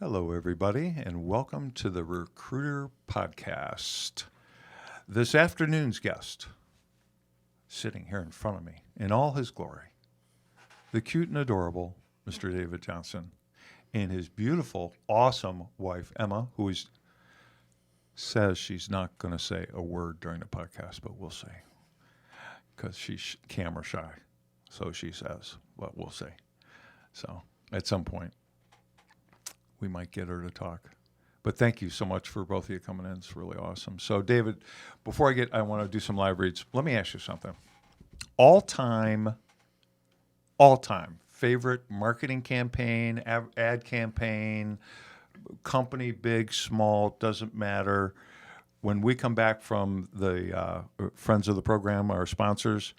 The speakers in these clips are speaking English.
Hello, everybody, and welcome to the Recruiter Podcast. This afternoon's guest, sitting here in front of me in all his glory, the cute and adorable Mr. David Johnson, and his beautiful, awesome wife, Emma, who says she's not going to say a word during the podcast, but we'll see, because she's camera shy. So she says, but we'll see. So at some point, we might get her to talk. But thank you so much for both of you coming in. It's really awesome. So, David, before I want to do some live reads. Let me ask you something. All-time favorite marketing campaign, ad campaign, company, big, small, doesn't matter. When we come back from the friends of the program, our sponsors,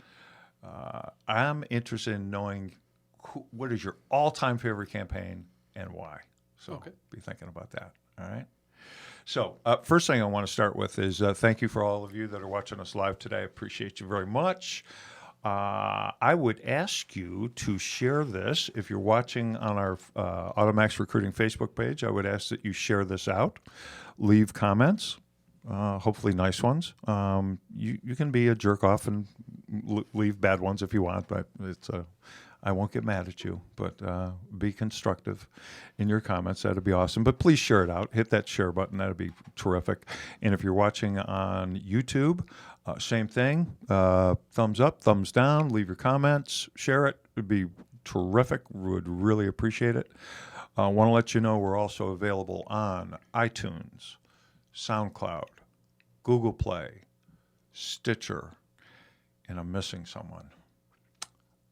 I'm interested in knowing what is your all-time favorite campaign and why. So Be thinking about that. All right. So first thing I want to start with is thank you for all of you that are watching us live today. I appreciate you very much. I would ask you to share this. If you're watching on our AutoMax Recruiting Facebook page, I would ask that you share this out. Leave comments, hopefully nice ones. You can be a jerk off and leave bad ones if you want, but I won't get mad at you, but be constructive in your comments. That'd be awesome. But please share it out. Hit that share button. That'd be terrific. And if you're watching on YouTube, same thing. Thumbs up, thumbs down. Leave your comments. Share it. It'd be terrific. Would really appreciate it. I want to let you know we're also available on iTunes, SoundCloud, Google Play, Stitcher, and I'm missing someone.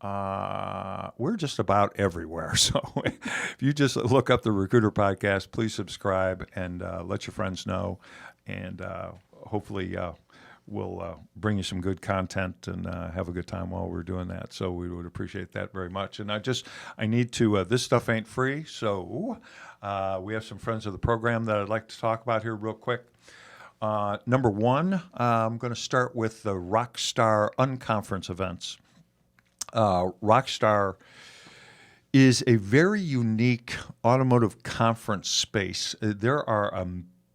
We're just about everywhere. So if you just look up the Recruiter Podcast, please subscribe and let your friends know. And hopefully we'll bring you some good content and have a good time while we're doing that. So we would appreciate that very much. And I need to, this stuff ain't free. So we have some friends of the program that I'd like to talk about here real quick. Number one, I'm going to start with the Rockstar Unconference events. Rockstar is a very unique automotive conference space. There are a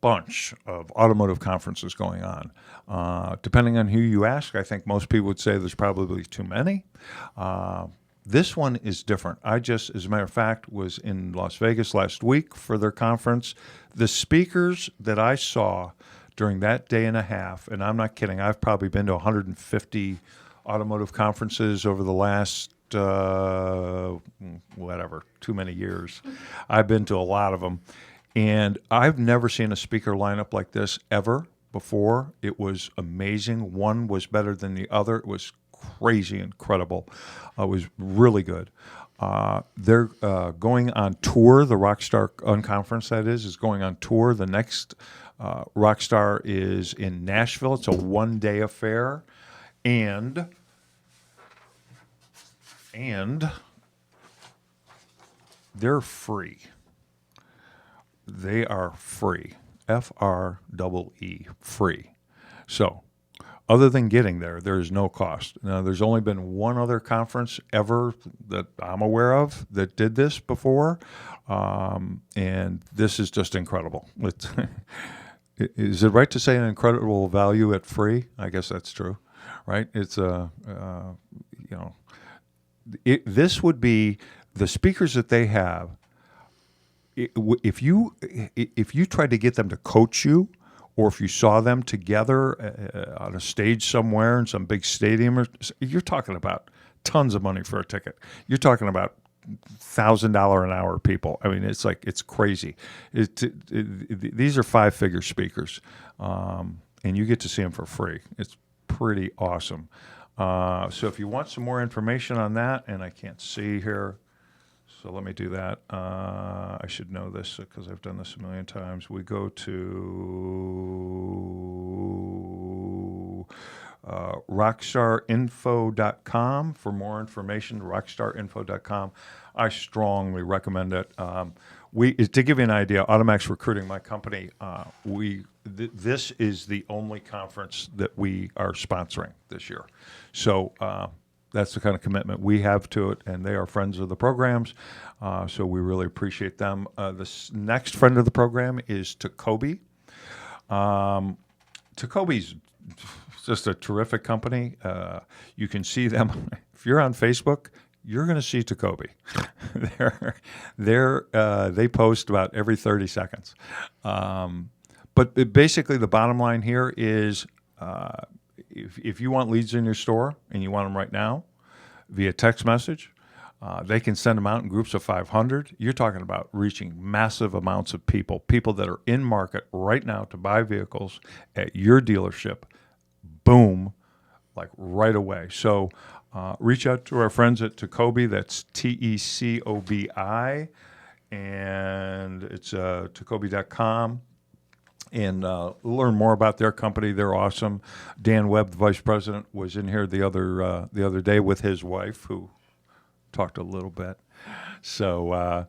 bunch of automotive conferences going on. Depending on who you ask, I think most people would say there's probably too many. This one is different. As a matter of fact, was in Las Vegas last week for their conference. The speakers that I saw during that day and a half, and I'm not kidding, I've probably been to 150 automotive conferences over the last, too many years. I've been to a lot of them. And I've never seen a speaker lineup like this ever before. It was amazing. One was better than the other. It was crazy, incredible. It was really good. They're going on tour. The Rockstar Unconference, that is going on tour. The next Rockstar is in Nashville. It's a one-day affair. And they're free. They are free. FREE, free. So, other than getting there, there is no cost. Now, there's only been one other conference ever that I'm aware of that did this before, and this is just incredible. Is it right to say an incredible value at free? I guess that's true. Right? It's this would be the speakers that they have. If you tried to get them to coach you, or if you saw them together on a stage somewhere in some big stadium, you're talking about tons of money for a ticket. You're talking about $1,000 an hour people. I mean, it's crazy. These are 5-figure speakers, and you get to see them for free. It's pretty awesome. So if you want some more information on that, and I can't see here, so let me do that. I should know this because I've done this a million times. We go to rockstarinfo.com for more information, rockstarinfo.com. I strongly recommend it. To give you an idea, AutoMax Recruiting, my company, this is the only conference that we are sponsoring this year. So That's the kind of commitment we have to it, and they are friends of the programs, so we really appreciate them. This next friend of the program is Tacoby. Tacoby's just a terrific company. You can see them if you're on Facebook. You're going to see Tacoby. They post about every 30 seconds. But basically, the bottom line here is if you want leads in your store and you want them right now via text message, they can send them out in groups of 500. You're talking about reaching massive amounts of people that are in market right now to buy vehicles at your dealership. Boom, like right away. So reach out to our friends at Tacoby. That's TECOBI, and it's tacoby.com. And learn more about their company. They're awesome. Dan Webb, the vice president, was in here the other day with his wife, who talked a little bit. So,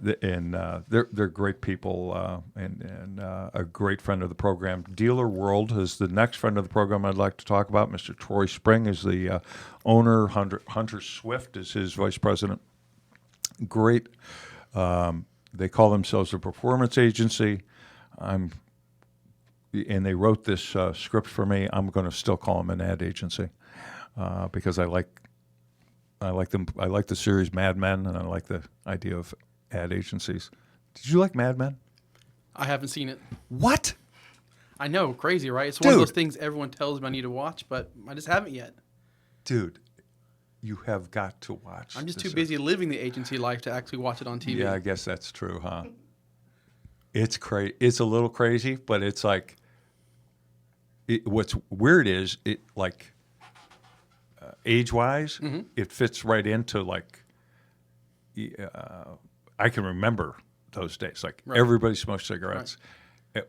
they're great people and a great friend of the program. Dealer World is the next friend of the program I'd like to talk about. Mr. Troy Spring is the owner. Hunter Swift is his vice president. Great. They call themselves a performance agency. And they wrote this script for me. I'm going to still call them an ad agency because I like them. I like the series Mad Men, and I like the idea of ad agencies. Did you like Mad Men? I haven't seen it. What? I know, crazy, right? It's one of those things everyone tells me I need to watch, but I just haven't yet. Dude, you have got to watch. I'm just too busy living the agency life to actually watch it on TV. Yeah, I guess that's true, huh? It's crazy. It's a little crazy, but it's like what's weird is it like age-wise, it fits right into like I can remember those days. Like everybody smoked cigarettes. Right.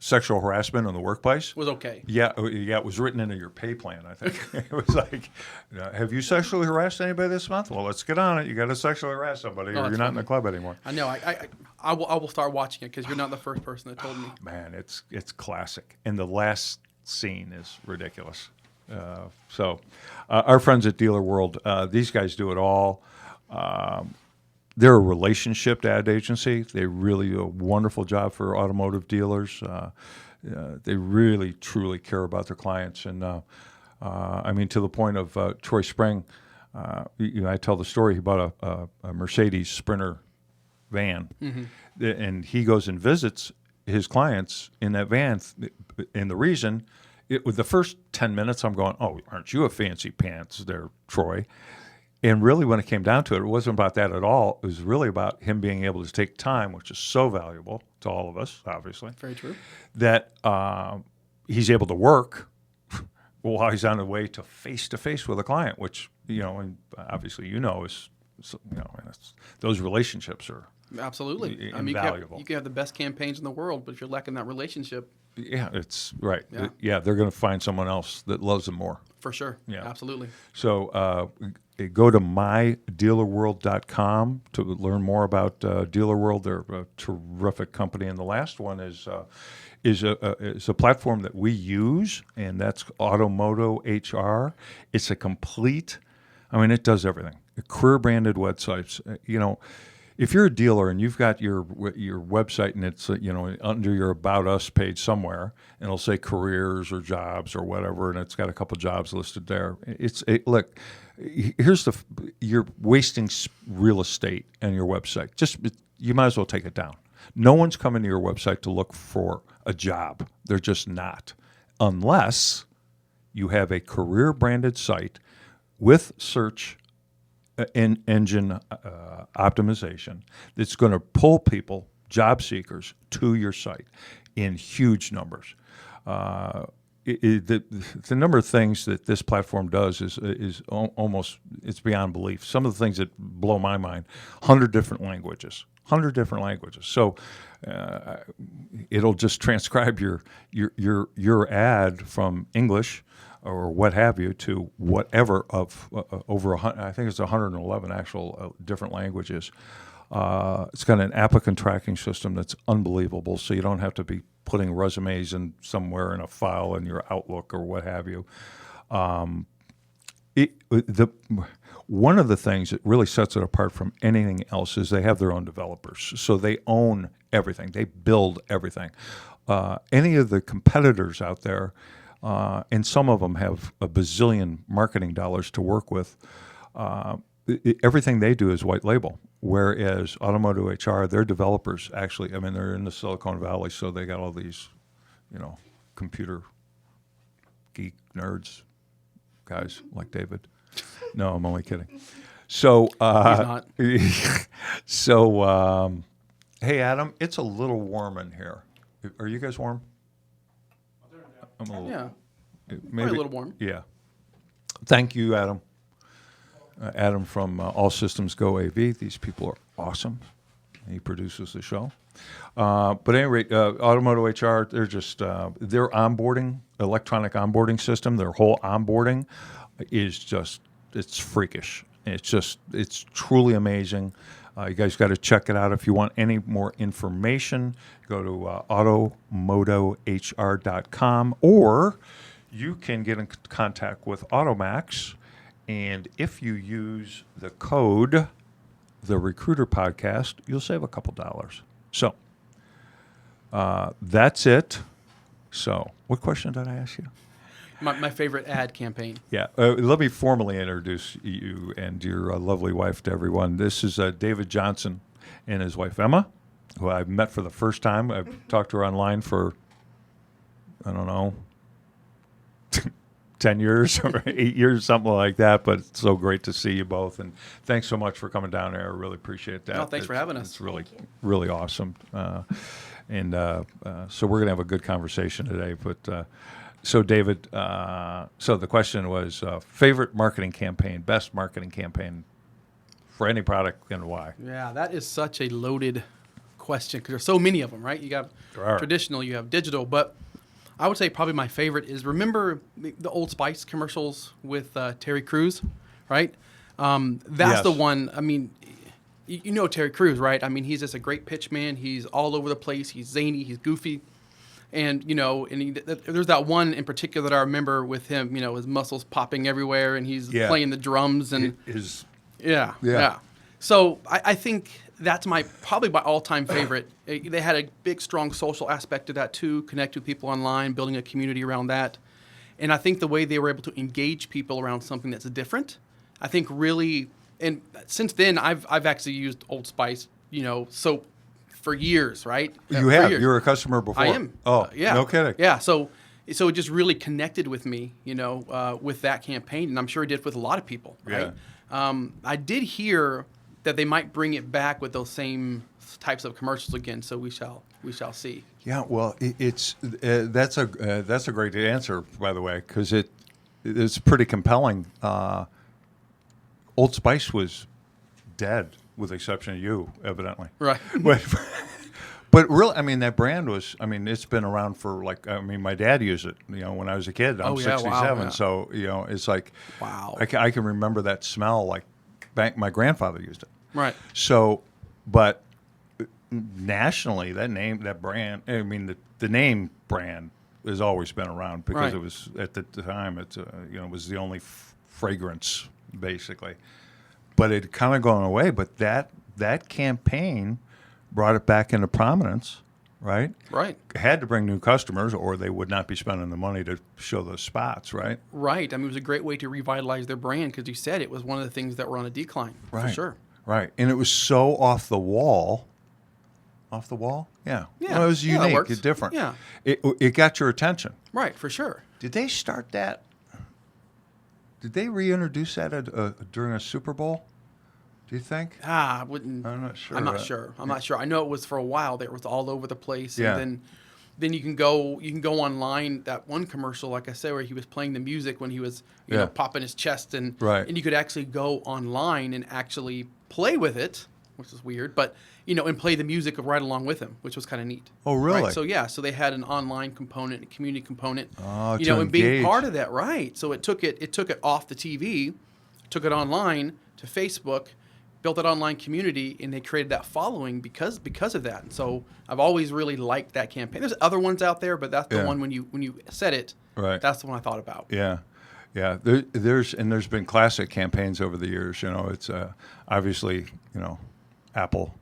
Sexual harassment in the workplace was okay. Yeah, it was written into your pay plan, I think. It was like, have you sexually harassed anybody this month? Well, let's get on it. You got to sexually harass somebody, or you're not in the club anymore. I know. I will start watching it because you're not the first person that told me. Man, it's classic, and the last scene is ridiculous. So, our friends at Dealer World, these guys do it all. They're a relationship ad agency. They really do a wonderful job for automotive dealers. They really, truly care about their clients. And, I mean, to the point of Troy Spring, I tell the story. He bought a Mercedes Sprinter van, and he goes and visits his clients in that van. And the reason, with the first 10 minutes, I'm going, oh, aren't you a fancy pants there, Troy? And really, when it came down to it, it wasn't about that at all. It was really about him being able to take time, which is so valuable to all of us, obviously. Very true. That he's able to work while he's on the way to face with a client, which, and obviously is, those relationships are absolutely invaluable. You can have the best campaigns in the world, but if you're lacking that relationship. Yeah, it's right. Yeah, they're going to find someone else that loves them more. For sure. Yeah, absolutely. So go to mydealerworld.com to learn more about Dealer World. They're a terrific company. And the last one is a platform that we use, and that's Automotive HR. It's a complete, it does everything. Career-branded websites. If you're a dealer and you've got your website and it's under your About Us page somewhere, and it'll say careers or jobs or whatever, and it's got a couple jobs listed there. Look, you're wasting real estate on your website. You might as well take it down. No one's coming to your website to look for a job. They're just not, unless you have a career branded site with search engine optimization that's going to pull people, job seekers, to your site in huge numbers. The number of things that this platform does is almost, it's beyond belief. Some of the things that blow my mind: 100 different languages. So it'll just transcribe your ad from English or what have you to whatever of over I think it's 111 actual different languages. It's got an applicant tracking system that's unbelievable, so you don't have to be putting resumes in somewhere in a file in your Outlook or what have you. One of the things that really sets it apart from anything else is they have their own developers, so they own everything. They build everything. Any of the competitors out there, and some of them have a bazillion marketing dollars to work with. Everything they do is white label. Whereas Automotive HR, their developers actually, I mean, they're in the Silicon Valley, so they got all these, computer geek nerds guys like David. No, I'm only kidding. So, He's not. Hey, Adam, it's a little warm in here. Are you guys warm? I'm a little, Yeah. maybe Probably a little warm. Yeah. Thank you, Adam. Adam from All Systems Go AV. These people are awesome. He produces the show. But at any rate, Automotive HR, they're just, their onboarding, electronic onboarding system, their whole onboarding is just, it's freakish. It's truly amazing. You guys got to check it out. If you want any more information, go to automotohr.com, or you can get in contact with AutoMax. And if you use the code, the Recruiter Podcast, you'll save a couple dollars. So that's it. So what question did I ask you? My favorite ad campaign. Yeah. Let me formally introduce you and your lovely wife to everyone. This is David Johnson and his wife, Emma, who I've met for the first time. I've talked to her online for, I don't know, 10 years or 8 years, something like that. But it's so great to see you both. And thanks so much for coming down here. I really appreciate that. No, thanks for having us. It's really, really awesome. So we're going to have a good conversation today. But so, David, so the question was favorite marketing campaign, best marketing campaign for any product, and why? Yeah, that is such a loaded question because there's so many of them, right? You got traditional, you have digital, but I would say probably my favorite is, remember the Old Spice commercials with Terry Crews, right? That's Yes. the one. I mean, you know Terry Crews, right? I mean, he's just a great pitch man. He's all over the place. He's zany. He's goofy. And, there's that one in particular that I remember with him, his muscles popping everywhere and he's playing the drums. And Yeah. So I think that's probably my all-time favorite. They had a big, strong social aspect to that too, connect with people online, building a community around that. And I think the way they were able to engage people around something that's different, I think really, and since then I've actually used Old Spice, soap for years, right? You have. You're a customer before. I am. Oh, yeah. No kidding. Yeah. So it just really connected with me, with that campaign, and I'm sure it did with a lot of people, right? Yeah. I did hear that they might bring it back with those same types of commercials again. So we shall see. Yeah. Well, that's a great answer, by the way, because it's pretty compelling. Old Spice was dead, with the exception of you, evidently. Right. But really, I mean, that brand was, it's been around for my dad used it, when I was a kid. I'm 67. Wow, yeah. So, it's like, Wow. I can remember that smell like my grandfather used it. Right. So, but nationally, the name brand has always been around because it was, at the time, it was the only fragrance, basically. But it kind of gone away. But that campaign brought it back into prominence, right? Right. Had to bring new customers, or they would not be spending the money to show those spots, right? Right. I mean, it was a great way to revitalize their brand because you said it was one of the things that were on a decline, for sure. Right. And it was so off the wall. Off the wall? Yeah. Yeah. Well, it was Yeah, that unique. works. It's different. Yeah. It got your attention. Right, for sure. Did they start that? Did they reintroduce that during a Super Bowl? Do you think? I wouldn't. I'm not sure. I'm not sure. I'm not sure. I know it was for a while. There, it was all over the place. Yeah. And then you can go online. That one commercial, like I said, where he was playing the music when he was popping his chest, and you could actually go online and actually play with it, which is weird, but and play the music right along with him, which was kind of neat. Oh, really? Right? So they had an online component, a community component. Oh, and being part of that, right? So it took it off the TV, took it online to Facebook, built that online community, and they created that following because of that. And so I've always really liked that campaign. There's other ones out there, but that's the one when you said it. Right. That's the one I thought about. Yeah. Yeah, there's been classic campaigns over the years. You know, it's obviously, you know, Apple,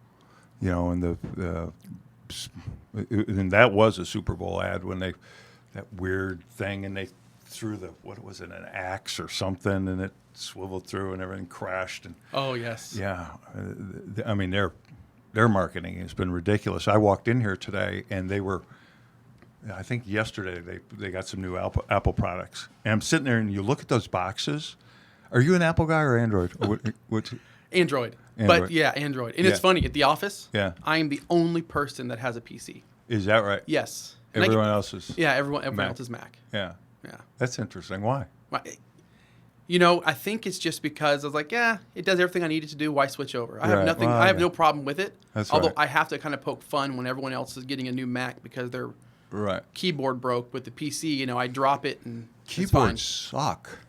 you know, and that was a Super Bowl ad when that weird thing, and they threw what was it, an axe or something, and it swiveled through and everything crashed. And Oh yes. yeah, I mean their marketing has been ridiculous. I walked in here today and they were. I think yesterday they got some new Apple products, and I'm sitting there and you look at those boxes. Are you an Apple guy or Android? What? Android. Android. But yeah, Android. And Yeah. it's funny, at the office, Yeah. I am the only person that has a PC. Is that right? Yes. And Everyone else is. Yeah, everyone Mac. else is Mac. Yeah. Yeah. That's interesting. Why? You know, I think it's just because I was like, yeah, it does everything I need it to do. Why switch over? I have Right. nothing. Well, I have yeah. no problem with it. That's Although right. I have to kind of poke fun when everyone else is getting a new Mac because their Right. keyboard broke with the PC. You know, I drop it and Keyboards suck.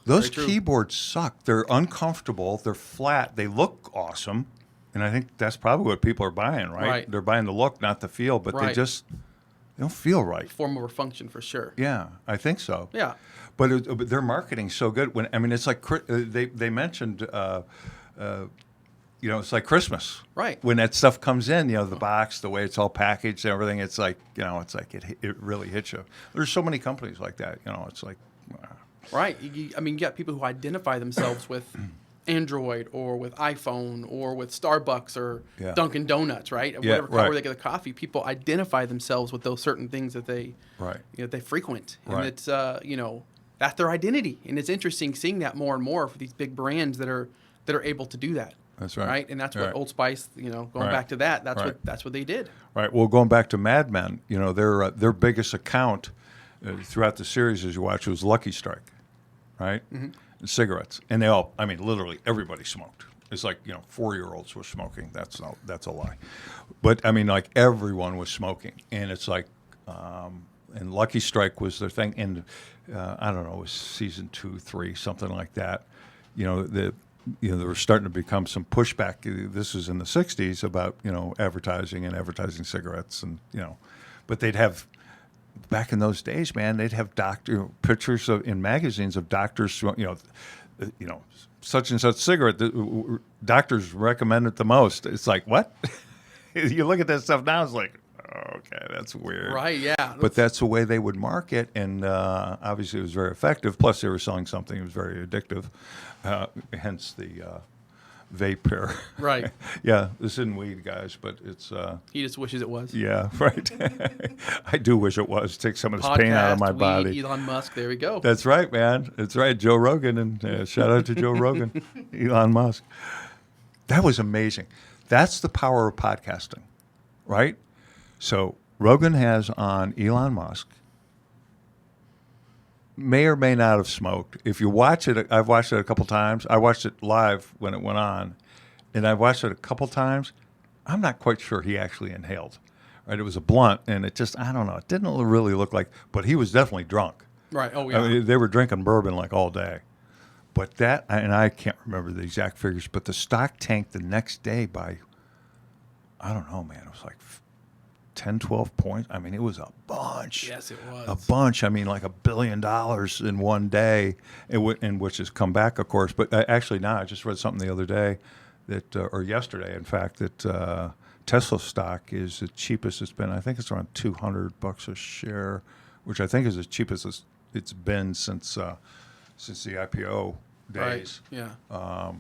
Those Very true. keyboards suck. They're uncomfortable. They're flat. They look awesome, and I think that's probably what people are buying. Right? Right. They're buying the look, not the feel. But they Right. don't feel right. It's form over function for sure. Yeah, I think so. Yeah. But their marketing's so good. It's like they mentioned, you know, it's like Christmas. Right. When that stuff comes in, you know, the box, the way it's all packaged, and everything. It's like, you know, it's like it really hits you. There's so many companies like that. You know, it's like. Right. I mean, you got people who identify themselves with Android or with iPhone or with Starbucks or Yeah. Dunkin' Donuts, right? Yeah, Whatever right. where they get the coffee, people identify themselves with those certain things that they Right. they frequent, and Right. it's you know, that's their identity, and it's interesting seeing that more and more for these big brands that are able to do that. That's right. Right, and that's what Right. Old Spice, you know, going Right. back to that, that's Right. what they did. Right. Well, going back to Mad Men, you know, their biggest account throughout the series, as you watch, was Lucky Strike, right? Mm-hmm. And cigarettes, and they all, I mean, literally everybody smoked. It's like, you know, 4-year-olds were smoking. That's a lie, but I mean, like everyone was smoking, and it's like, and Lucky Strike was their thing, and I don't know, it was season 2, 3, something like that. You know, there was starting to become some pushback. This was in the 60s about, you know, advertising cigarettes, and, you know, but they'd have, back in those days, man, they'd have pictures in magazines of doctors, you know, such and such cigarette. Doctors recommend it the most. It's like, what? You look at that stuff now, it's like, okay, that's weird. Right? Yeah. But that's the way they would market, and obviously it was very effective. Plus, they were selling something that was very addictive, hence the vape here. Right. Yeah, this isn't weed, guys, but it's. He just wishes it was. Yeah, right. I do wish it was. Take some of this pain out of my Podcast, body. weed, Elon Musk. There we go. That's right, man. That's right. Joe Rogan, and shout out to Joe Rogan, Elon Musk. That was amazing. That's the power of podcasting, right? So Rogan has on Elon Musk. May or may not have smoked. If you watch it, I've watched it a couple times. I watched it live when it went on, and I've watched it a couple times. I'm not quite sure he actually inhaled. Right? It was a blunt, and it just, I don't know. It didn't really look like, but he was definitely drunk. Right. Oh yeah. I mean, they were drinking bourbon like all day. But and I can't remember the exact figures, but the stock tanked the next day by, I don't know, man. It was like 10, 12 points. I mean, it was a bunch. Yes, it was. A bunch. I mean, like $1 billion in one day, and which has come back, of course. But actually, now I just read something the other day that, or yesterday, in fact, that Tesla stock is the cheapest it's been. I think it's around $200 a share, which I think is the cheapest it's been since the IPO days. Right. Yeah.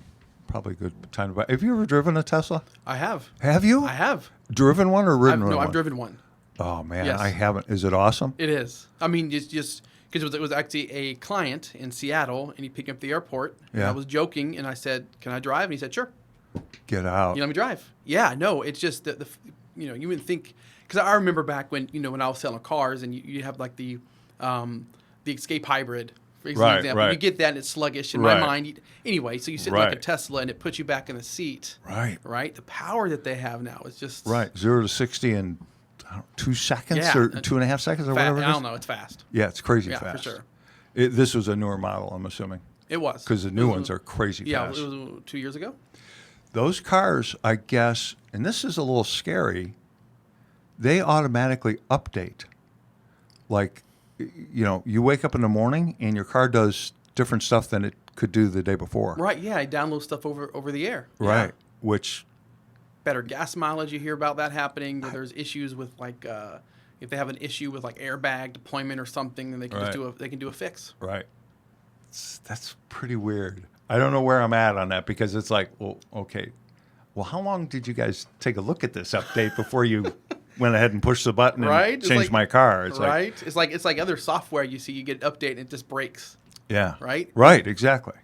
Probably a good time to buy. Have you ever driven a Tesla? I have. Have you? I have. Driven one or ridden one? No, I've driven one. Oh man, Yes. I haven't. Is it awesome? It is. I mean, just because it was actually a client in Seattle, and he picked me up at the airport. And Yeah. I was joking, and I said, "Can I drive?" And he said, "Sure." Get out. You let me drive. Yeah. No, it's just the you know, you wouldn't think, because I remember back when, you know, when I was selling cars, and you have like the Escape Hybrid. For example, right. you get that and it's sluggish in Right. my mind. Anyway, so you sit in like a Right. Tesla and it puts you back in the seat. Right. Right. The power that they have now is just Right. 0 to 60 in 2 seconds Yeah. or 2.5 seconds or whatever it is. I don't know. It's fast. Yeah, it's crazy Yeah, fast. for sure. This was a newer model, I'm assuming, It was because the new ones are crazy Yeah, fast. it was 2 years ago. Those cars, I guess, and this is a little scary, they automatically update. Like, you know, you wake up in the morning and your car does different stuff than it could do the day before. Right. Yeah. I download stuff over the air. Right. Yeah. Which, Better gas mileage. You hear about that happening. Where there's issues with like if they have an issue with like airbag deployment or something, then they can just do a fix. right. That's pretty weird. I don't know where I'm at on that because it's like, well, okay. Well, how long did you guys take a look at this update before you went ahead and pushed the button and Right? It's changed like- my car? It's Right. It's like other software you see. You get an update and it just breaks. yeah. Right? Right, exactly.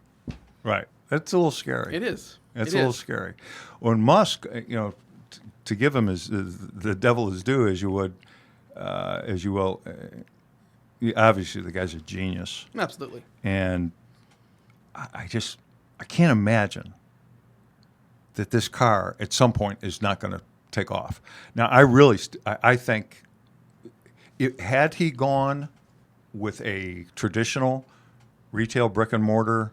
Right. That's a little scary. It is. That's It a little is. scary. When Musk, to give him the devil his due, as you will, obviously the guy's a genius. Absolutely. And I can't imagine that this car at some point is not going to take off. Now, I think had he gone with a traditional retail brick and mortar,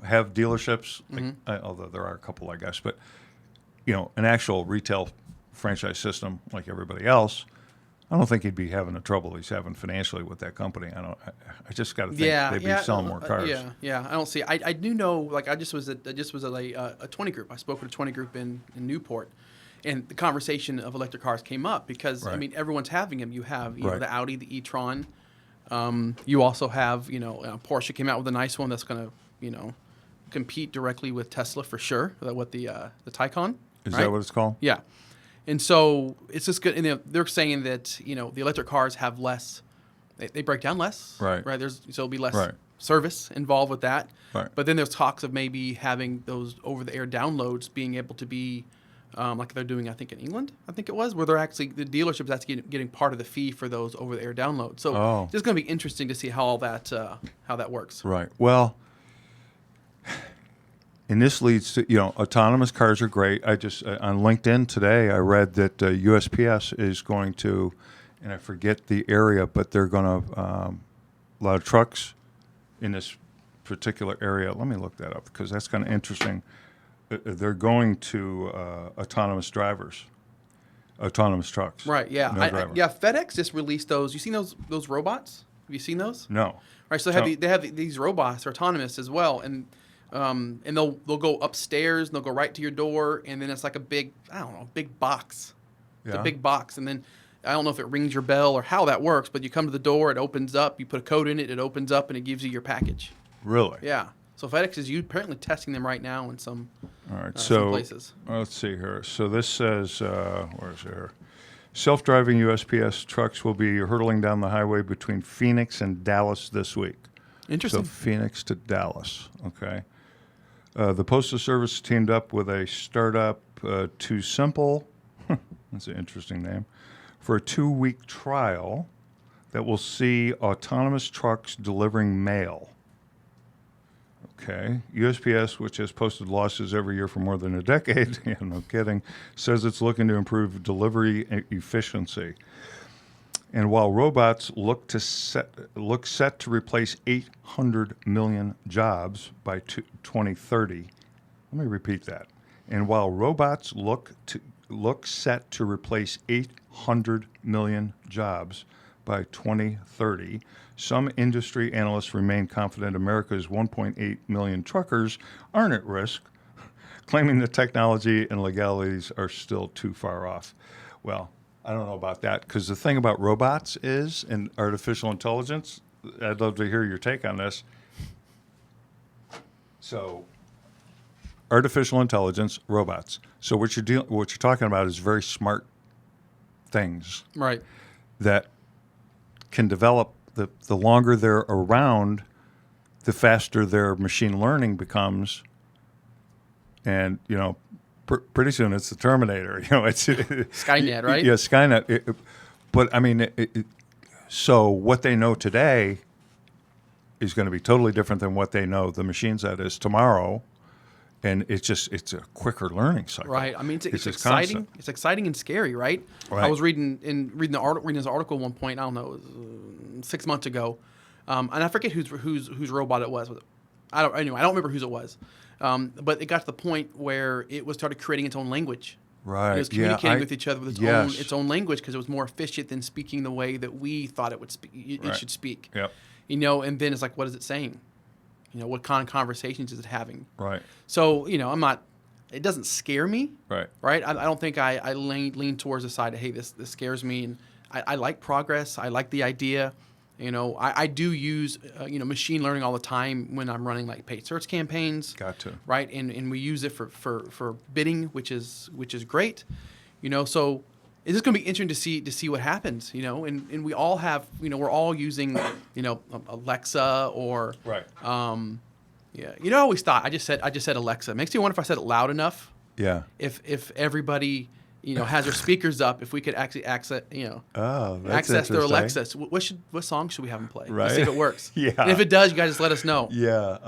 have dealerships, although there are a couple, I guess, but, an actual retail franchise system like everybody else, I don't think he'd be having the trouble he's having financially with that company. I just got to think they'd be selling more cars. Yeah. I don't see. I do know. Like I just was at a 20 group. I spoke with a 20 group in Newport, and the conversation of electric cars came up because I Right. mean everyone's having them. You have Right. the Audi, the e-tron. You also have Porsche came out with a nice one that's going to compete directly with Tesla for sure. What the Taycan. Is right? that what it's called? Yeah. And so it's just good. And they're saying that, the electric cars have less, they break down less. Right. Right. So there'll be less Right. service involved with that. Right. But then there's talks of maybe having those over the air downloads being able to be like they're doing, I think, in England, I think it was, where they're actually, the dealerships actually getting part of the fee for those over the air downloads. So it's just going to be interesting to see how that works. Right. Well, and this leads to, autonomous cars are great. I just, on LinkedIn today, I read that USPS is going to, and I forget the area, but they're going to, a lot of trucks in this particular area. Let me look that up because that's kind of interesting. They're going to autonomous drivers, autonomous trucks. Right. Yeah. No driver. FedEx just released those. You seen those robots? Have you seen those? No. Right. So they have these robots, they're autonomous as well, and they'll go upstairs and they'll go right to your door, and then it's like a big box. It's a Yeah. big box, and then I don't know if it rings your bell or how that works, but you come to the door, it opens up, you put a code in it, it opens up, and it gives you your package. Really? Yeah. So FedEx is apparently testing them right now in some All right. some So places. let's see here. So this says, where is it here? Self-driving USPS trucks will be hurtling down the highway between Phoenix and Dallas this week. Interesting. So Phoenix to Dallas. Okay. The Postal Service teamed up with a startup, Too Simple. That's an interesting name. For a 2-week trial that will see autonomous trucks delivering mail. Okay. USPS, which has posted losses every year for more than a decade, yeah, no kidding, says it's looking to improve delivery efficiency. And while robots look set to replace 800 million jobs by 2030, let me repeat that. And while robots look set to replace 800 million jobs by 2030, some industry analysts remain confident America's 1.8 million truckers aren't at risk, claiming the technology and legalities are still too far off. Well, I don't know about that, because the thing about robots is, and artificial intelligence, I'd love to hear your take on this. So, artificial intelligence, robots. So what you're talking about is very smart things Right. that can develop. The longer they're around, the faster their machine learning becomes, and pretty soon it's the Terminator. It's Skynet, right? Yeah, Skynet. But I mean, so what they know today is going to be totally different than what they know the machines that is tomorrow, and it's a quicker learning cycle. Right. I mean, it's just exciting. constant. It's exciting and scary, right? Right. I was reading this article at one point. I don't know, it was 6 months ago, and I forget whose robot it was. I don't remember whose it was, but it got to the point where it was started creating its own language. Right. It was communicating with each other with yes. its own language because it was more efficient than speaking the way that we thought it would speak. It Right. should speak. Yep. And then it's like, what is it saying? What kind of conversations is it having? Right. So, I'm not, it doesn't scare me. Right. Right. I don't think I lean towards the side of, hey, this scares me. And I like progress. I like the idea. I do use, machine learning all the time when I'm running like paid search campaigns. Got to. Right. And we use it for bidding, which is great. So it's just going to be interesting to see what happens, and we all have, we're all using, Alexa or, Right. yeah. I always thought I just said Alexa. Makes me wonder if I said it loud enough. Yeah. If everybody, has their speakers up, if we could actually access, Oh, that's access their interesting. Alexa. So what song should we have them play? Right. Let's see if it works. Yeah. And if it does, you guys just let us know. Yeah.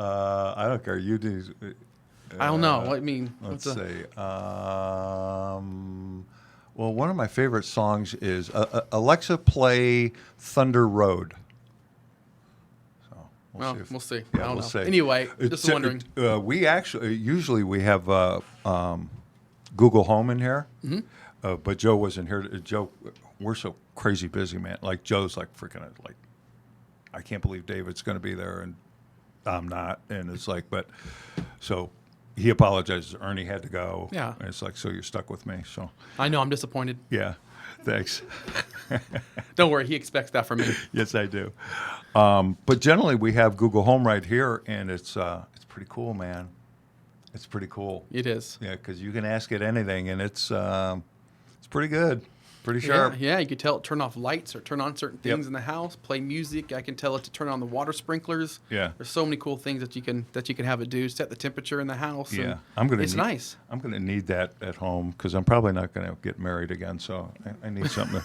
I don't care. You do. I don't know. I mean, Let's see. Well, one of my favorite songs is Alexa, play Thunder Road. So we'll see. Yeah, I don't we'll know. see. Anyway, just wondering. We actually usually we have Google Home in here, but Joe wasn't here. Joe, we're so crazy busy, man. Like Joe's like freaking like, I can't believe David's going to be there and I'm not, and it's like, but so. He apologizes. Ernie had to go. Yeah. And it's like, so you're stuck with me. So, I know I'm disappointed. yeah. Thanks. Don't worry. He expects that from me. Yes, I do. But generally, we have Google Home right here, and it's pretty cool, man. It's pretty cool. It is. Yeah, because you can ask it anything, and it's pretty good. Pretty sharp. Yeah, you can tell it turn off lights or turn on certain things Yep. in the house, play music. I can tell it to turn on the water sprinklers. Yeah. There's so many cool things that you can have it do. Set the temperature in the house. Yeah. and It's nice. I'm gonna need that at home because I'm probably not gonna get married again. So I need something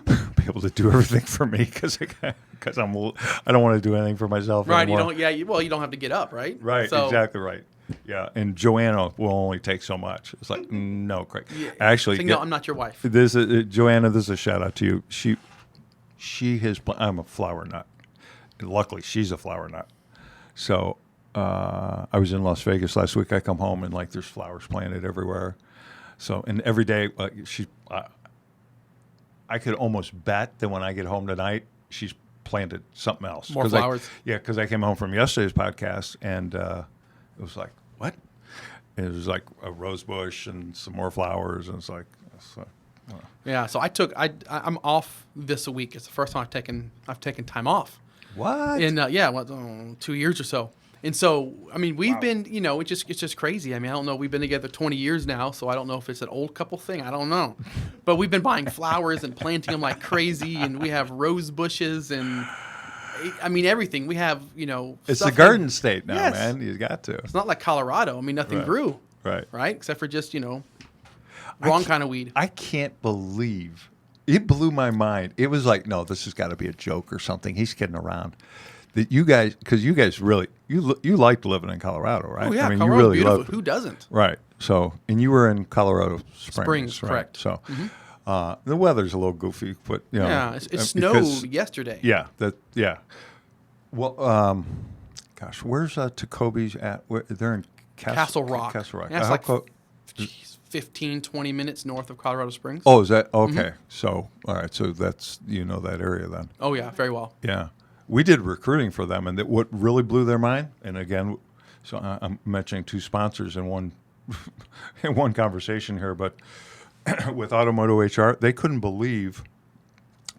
to be able to do everything for me because I don't want to do anything for myself Right. anymore. You don't have to get up, right? Right, So, exactly right. Yeah, and Joanna will only take so much. It's like, no, Craig. Yeah. Actually, So, no, I'm not your wife. Joanna, this is a shout out to you. She has. I'm a flower nut. And luckily, she's a flower nut. So I was in Las Vegas last week. I come home and like there's flowers planted everywhere. So and every day I could almost bet that when I get home tonight, she's planted something else. More flowers. Because I came home from yesterday's podcast and. It was like, what? And it was like a rose bush and some more flowers. And it's like, Yeah. So I'm off this week. It's the first time I've taken time off. what? In 2 years or so. And so, I mean, we've been, it's just crazy. I mean, I don't know. We've been together 20 years now, so I don't know if it's an old couple thing. I don't know. But we've been buying flowers and planting them like crazy, and we have rose bushes and, I mean, everything. We have, It's stuff the garden state now, Yes. man. You got to. It's not like Colorado. I mean, nothing Right. grew, Right. right? Except for just, wrong kind of weed. I can't believe it blew my mind. It was like, no, this has got to be a joke or something. He's kidding around. That you guys, because you guys really, you liked living in Colorado, right? Oh, yeah. I mean, Colorado's you really beautiful. loved it. Who doesn't? Right. So, and you were in Colorado Springs, right? Correct. So, the weather's a little goofy, but Yeah. It because- snowed yesterday. Yeah. Yeah. Well, gosh, where's Tacobi's at? They're in Castle Rock. Castle Rock. Yeah, it's How like 15, 20 minutes north of Colorado Springs. Oh, is that okay? So, all right. So that's that area then. Oh, yeah. Very well. Yeah, we did recruiting for them, and what really blew their mind. And again, so I'm mentioning two sponsors in one in one conversation here, but with Automotive HR, they couldn't believe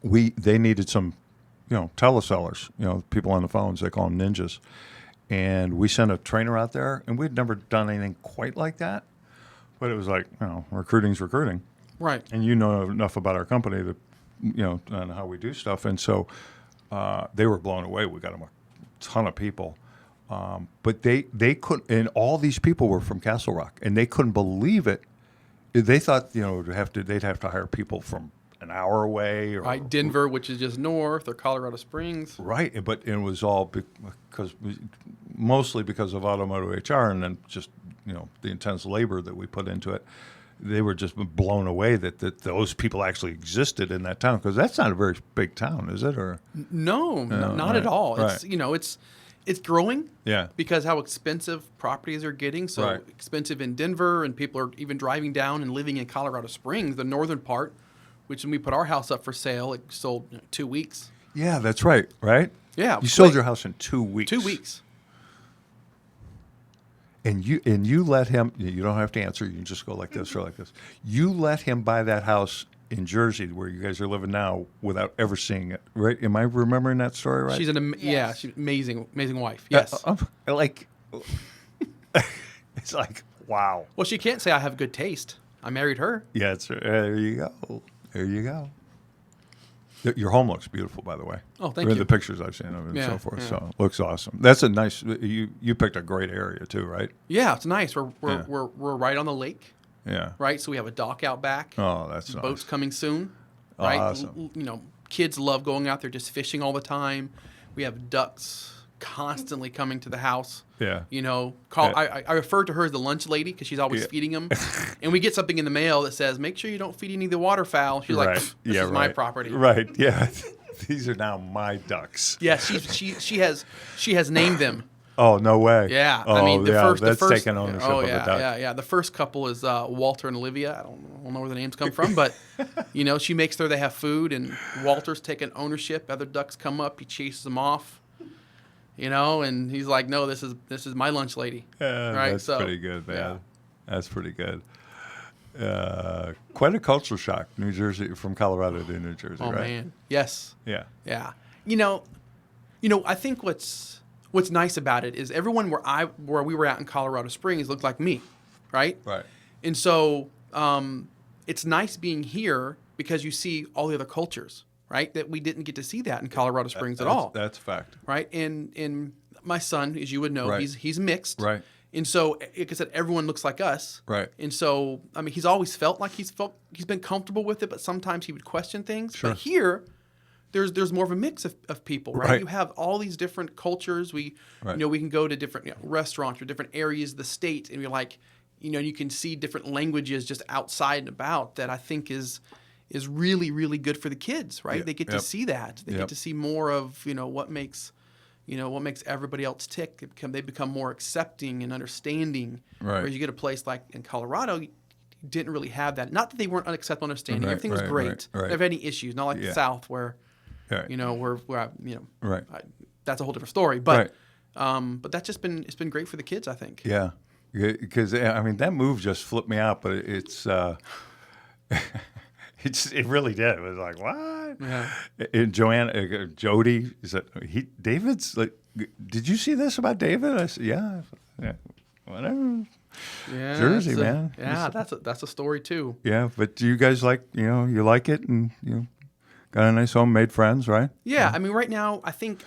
they needed some, telesellers, people on the phones. They call them ninjas, and we sent a trainer out there, and we'd never done anything quite like that. But it was like, recruiting's recruiting. Right. And you know enough about our company to, and how we do stuff. And so they were blown away. We got them a ton of people. But they couldn't, and all these people were from Castle Rock, and they couldn't believe it. They thought, they'd have to hire people from an hour away. Or, Right. Denver, which is just north, or Colorado Springs. Right. But it was all mostly because of Automotive HR and then just, the intense labor that we put into it. They were just blown away that those people actually existed in that town, because that's not a very big town, is it? Or No, not right, at all. right. It's growing. Yeah. Because how expensive properties are getting. So Right. expensive in Denver, and people are even driving down and living in Colorado Springs, the northern part, which when we put our house up for sale, it sold 2 weeks. Yeah, that's right. Right. Yeah. You sold quick. your house in 2 weeks. 2 weeks. And you let him. You don't have to answer. You can just go like this or like this. You let him buy that house in Jersey where you guys are living now without ever seeing it, right? Am I remembering that story right? She's Yes. yeah, she's amazing wife. Yes. Like, it's like wow. Well, she can't say I have good taste. I married her. Yeah, there you go. There you go. Your home looks beautiful, by the way. Oh, thank Or you. The pictures I've seen of it and Yeah, so forth. yeah. So it looks awesome. That's a nice. You picked a great area too, right? Yeah, it's nice. We're Yeah. we're right on the lake, Yeah. right? So we have a dock out back. Oh, that's nice. Boats coming soon, right? Awesome. You know, kids love going out there just fishing all the time. We have ducks constantly coming to the house. Yeah. You know, Yeah. I refer to her as the lunch lady because she's always Yeah. feeding them. And we get something in the mail that says, make sure you don't feed any of the waterfowl. She's like, Right. this Yeah, is my right. property. Right. Yeah. These are now my ducks. Yeah, she has named them. Oh, no way. Yeah, Oh, I mean that's the first taking ownership oh of yeah, a duck. yeah. The first couple is Walter and Olivia. I don't know where the names come from, but you know, she makes sure they have food, and Walter's taking ownership. Other ducks come up, he chases them off. You know, and he's like, "No, this is my lunch lady." Yeah, Right, that's so, pretty good, man. yeah. That's pretty good. Quite a culture shock, New Jersey from Colorado to New Jersey, Oh right? man, yes, Yeah. yeah. You know, I think what's nice about it is everyone where we were at in Colorado Springs looked like me, right? Right. And so it's nice being here because you see all the other cultures, right? That we didn't get to see that in Colorado Springs at all, That's a fact. right? And my son, as you would know, Right. he's mixed, Right. And so, like I said, everyone looks like us, Right. And so, I mean, he's always felt like he's been comfortable with it, but sometimes he would question things. Sure. But here, there's more of a mix of people, right? Right. You have all these different cultures. We Right. we can go to different restaurants or different areas of the state, and you're like, you can see different languages just outside and about that I think is really, really good for the kids, right? Yeah. They get to Yep. see that. They Yep. get to see more of, what makes everybody else tick. They become more accepting and understanding. Right. Whereas you get a place like in Colorado, you didn't really have that. Not that they weren't unaccepting, understanding. Right, Everything was right, great. right, right. Never had any issues. Not like Yeah. the South where, Right. Right. that's a whole different story. But Right. but it's been great for the kids, I think. Yeah. Because I mean that move just flipped me out, but it's it really did. It was like what? Yeah. And Jody is that David's like? Did you see this about David? I said, yeah. Whatever. Yeah, Jersey, that's man. Yeah, that's a story too. Yeah, but do you guys like you like it and got a nice home, made friends, right? Yeah, I mean, right now, I think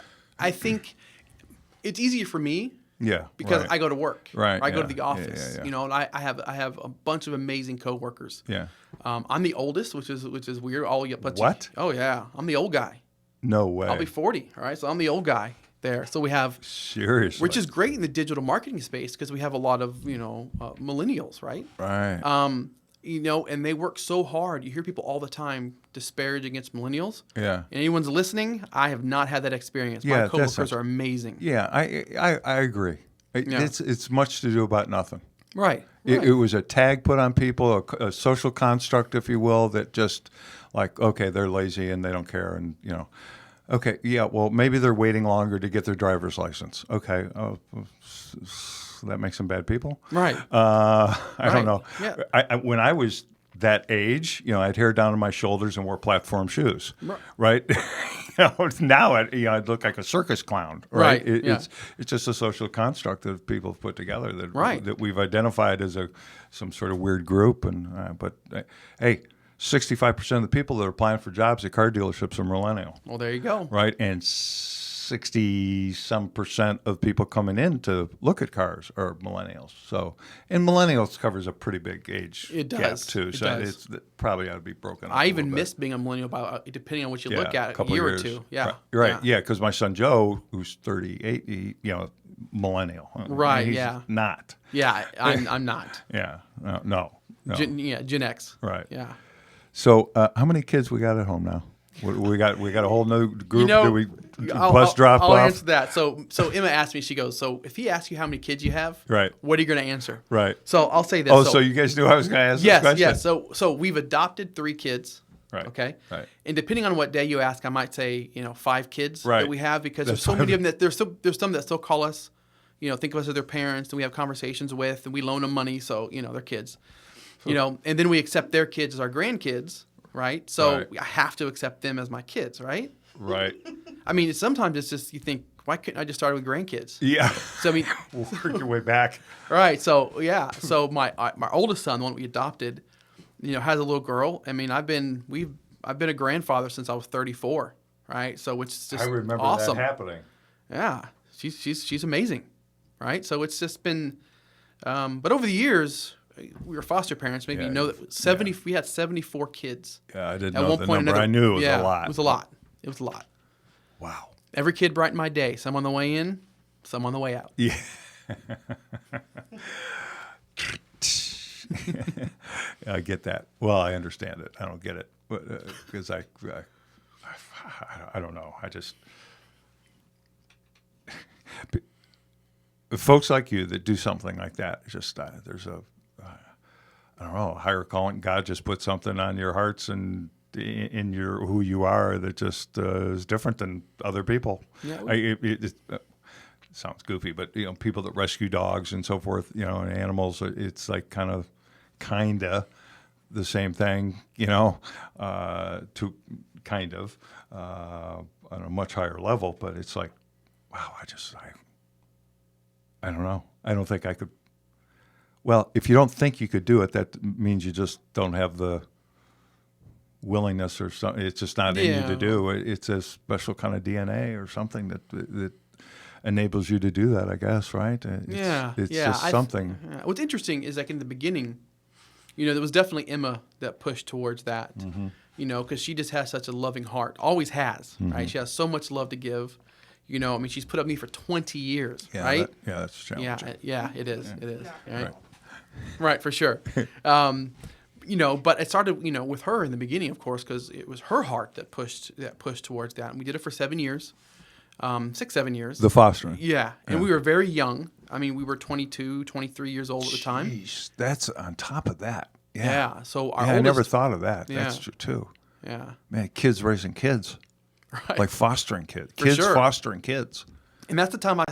it's easier for me Yeah, because right. I go to work. Right, I go yeah. to the Yeah, office. yeah, yeah. And I have a bunch of amazing coworkers. Yeah. I'm the oldest, which is weird. What? Oh yeah, I'm the old guy. No way. I'll be 40. All right, so I'm the old guy there. So we have, Seriously. which is great in the digital marketing space because we have a lot of millennials, right? right. And they work so hard. You hear people all the time disparage against millennials. yeah. Anyone's listening, I have not had that experience. Yeah, My that's coworkers a- are amazing. Yeah, I agree. Yeah. It's much to do about nothing. Right. It was a tag put on people, a social construct, if you will, that just like, okay, they're lazy and they don't care, and okay, yeah, well, maybe they're waiting longer to get their driver's license. Okay, that makes them bad people. Right. I Right. don't know. Yeah. When I was that age, I had hair down to my shoulders and wore platform shoes. Right. Now I'd look like a circus clown. Right. Right, yeah. It's just a social construct that people have put together that Right. that we've identified as some sort of weird group. And but hey, 65% of the people that are applying for jobs at car dealerships are millennial. Well, there you go. Right. And 60% of people coming in to look at cars are millennials. So, and millennials covers a pretty big age It gap does. too. It So does. it probably ought to be broken up. I a even little bit. missed being a millennial by depending on what you look at, a couple year years. or two. Yeah. Right. Yeah. Because my son Joe, who's 38, millennial. Right, He's yeah. not. Yeah, I'm not. Yeah. No. Gen X. Right. Yeah. So, how many kids we got at home now? We got a whole new group. Do we I'll drop off? answer that. So Emma asked me. She goes, "So if he asks you how many kids you have, Right. what are you going to answer?" Right. So I'll say this. Oh, so you guys knew I was going to ask this yes, question? yes. So we've adopted 3 kids. Right. Okay. Right. And depending on what day you ask, I might say 5 kids Right. that we have because That's there's so many fine. of them that there's some that still call us, think of us as their parents, and we have conversations with, and we loan them money, so they're kids, and then we accept their kids as our grandkids, right? So Right. I have to accept them as my kids, right? Right. I mean, sometimes it's just you think, why couldn't I just start with grandkids? Yeah. So I mean, Work your way back. right? So yeah, so my oldest son, the one we adopted, has a little girl. I mean, I've been a grandfather since I was 34, right? So it's just I remember awesome. that happening. Yeah, she's amazing, right? So it's just been, but over the years, we were foster parents. Maybe Yeah, you know that we had 74 kids. Yeah, I didn't At know one the point, number. I knew it was yeah, a lot. It was a lot. It was a lot. Wow. Every kid brightened my day. Some on the way in, some on the way out. Yeah. I get that. Well, I understand it. I don't get it because I don't know. I just folks like you that do something like that. Just there's I don't know, a higher calling. God just put something on your hearts and in your who you are that just is different than other people. Yeah. It sounds goofy, but people that rescue dogs and so forth, and animals, it's like kinda the same thing, to kind of on a much higher level. But it's like, wow, I don't know. I don't think I could. Well, if you don't think you could do it, that means you just don't have the willingness or something. It's just not in you to do. It's a special kind of DNA or something that enables you to do that, I guess, right? It's just something. What's interesting is like in the beginning, there was definitely Emma that pushed towards that, because she just has such a loving heart, always has, right? She has so much love to give. I mean, she's put up with me for 20 years, right? That's challenging. Yeah, it is. It is. Right. Right, for sure. But it started, with her in the beginning, of course, because it was her heart that pushed towards that. And we did it for 7 years, 7 years. The fostering. Yeah. And we were very young. I mean, we were 22, 23 years old at the time. Jeez, that's on top of that. Yeah. So our I oldest, never thought of that. Yeah. That's true, too. Yeah. Man, kids raising kids. Right. Like fostering kids. For Kids sure. fostering kids. And that's the time I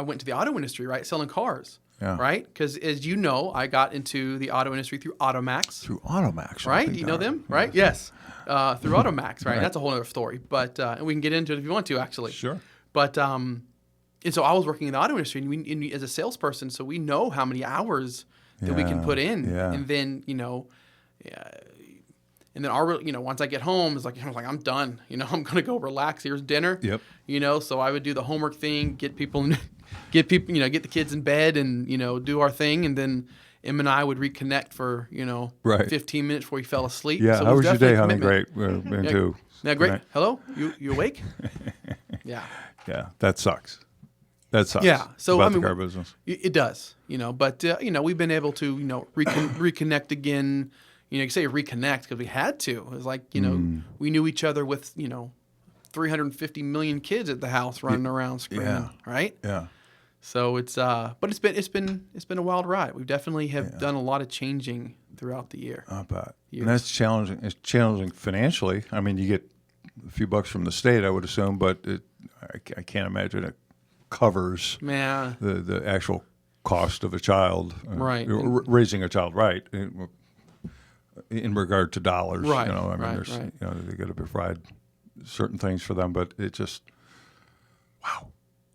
went to the auto industry, right? Selling cars. Yeah. Right? Because as you know, I got into the auto industry through AutoMax. Through AutoMax. Right? Do you know them? Right? Yes. Through AutoMax, right? Right. That's a whole other story. But and we can get into it if you want to, actually. Sure. But and so I was working in the auto industry, and as a salesperson, so we know how many hours that we can put in, Yeah. and then and then once I get home, it's like I'm done. I'm gonna go relax. Here's dinner. Yep. So I would do the homework thing, get the kids in bed, and do our thing, and then Em and I would reconnect for Right. 15 minutes before he fell asleep. Yeah. So it How was your definitely day, a honey? commitment. Great. Me too. Yeah, great. Right. Hello, you awake? Yeah. Yeah. That sucks. That sucks. Yeah, so, about I mean, the car business. It does, but we've been able to, reconnect again. You say reconnect because we had to. It was like, we knew each other with, 350 million kids at the house running around screaming, Yeah. right? Yeah. So but it's been a wild ride. We definitely have done a lot of changing throughout the year. I bet. Years. And that's challenging. It's challenging financially. I mean, you get a few bucks from the state, I would assume, but I can't imagine it covers Yeah. the actual cost of a child. Right. Raising a child, right. In regard to dollars, Right, I mean, right, there's, right. they got to provide certain things for them, but it just, wow,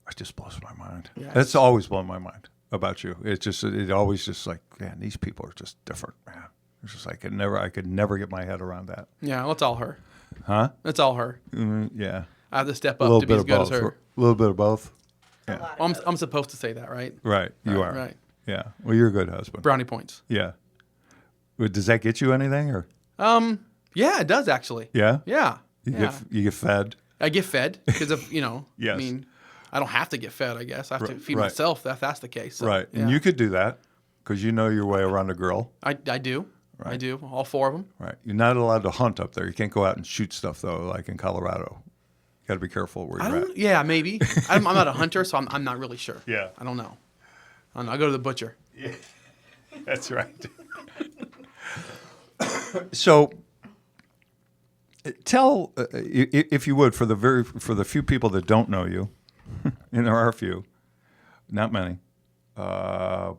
it just blows my mind. Yeah, That's always blown my mind about you. It always just like, man, these people are just different, man. It's just like I could never get my head around that. Yeah, well, it's all her. Huh? It's all her. Yeah. I have to step A up little to be bit as of good as both. her. A little bit of both. A Yeah. lot Well, of I'm supposed to say that, right? Right. You are. Right. Yeah. Well, you're a good husband. Brownie points. Yeah. Well, does that get you anything or? Yeah, it does actually. Yeah. Yeah. You get fed. I get fed because of Yes. I mean, I don't have to get fed. I guess I have to feed right. myself. If that's the case. So, Right. Yeah. And you could do that because you know your way around a grill. I do. I Right. do. All four of them. Right. You're not allowed to hunt up there. You can't go out and shoot stuff though, like in Colorado. You got to be careful where I you're don't. at. Yeah, maybe. I'm not a hunter, so I'm not really sure. Yeah. I don't know. I go to the butcher. Yeah. That's right. So, tell, if you would, for the few people that don't know you, and there are a few, Not many. Uh,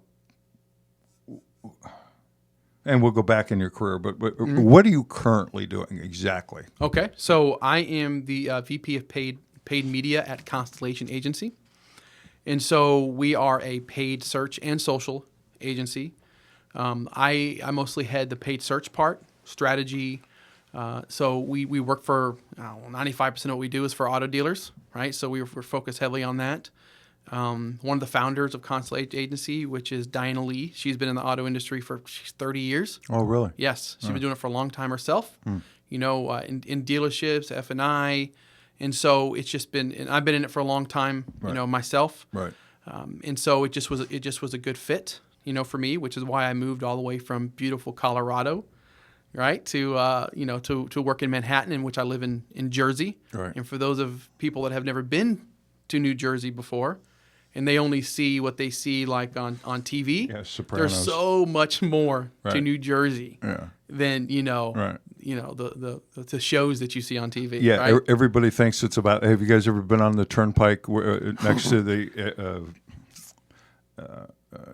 and we'll go back in your career, but what are you currently doing exactly? Okay, so I am the VP of paid media at Constellation Agency, and so we are a paid search and social agency. I mostly head the paid search part, strategy. So we work for 95% of what we do is for auto dealers, right? So we're focused heavily on that. One of the founders of Constellation Agency, which is Diana Lee, she's been in the auto industry for 30 years. Oh, really? Yes, she's been doing it for a long time herself. You know, in dealerships, F&I, and so it's just been. And I've been in it for a long time. Right. You know, myself. Right. And so it just was a good fit. You know, for me, which is why I moved all the way from beautiful Colorado, right, to to work in Manhattan, in which I live in Jersey. Right. And for those of people that have never been to New Jersey before, and they only see what they see like on TV. Yeah, Sopranos. There's so much more to Right. New Jersey than Right. the shows that you see on TV. Yeah, right? everybody thinks it's about. Have you guys ever been on the turnpike next to the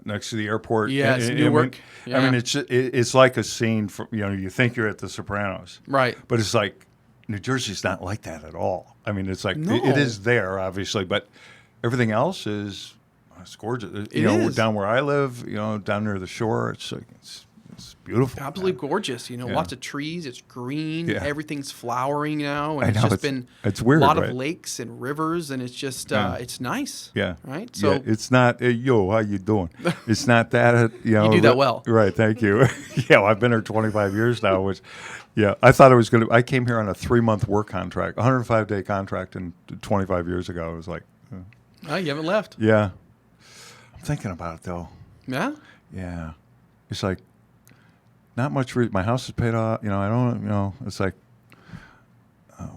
next to the airport? Yes, Newark. I mean, it's like a scene from, you think you're at the Sopranos, Right. but it's like New Jersey's not like that at all. I mean, it's like No. it is there, obviously, but everything else is it's gorgeous. It is. Down where I live, down near the shore, it's beautiful. Absolutely gorgeous. You know, Yeah. lots of trees. It's green. Yeah. Everything's flowering now, I and know, it's just been it's weird, a lot right? of lakes and rivers, and it's just Yeah. it's nice. Yeah. Right. So yeah, it's not, hey, yo, how you doing? It's not that, You do that well. Right, thank you. Yeah, well, I've been here 25 years now, which, I thought I came here on a 3-month work contract, 105-day contract, and 25 years ago, I was like, you haven't left. yeah. I'm thinking about it, though. Yeah. Yeah. It's like, not much, my house is paid off, I don't, it's like,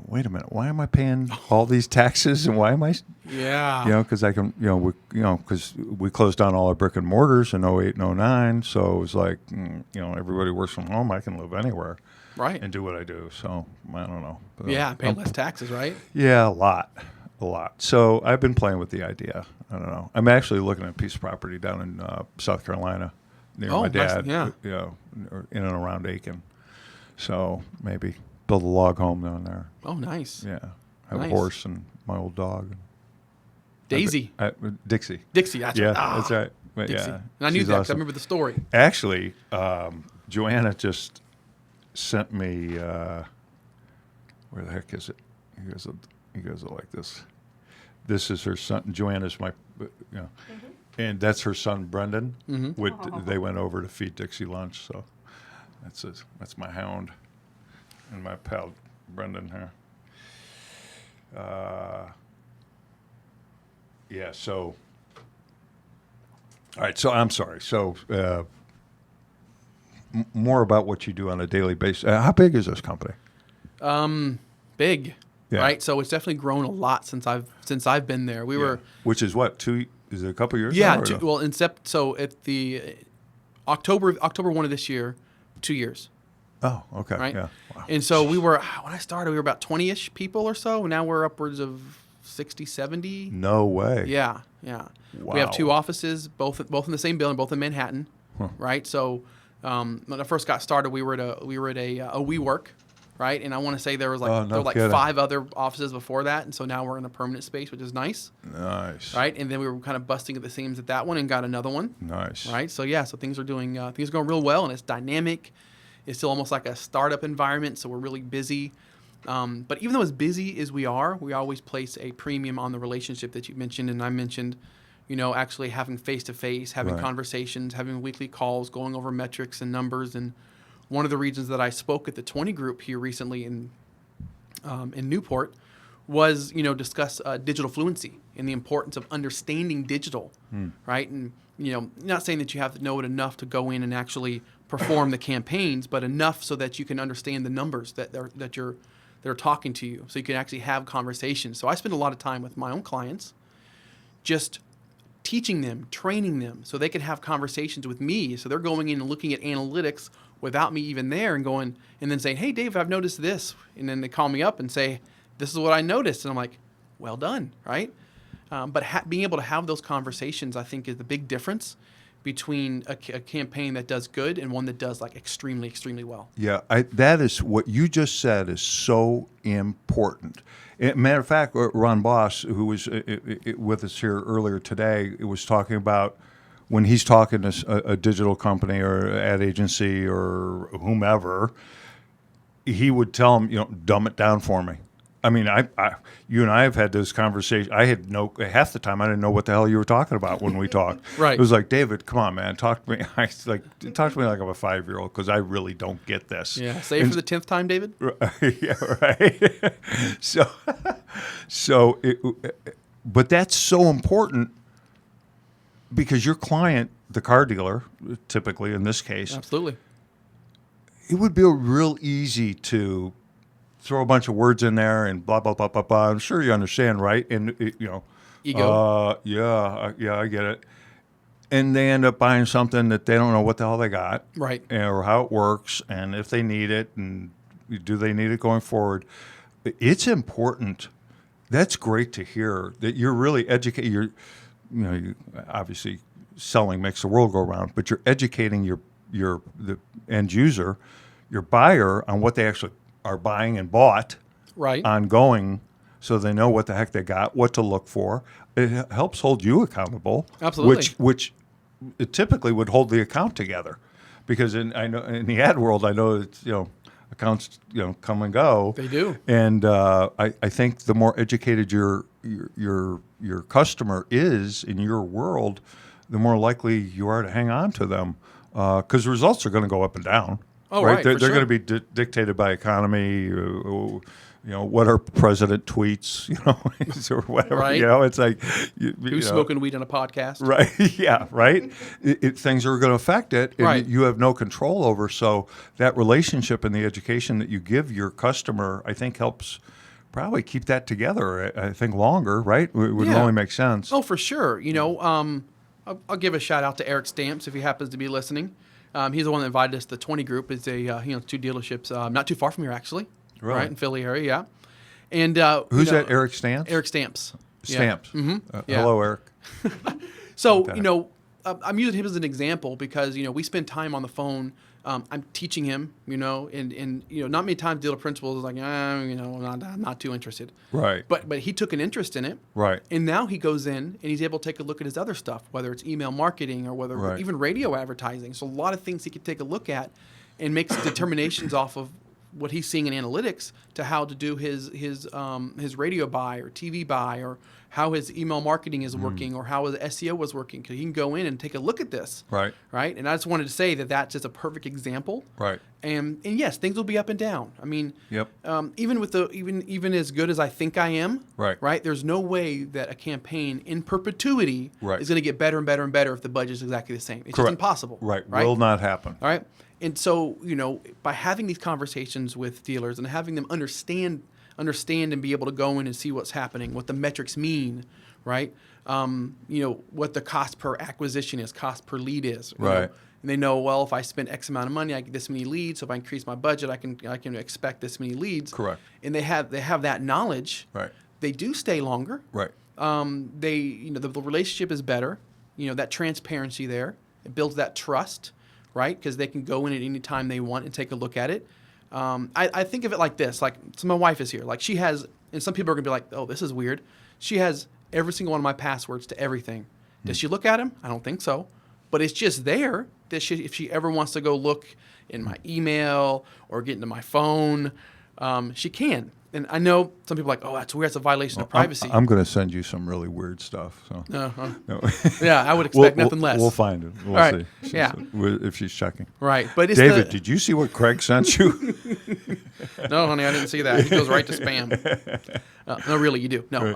wait a minute, why am I paying all these taxes, and why am I... Yeah. Because I can, because we closed down all our brick and mortars in 08 and 09. So it was like, everybody works from home. I can live anywhere Right. and do what I do. So I don't know. But, Yeah. Pay less taxes, right? Yeah, a lot. So I've been playing with the idea. I don't know. I'm actually looking at a piece of property down in South Carolina near Oh, my nice. dad. Yeah. In and around Aiken. So maybe build a log home down there. Oh, nice. Yeah. Have Nice. a horse and my old dog. Daisy. Dixie. Dixie. That's Yeah, right. Ah, that's right. But Dixie. yeah, And I knew she's that 'cause I awesome. remember the story. Actually, Joanna just sent me. Where the heck is it? He goes it like this. This is her son. Joanna's my, and that's her son Brendan. They went over to feed Dixie lunch, so that's my hound and my pal Brendan here. Yeah. So. All right. So I'm sorry. So. More about what you do on a daily basis. How big is this company? Big. Yeah. Right. So it's definitely grown a lot since I've been there. We were. Which is what, 2? Is it a couple years? Yeah. now, or no? Well, so at the October 1 of this year, 2 years. Oh, okay. Right. Yeah. Wow. And so when I started, we were about 20-ish people or so. Now we're upwards of 60, 70. No way. Yeah. We have Wow. 2 offices, both in the same building, both in Manhattan. Right. So when I first got started, we were at a WeWork, right? And I want to say there was Oh, no kidding. 5 other offices before that, and so now we're in a permanent space, which is nice, Nice. right? And then we were kind of busting at the seams at that one and got another one, Nice. right? So yeah, so things are going real well, and it's dynamic. It's still almost like a startup environment, so we're really busy. But even though as busy as we always place a premium on the relationship that you mentioned and I mentioned. Actually having face-to-face, having Right. conversations, having weekly calls, going over metrics and numbers. And one of the reasons that I spoke at the 20 group here recently in Newport was, discuss digital fluency and the importance of understanding digital, right? And, not saying that you have to know it enough to go in and actually perform the campaigns, but enough so that you can understand the numbers that are talking to you, so you can actually have conversations. So I spend a lot of time with my own clients just teaching them, training them so they can have conversations with me. So they're going in and looking at analytics without me even there and going and then saying, hey, Dave, I've noticed this. And then they call me up and say, this is what I noticed. And I'm like, well done, right? But being able to have those conversations, I think, is the big difference between a campaign that does good and one that does like extremely, extremely well. Yeah, that is what you just said is so important. Matter of fact, Ron Boss, who was with us here earlier today, was talking about when he's talking to a digital company or ad agency or whomever, he would tell them, dumb it down for me. I mean, you and I have had this conversation. I had half the time I didn't know what the hell you were talking about when we talked. Right. It was like, David, come on, man, talk to me. Talk to me like I'm a 5-year-old because I really don't get this. Yeah. Say it for the 10th time, David. Yeah, right. But that's so important because your client, the car dealer, typically in this case, Absolutely. it would be real easy to throw a bunch of words in there and blah, blah, blah, blah, blah. I'm sure you understand, right? And, Ego. I get it. And they end up buying something that they don't know what the hell they got. Right. Or how it works and if they need it and do they need it going forward. It's important. That's great to hear that you're really educating. You obviously selling makes the world go round, but you're educating the end user, your buyer on what they actually are buying and bought Right. ongoing so they know what the heck they got, what to look for. It helps hold you accountable. Absolutely. Which it typically would hold the account together. Because in the ad world, I know it's, accounts, come and go. They do. And I think the more educated your customer is in your world, the more likely you are to hang on to them. Because the results are going to go up and down. Oh, right. They're sure. going to be dictated by economy, what our president tweets, or whatever. Right. It's like Who's smoking weed on a podcast? Right. Yeah. Right. Things are going to affect it, and Right. you have no control over. So that relationship and the education that you give your customer, I think, helps probably keep that together. I think longer. Right. It would Yeah. only make sense. Oh, for sure. I'll give a shout out to Eric Stamps if he happens to be listening. He's the one that invited us to the 20 group. It's two dealerships not too far from here, actually. Really? Right in Philly area, yeah. And Who's that? Eric Stantz? Eric Stamps. Stamps. Yeah. Yeah. Hello, Eric. So, Okay. I'm using him as an example because, we spend time on the phone. I'm teaching him, and not many times dealer principals is like, I'm not too interested. Right. But he took an interest in it. Right. And now he goes in and he's able to take a look at his other stuff, whether it's email marketing or whether Right. even radio advertising. So a lot of things he could take a look at and makes determinations off of what he's seeing in analytics to how to do his radio buy or TV buy or how his email marketing is working or how his SEO was working. Because he can go in and take a look at this. Right. Right. And I just wanted to say that that's just a perfect example. Right. And yes, things will be up and down. I mean, Yep. even with even as good as I think I am, Right. There's no way that a campaign in perpetuity Right. is going to get better and better and better if the budget is exactly the same. It's just Correct. impossible. Right. Will not happen. All right. And so, by having these conversations with dealers and having them understand and be able to go in and see what's happening, what the metrics mean, right? What the cost per acquisition is, cost per lead is. Right. And they know, well, if I spend X amount of money, I get this many leads. So if I increase my budget, I can expect this many leads. Correct. And they have that knowledge. Right. They do stay longer. Right. The relationship is better. That transparency there. It builds that trust, right? Because they can go in at any time they want and take a look at it. I think of it like this. Like, so my wife is here. Like, she has, and some people are going to be like, oh, this is weird. She has every single one of my passwords to everything. Does she look at them? I don't think so. But it's just there that if she ever wants to go look in my email or get into my phone, she can. And I know some people are like, oh, that's weird. That's a violation of privacy. I'm going to send you some really weird stuff. So. No. Yeah, I would expect nothing less. We'll find it. We'll All right. see. Yeah. If she's checking. Right. But it's David, did you see what Craig sent you? No, honey, I didn't see that. He goes right to spam. No, really, you do. No.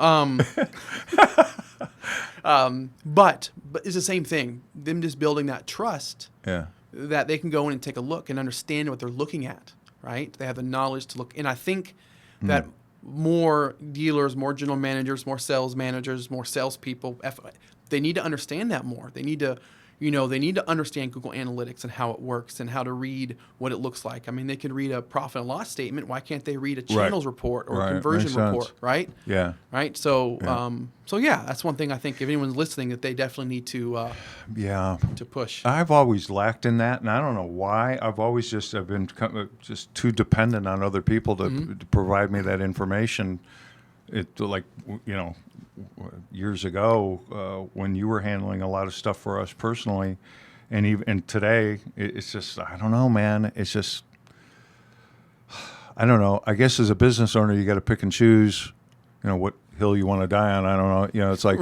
Right. But it's the same thing. Them just building that trust Yeah. that they can go in and take a look and understand what they're looking at, right? They have the knowledge to look. And I think that more dealers, more general managers, more sales managers, more salespeople, they need to understand that more. They need to, they need to understand Google Analytics and how it works and how to read what it looks like. I mean, they can read a profit and loss statement. Why can't they read a channels report or a conversion Makes report, sense. right? Yeah. Right. So, that's one thing I think if anyone's listening that they definitely need to push. I've always lacked in that, and I don't know why. I've been just too dependent on other people to provide me that information. Years ago when you were handling a lot of stuff for us personally, and today it's just, I don't know, man. It's just, I don't know. I guess as a business owner, you got to pick and choose, what hill you want to die on. I don't know. It's like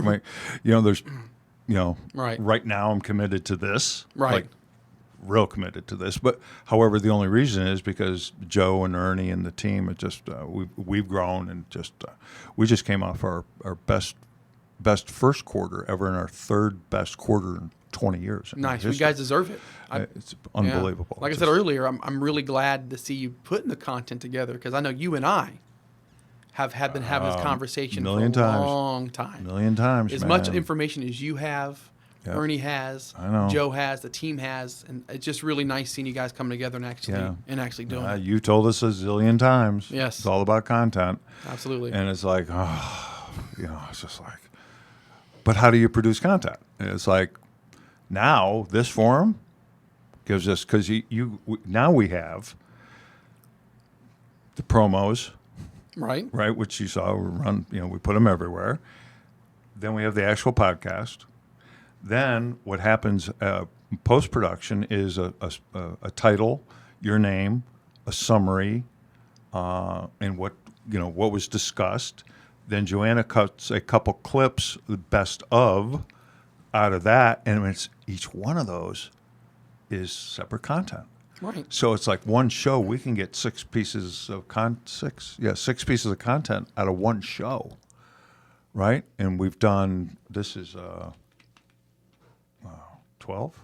there's, right now I'm committed to this, right? Like, real committed to this. But however, the only reason is because Joe and Ernie and the team are just we've grown, and just we just came off our best first quarter ever, and our third best quarter in 20 years. Nice. You guys deserve it. It's unbelievable. Like I said earlier, I'm really glad to see you putting the content together, because I know you and I have been having this conversation for a long time. A million times. As much information as you have, Ernie has, I know. Joe has, the team has, and it's just really nice seeing you guys come together and actually doing it. You told us a zillion times. Yes. It's all about content. Absolutely. And it's like, it's just like, but how do you produce content? And it's like, now this forum gives us, because now we have the promos, right, which you saw we run. We put them everywhere. Then we have the actual podcast. Then what happens post production is a title, your name, a summary, and what was discussed. Then Joanna cuts a couple clips, the best of, out of that, and it's each one of those is separate content. Right. So it's like one show, we can get six pieces of content out of one show, right? And we've done, this is 12,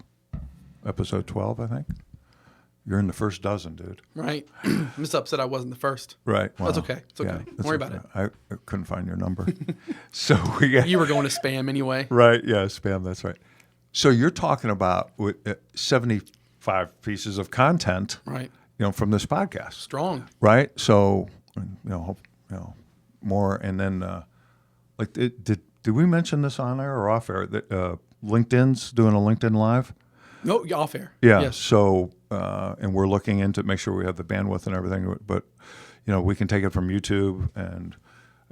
episode 12, I think. You're in the first dozen, dude. Right. I'm just upset I wasn't the first. Right. Well, that's okay. It's okay. Don't worry about it. I couldn't find your number. So we got. You were going to spam anyway. Right. Yeah, spam. That's right. So you're talking about 75 pieces of content, right? From this podcast. Strong. Right. So, more, and then, did we mention this on air or off air that LinkedIn's doing a LinkedIn Live? No, off air. Yeah. Yes. So, and we're looking into make sure we have the bandwidth and everything. But, we can take it from YouTube and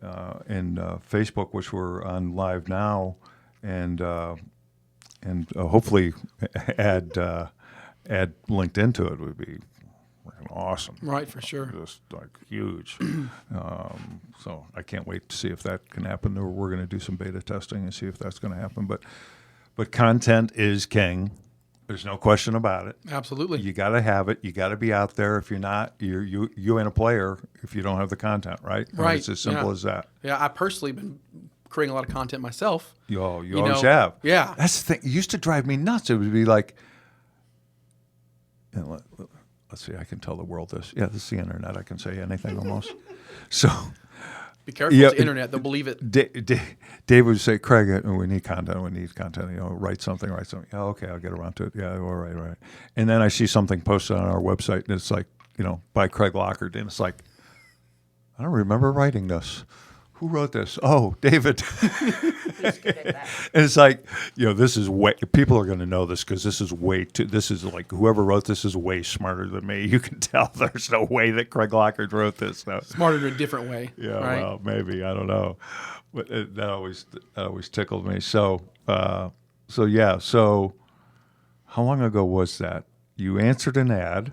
Facebook, which we're on live now, and hopefully add LinkedIn to it would be awesome. Right, for sure. Just like huge. So I can't wait to see if that can happen. We're going to do some beta testing and see if that's going to happen. But content is king. There's no question about it. Absolutely. You got to have it. You got to be out there. If you're not, you ain't a player if you don't have the content, right? Right. It's as simple as that. Yeah, I personally been creating a lot of content myself. You always have. Yeah. That's the thing. It used to drive me nuts. It would be like, let's see, I can tell the world this. Yeah, this is the internet. I can say anything almost. So be careful with the internet. They'll believe it. Dave would say, Craig, we need content. Write something. Yeah, okay, I'll get around to it. Yeah, all right. And then I see something posted on our website, and it's like, by Craig Lockard. And it's like, I don't remember writing this. Who wrote this? Oh, David. And it's like, this is way, people are going to know this because this is like, whoever wrote this is way smarter than me. You can tell there's no way that Craig Lockard wrote this. No. Smarter in a different way. Yeah, right? Well, maybe. I don't know. But that always tickled me. So how long ago was that? You answered an ad.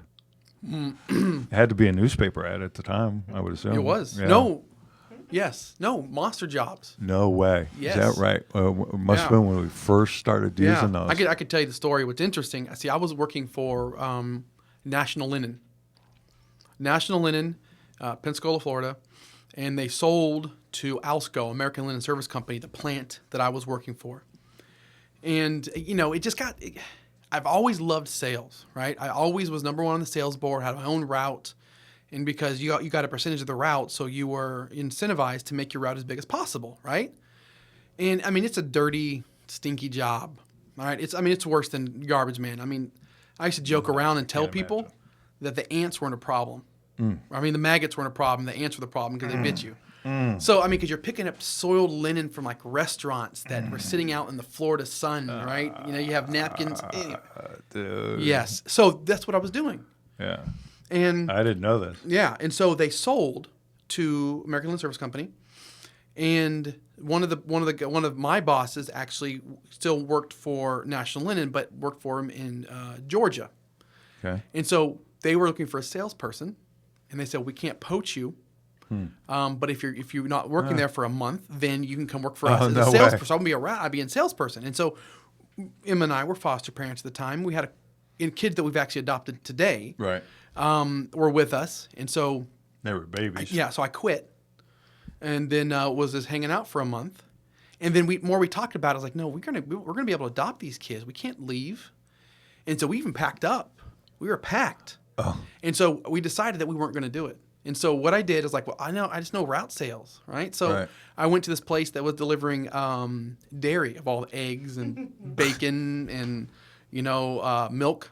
It had to be a newspaper ad at the time, I would assume. It was. Yeah. No. Yes. No. Monster Jobs. No way. Yes. Is that right? It must have been when we first started using those. I could tell you the story. What's interesting, I was working for National Linen. Pensacola, Florida, and they sold to Alsco, American Linen Service Company, the plant that I was working for. And, it just I've always loved sales, right? I always was number one on the sales board, had my own route. And because you got a percentage of the route, so you were incentivized to make your route as big as possible, right? And, it's a dirty, stinky job. All right, it's worse than garbage man. I mean, I used to joke around and tell can't people imagine. that the ants weren't a problem. I mean, the maggots weren't a problem. The ants were the problem because they bit you. So, I mean, because you're picking up soiled linen from like restaurants that were sitting out in the Florida sun, right? You know, you have napkins. Anyway. Dude. Yes. So that's what I was doing. Yeah. And I didn't know this. yeah, and so they sold to American Linen Service Company, and one of my bosses actually still worked for National Linen, but worked for him in Georgia. Okay. And so they were looking for a salesperson, and they said, we can't poach you. But if you're not working there for a month, then you can come work for us as no a way. salesperson. So I'd be a salesperson. And so Emma and I were foster parents at the time. We had kids that we've actually adopted today Right. were with us. And so, They were babies. yeah, so I quit and then was just hanging out for a month. And then we talked about it, I was like, no, we're gonna be able to adopt these kids. We can't leave. And so we even packed up. We were packed. Oh. And so we decided that we weren't going to do it. And so what I did is like, well, I just know route sales, right? So Right. I went to this place that was delivering dairy of all the eggs and bacon and, milk.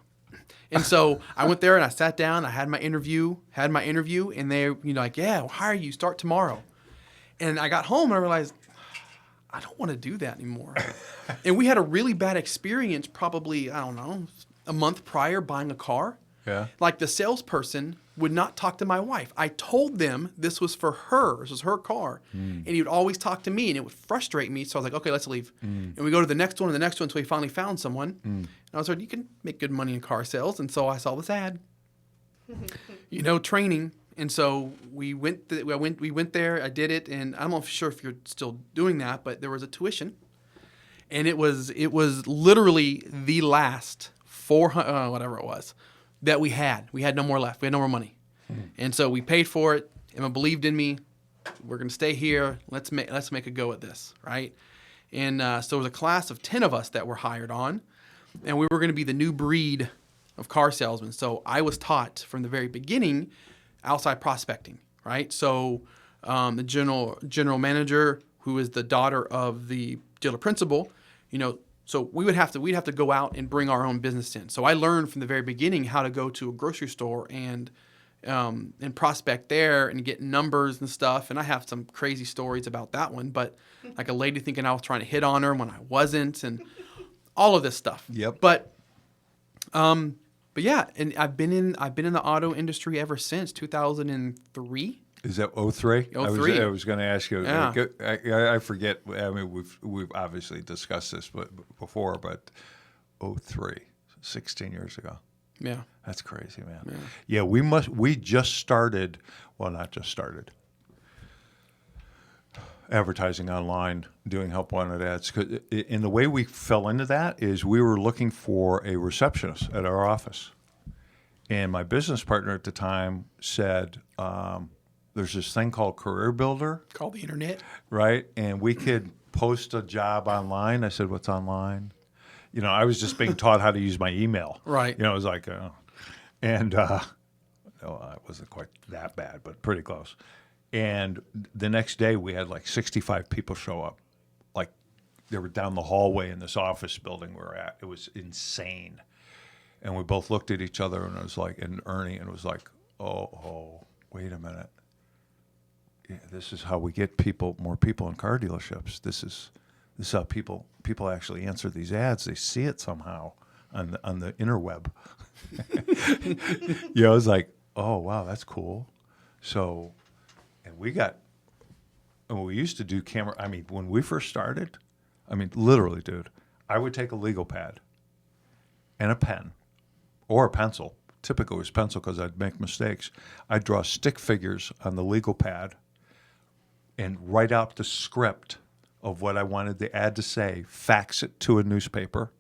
And so I went there and I sat down. I had my interview, and they, like, yeah, we'll hire you. Start tomorrow. And I got home and I realized I don't want to do that anymore. And we had a really bad experience, probably, I don't know, a month prior buying a car. Yeah. Like the salesperson would not talk to my wife. I told them this was for her. This was her car. And he would always talk to me, and it would frustrate me. So I was like, okay, let's leave. And we go to the next one and the next one until we finally found someone. And I was like, you can make good money in car sales. And so I saw this ad, training. And so we went there. I did it, and I'm not sure if you're still doing that, but there was a tuition, and it was literally the last 400 whatever it was that we had. We had no more left. We had no more money, and so we paid for it. Emma believed in me. We're gonna stay here. Let's make a go at this, right? And so there was a class of 10 of us that were hired on, and we were going to be the new breed of car salesmen. So I was taught from the very beginning outside prospecting, right? So the general manager, who is the daughter of the dealer principal, so we'd have to go out and bring our own business in. So I learned from the very beginning how to go to a grocery store and prospect there and get numbers and stuff. And I have some crazy stories about that one, but like a lady thinking I was trying to hit on her when I wasn't, and all of this stuff. Yep. But yeah, and I've been in the auto industry ever since 2003. Is that 03? 03. I was going to ask you. Yeah. I forget. I mean, we've obviously discussed this before, but 03, 16 years ago. Yeah. That's crazy, man. Yeah, we just started, well, not just started, advertising online, doing help wanted ads. 'Cause in the way we fell into that is we were looking for a receptionist at our office. And my business partner at the time said, there's this thing called Career Builder, Called the internet. right? And we could post a job online. I said, what's online? I was just being taught how to use my email. Right. It was like, no, it wasn't quite that bad, but pretty close. And the next day we had like 65 people show up. Like they were down the hallway in this office building we were at. It was insane. And we both looked at each other and it was like, and Ernie, and it was like, oh, wait a minute. Yeah, this is how we get more people in car dealerships. This is how people actually answer these ads. They see it somehow on the interweb. It was like, oh wow, that's cool. So, and we used to do camera. I mean, when we first started, literally, dude, I would take a legal pad and a pen or a pencil. Typically it was pencil because I'd make mistakes. I'd draw stick figures on the legal pad and write out the script of what I wanted the ad to say, fax it to a newspaper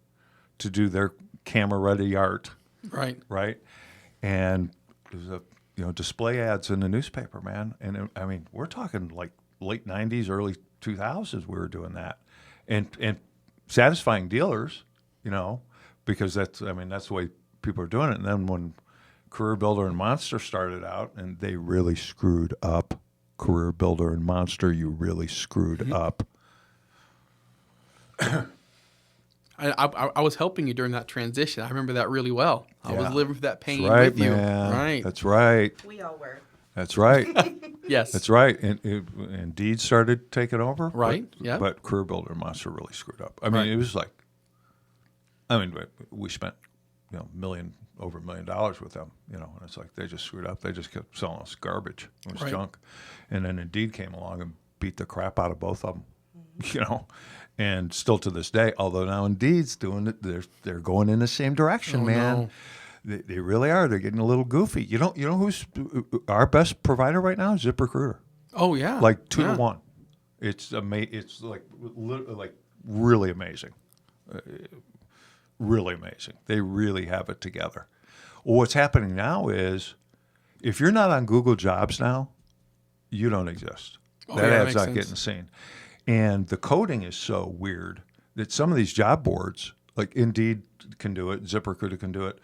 to do their camera-ready art, Right. And it was display ads in the newspaper, man. And we're talking like late 90s, early 2000s we were doing that. And satisfying dealers, because that's the way people are doing it. And then when Career Builder and Monster started out, and they really screwed up. Career Builder and Monster, you really screwed up. I was helping you during that transition. I remember that really well. I was Yeah. living through that pain That's right, with you. man. Right. That's right. We all were. That's right. Yes. That's right. And Indeed started taking over. Right, yeah. But Career Builder Monster really screwed up. I mean, Right. it was like, we spent, over $1 million with them, and it's like they just screwed up. They just kept selling us garbage. It was Right. junk. And then Indeed came along and beat the crap out of both of them, and still to this day, although now Indeed's doing it, they're going in the same direction, Oh, man. no. They really are. They're getting a little goofy. You know who's our best provider right now? ZipRecruiter. Oh yeah. Like 2 Yeah. to 1. It's It's like really amazing. Really amazing. They really have it together. Well, what's happening now is, if you're not on Google Jobs now, you don't exist. Oh, That yeah, that ad's makes not sense. getting seen. And the coding is so weird that some of these job boards, like Indeed can do it, ZipRecruiter can do it,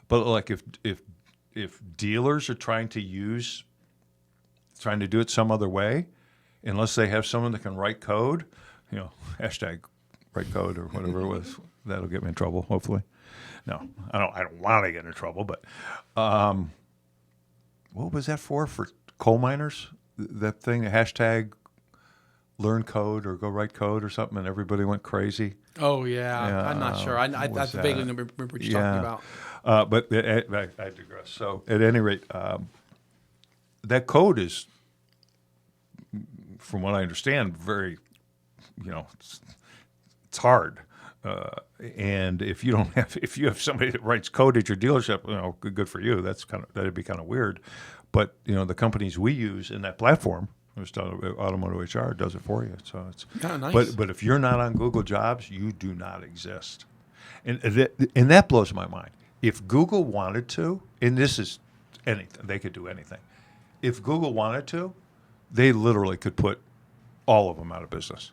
but like if dealers are trying to do it some other way, unless they have someone that can write code, hashtag write code or whatever it was, that'll get me in trouble. Hopefully, no, I don't want to get in trouble. But what was that for coal miners? That thing, the hashtag learn code or go write code or something, and everybody went crazy. Oh yeah. Yeah, I'm not sure. I what was vaguely that? remember what you're talking about. But I digress. So at any rate, that code is, from what I understand, very, it's hard. And if you have somebody that writes code at your dealership, good for you. That'd be kind of weird. But the companies we use in that platform, Automotive HR, does it for you. So it's Oh, nice. But if you're not on Google Jobs, you do not exist. And that blows my mind. If Google wanted to, and this is anything, they could do anything. If Google wanted to, they literally could put all of them out of business.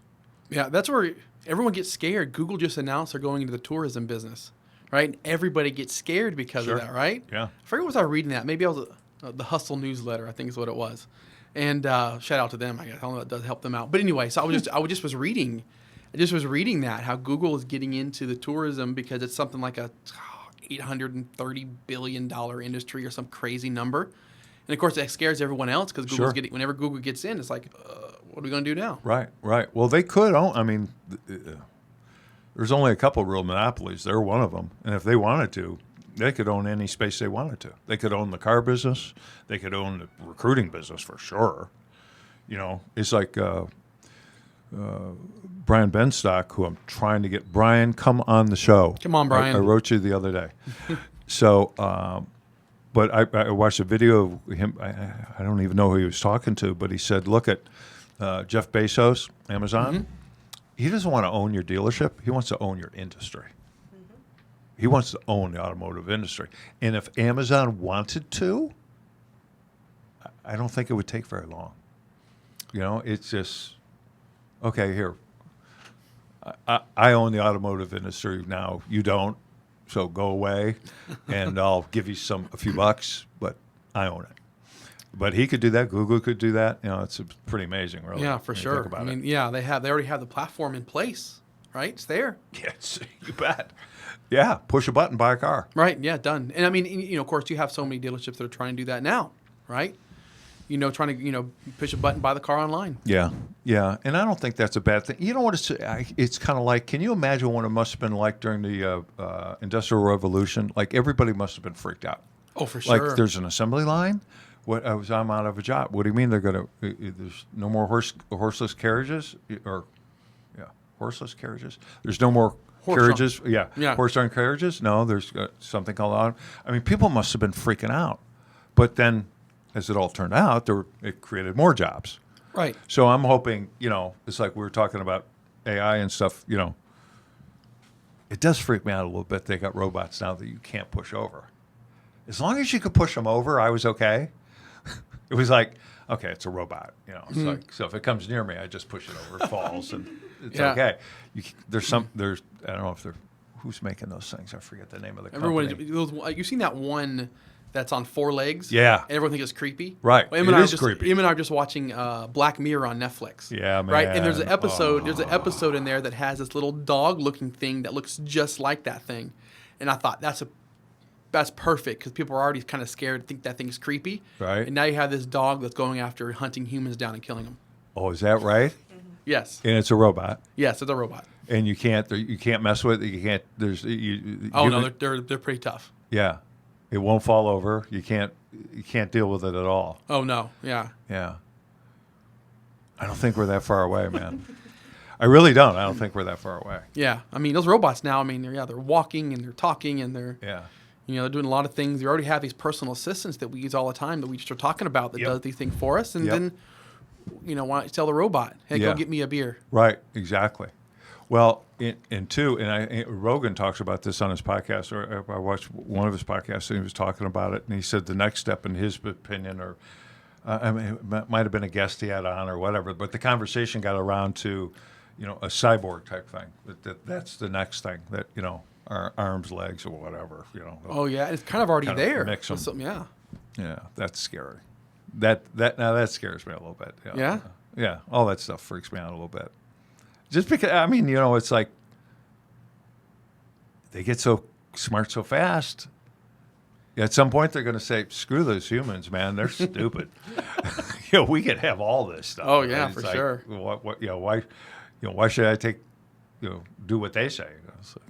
Yeah, that's where everyone gets scared. Google just announced they're going into the tourism business, right? And everybody gets scared because Sure. of that, right? Yeah. I forget was I reading that. Maybe I was the Hustle newsletter, I think is what it was. And shout out to them. I guess I don't know if that does help them out. But anyway, so I just was reading that how Google is getting into the tourism because it's something like a $830 billion industry or some crazy number. And of course, that scares everyone else because Sure. whenever Google gets in, it's like, what are we going to do now? Right. Well, they could own. I mean, there's only a couple real monopolies. They're one of them. And if they wanted to, they could own any space they wanted to. They could own the car business. They could own the recruiting business for sure. It's like Brian Benstock, who I'm trying to get. Brian, come on the show. Come on, Brian. I wrote you the other day. So, but I watched a video of him. I don't even know who he was talking to, but he said, look at Jeff Bezos, Amazon. Mm-hmm. He doesn't want to own your dealership. He wants to own your industry. He wants to own the automotive industry. And if Amazon wanted to, I don't think it would take very long. It's just, okay, here. I own the automotive industry now. You don't, so go away, and I'll give you a few bucks, but I own it. But he could do that. Google could do that. It's pretty amazing, really. Yeah, for when you sure. think about I mean, it. yeah, they already have the platform in place, right? It's there. Yes, you bet. Yeah, push a button, buy a car. Right, yeah, done. And I mean, of course, you have so many dealerships that are trying to do that now, right? Trying to, push a button, buy the car online. Yeah, and I don't think that's a bad thing. You know what it's kind of like? Can you imagine what it must have been like during the Industrial Revolution? Like everybody must have been freaked out. Oh, for sure. Like there's an assembly line. I'm out of a job. What do you mean they're gonna? There's no more horseless carriages horseless carriages. There's no more carriages. Yeah. Horse-drawn carriages. No, there's something called auto. I mean, people must have been freaking out. But then, as it all turned out, it created more jobs. Right. So I'm hoping, it's like we were talking about AI and stuff, it does freak me out a little bit. They got robots now that you can't push over. As long as you could push them over, I was okay. It was like, okay, it's a robot, It's like, so if it comes near me, I just push it over, it falls, and it's Yeah. okay. I don't know if who's making those things. I forget the name of the company. You've seen that one that's on 4 legs. Yeah. And everyone thinks it's creepy. Right. Well, It is creepy. Em and I are just watching Black Mirror on Netflix. Yeah, Right. And there's an man. episode. Oh. There's an episode in there that has this little dog-looking thing that looks just like that thing, and I thought that's perfect because people are already kind of scared, think that thing's creepy. Right. And now you have this dog that's going after hunting humans down and killing them. Oh, is that right? Yes. And it's a robot. Yes, it's a robot. And you can't mess with it. You can't. There's. Oh no, they're pretty tough. Yeah, it won't fall over. You can't deal with it at all. Oh no, yeah. Yeah. I don't think we're that far away, man. I really don't. I don't think we're that far away. Yeah, I mean those robots now. I mean they're walking and they're talking and they're Yeah. they're doing a lot of things. They already have these personal assistants that we use all the time that we just are talking about that Yep. does these things for us. And Yep. then why don't you tell the robot, hey, Yeah. go get me a beer. Right. Exactly. Well, Rogan talks about this on his podcast, or I watched one of his podcasts, and he was talking about it, and he said the next step, in his opinion, or it might have been a guest he had on or whatever, but the conversation got around to, a cyborg type thing. That's the next thing that our arms, legs, or whatever. Oh yeah, it's kind of already Kind of there. mix 'em. Yeah. Yeah, that's scary. That scares me a little bit. Yeah? Yeah, all that stuff freaks me out a little bit. Just because it's like they get so smart so fast. At some point, they're going to say, "Screw those humans, man. They're stupid." We could have all this stuff. Oh, yeah, It's for like, sure. why should I do what they say? So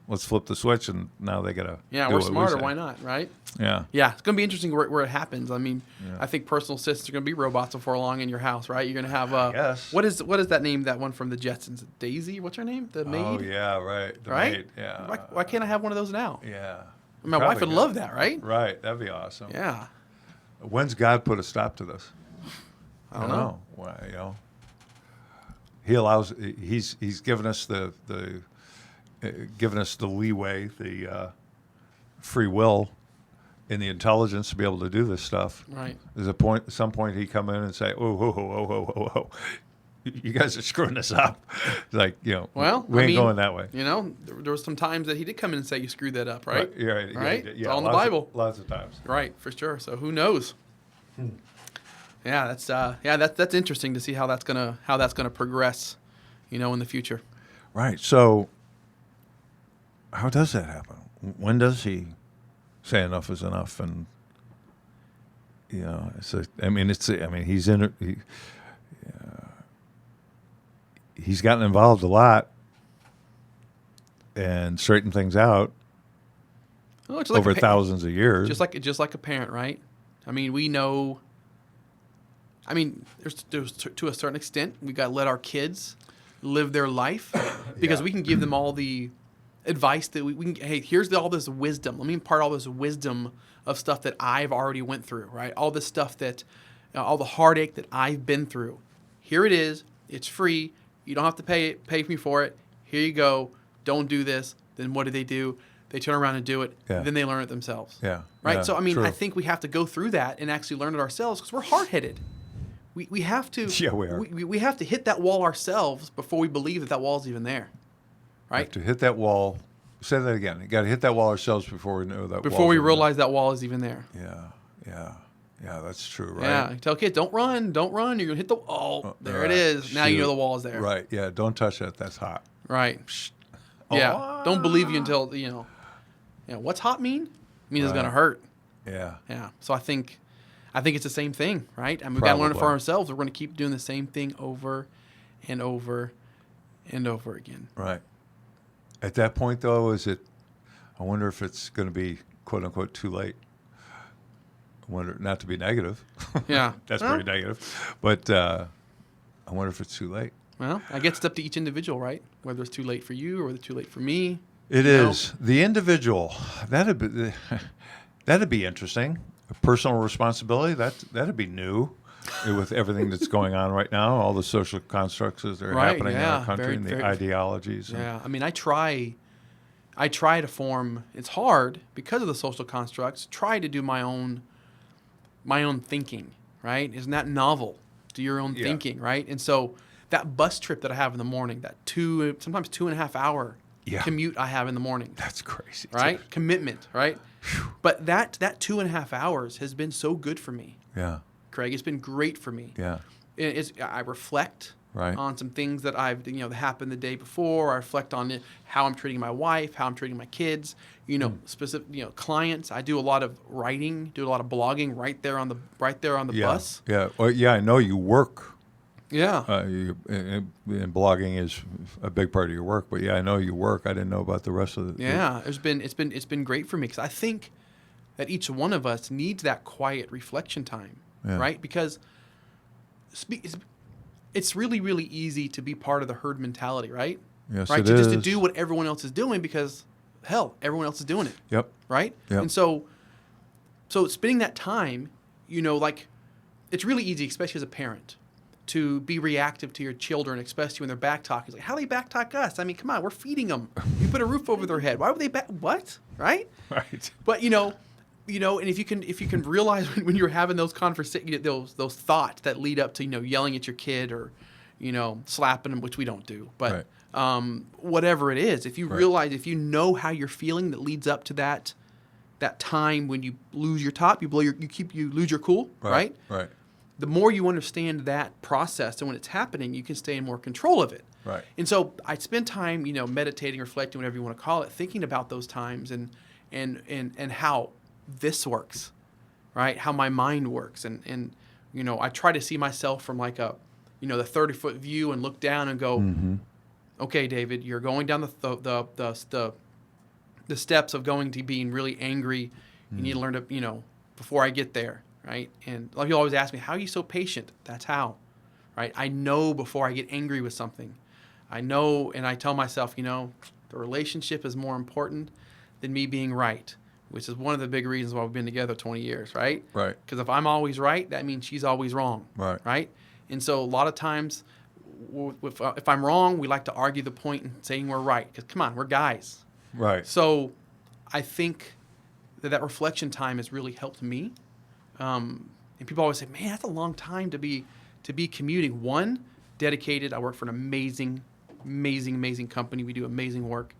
let's flip the switch, and now they got to. Yeah, we're smarter. Why not? Right? Yeah. Yeah, it's going to be interesting where it happens. I mean, Yeah. I think personal assistants are going to be robots before long in your house, right? You're going to have Yes. what is that name? That one from the Jetsons, Daisy? What's her name? The maid. Oh yeah, right. The Right? maid, yeah. Why can't I have one of those now? Yeah. My wife would Probably love good. that, right? Right. That'd be awesome. Yeah. When's God put a stop to this? I don't know. Why, He allows. He's given us the given us the leeway, the free will, and the intelligence to be able to do this stuff. Right. There's some point he come in and say, "Oh, whoa, whoa, whoa, whoa, whoa. You guys are screwing this up." Like, Well, we ain't going that way. There was some times that he did come in and say you screwed that up, right? Yeah, right. Right? Yeah, It's all in the Bible. Lots of times. Right, for sure. So who knows? Yeah, that's interesting to see how that's gonna progress, in the future. Right. So, how does that happen? When does he say enough is enough? And he's gotten involved a lot and straightened things out Well, it's like over thousands of years. just like a parent, right? I mean, we know. I mean, there's to a certain extent, we got to let our kids live their life because Yeah. we can give them all the advice that we can. Hey, here's all this wisdom. Let me impart all this wisdom of stuff that I've already went through, right? All this stuff that, all the heartache that I've been through. Here it is. It's free. You don't have to pay me for it. Here you go. Don't do this. Then what do? They turn around and do it. Yeah. Then they learn it themselves. Yeah. Right. Yeah, So I mean, true. I think we have to go through that and actually learn it ourselves because we're hard-headed. We have to. Yeah, we are. We have to hit that wall ourselves before we believe that wall's even there. Right. To hit that wall. Say that again. You got to hit that wall ourselves before we know that. Before we realize that wall is even there. Yeah. That's true, right? Yeah. Tell kids, don't run. You're gonna hit the wall. There right. it is. Now you Shoot. know the wall is there. Right. Yeah. Don't touch that. That's hot. Right. Oh. Yeah. Don't believe you until what's hot mean? It means it's gonna Right. hurt. Yeah. Yeah. So I think it's the same thing, right? I mean, we got to learn it for Probably. ourselves. We're going to keep doing the same thing over and over and over again. Right. At that point, though, I wonder if it's going to be "quote unquote" too late. I wonder, not to be negative. Yeah. That's Well, pretty negative. But I wonder if it's too late. Well, I guess it's up to each individual, right? Whether it's too late for you or whether it's too late for me. It You know? is the individual. That'd be interesting. A personal responsibility. That'd be new. With everything that's going on right now, all the social constructs that are Right, happening in yeah, our country, very- and the very- ideologies. and- Yeah. I mean, I try to form. It's hard because of the social constructs. Try to do my own thinking. Right? Isn't that novel? Do your own Yeah. thinking. Right? And so that bus trip that I have in the morning, that sometimes 2.5 hour commute I have in the morning. That's crazy. Right? Commitment, right? But that 2.5 hours has been so good for me, Yeah. Craig. It's been great for me. Yeah. I reflect Right. on some things that that happened the day before. I reflect on how I'm treating my wife, how I'm treating my kids, specific, clients. I do a lot of writing, do a lot of blogging right there on the bus. Yeah. Well, yeah, I know you work. Yeah. And blogging is a big part of your work, but yeah, I know you work. I didn't know about the rest of the. Yeah. It's been great for me because I think that each one of us needs that quiet reflection time, right? Because it's really, really easy to be part of the herd mentality, right? Yes, right. it Just to is. do what everyone else is doing because, hell, everyone else is doing it. Yep. Right. Yep. And so spending that time, it's really easy, especially as a parent, to be reactive to your children, especially when they're back talking. It's like, how do they back talk us? I mean, come on, we're feeding them. You put a roof over their head. Why would they back? What? Right. Right. But and if you can realize when you're having those conversations, those thoughts that lead up to yelling at your kid or slapping them, which we don't do, but whatever it is, if you realize, if you know how you're feeling, that leads up to that time when you lose your top, you lose your cool, right? Right. The more you understand that process and when it's happening, you can stay in more control of it. Right. And so I spend time, meditating, reflecting, whatever you want to call it, thinking about those times and how this works, right? How my mind works. And I try to see myself from like the 30-foot view and look down and go, okay, David, you're going down the steps of going to being really angry. You need to learn to, before I get there, right? And like you always ask me, how are you so patient? That's how, right? I know before I get angry with something. I know, and I tell myself, the relationship is more important than me being right, which is one of the big reasons why we've been together 20 years, right? Right. Because if I'm always right, that means she's always wrong, Right. right? And so a lot of times, if I'm wrong, we like to argue the point and saying we're right. Because come on, we're guys. Right. So I think that reflection time has really helped me. And people always say, man, that's a long time to be commuting. One, dedicated. I work for an amazing company. We do amazing work.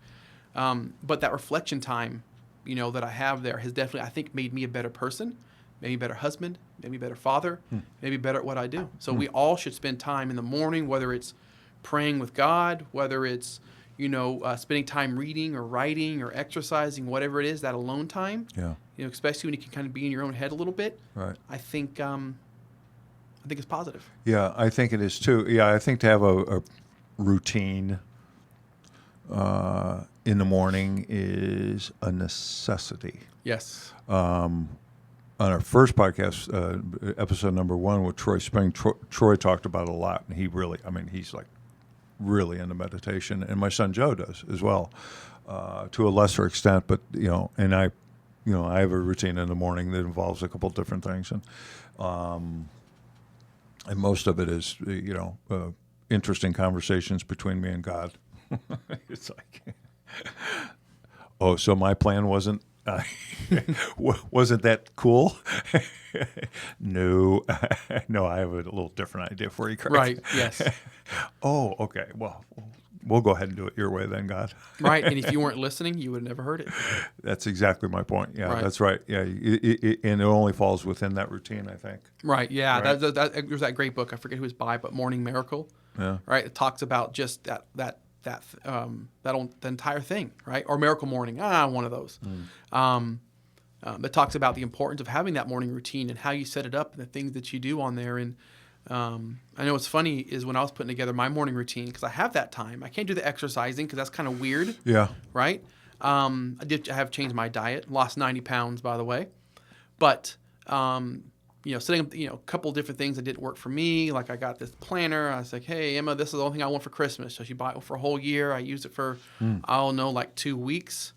But that reflection time, that I have there has definitely, I think, made me a better person, made me a better husband, made me a better father, made me better at what I do. So we all should spend time in the morning, whether it's praying with God, whether it's, spending time reading or writing or exercising, whatever it is, that alone time. Yeah. Especially when you can kind of be in your own head a little bit. Right. I think it's positive. Yeah, I think it is too. Yeah, I think to have a routine in the morning is a necessity. Yes. On our first podcast, episode number 1 with Troy Spring, Troy talked about it a lot, and he's like really into meditation, and my son Joe does as well, to a lesser extent. But and I have a routine in the morning that involves a couple different things, and most of it is interesting conversations between me and God. It's like, oh, so my plan wasn't that cool? No, no, I have a little different idea for you, Craig. Right. Yes. Oh, okay. Well, we'll go ahead and do it your way then, God. Right. And if you weren't listening, you would have never heard it. That's exactly my point. Yeah, Right. That's right. Yeah, and it only falls within that routine, I think. Right. Yeah. Right. There's that great book. I forget who it's by, but Morning Miracle. Yeah. Right. It talks about just the entire thing. Right. Or Miracle Morning. One of those. That talks about the importance of having that morning routine and how you set it up and the things that you do on there. And I know what's funny is when I was putting together my morning routine, because I have that time. I can't do the exercising because that's kind of weird. Yeah. Right. I have changed my diet, lost 90 pounds, by the way. But, setting up, a couple of different things that didn't work for me. Like I got this planner. I was like, hey, Emma, this is the only thing I want for Christmas. So she bought it for a whole year. I used it for, I don't know, like 2 weeks.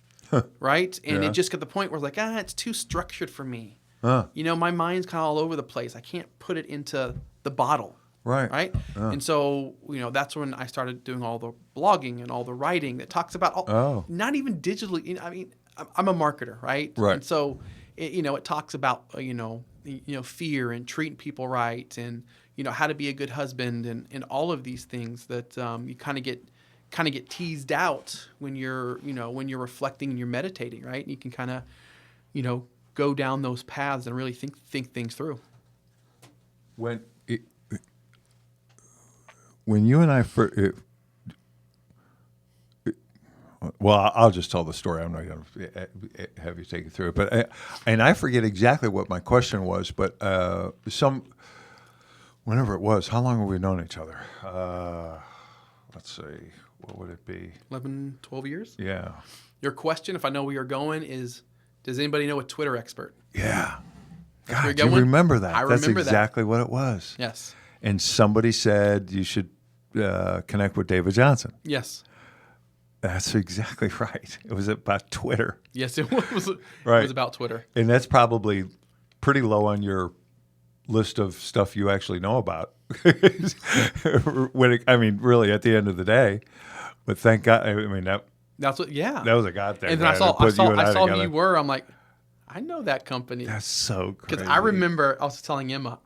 Right. And Yeah. it just got to the point where it's like, it's too structured for me. Huh. My mind's kind of all over the place. I can't put it into the bottle. Right. Right. And so, that's when I started doing all the blogging and all the writing that talks about not even digitally. I'm a marketer. Right. Right. And so, it talks about, fear and treating people right and, how to be a good husband and all of these things that you kind of get kind of get teased out when you're, when you're reflecting and you're meditating, right? And you can kind of, go down those paths and really think things through. When you and I first, well, I'll just tell the story. I'm not going to have you take it through it, but I forget exactly what my question was. But whenever it was, how long have we known each other? Let's see, what would it be? 11, 12 years. Yeah. Your question, if I know where you're going, is: does anybody know a Twitter expert? Yeah. That's where God, you're you going? remember that? I remember That's exactly what it was. Yes. And somebody said you should connect with David Johnson. Yes. That's exactly right. It was about Twitter. Yes, it was. Right. It was about Twitter. And that's probably pretty low on your list of stuff you actually know about. Really, at the end of the day. But thank God. That's what. Yeah. That was a God thing. And then man, I saw to put you and who together. you were. I'm like, I know that company. That's so crazy. Because I remember, I was telling Emma,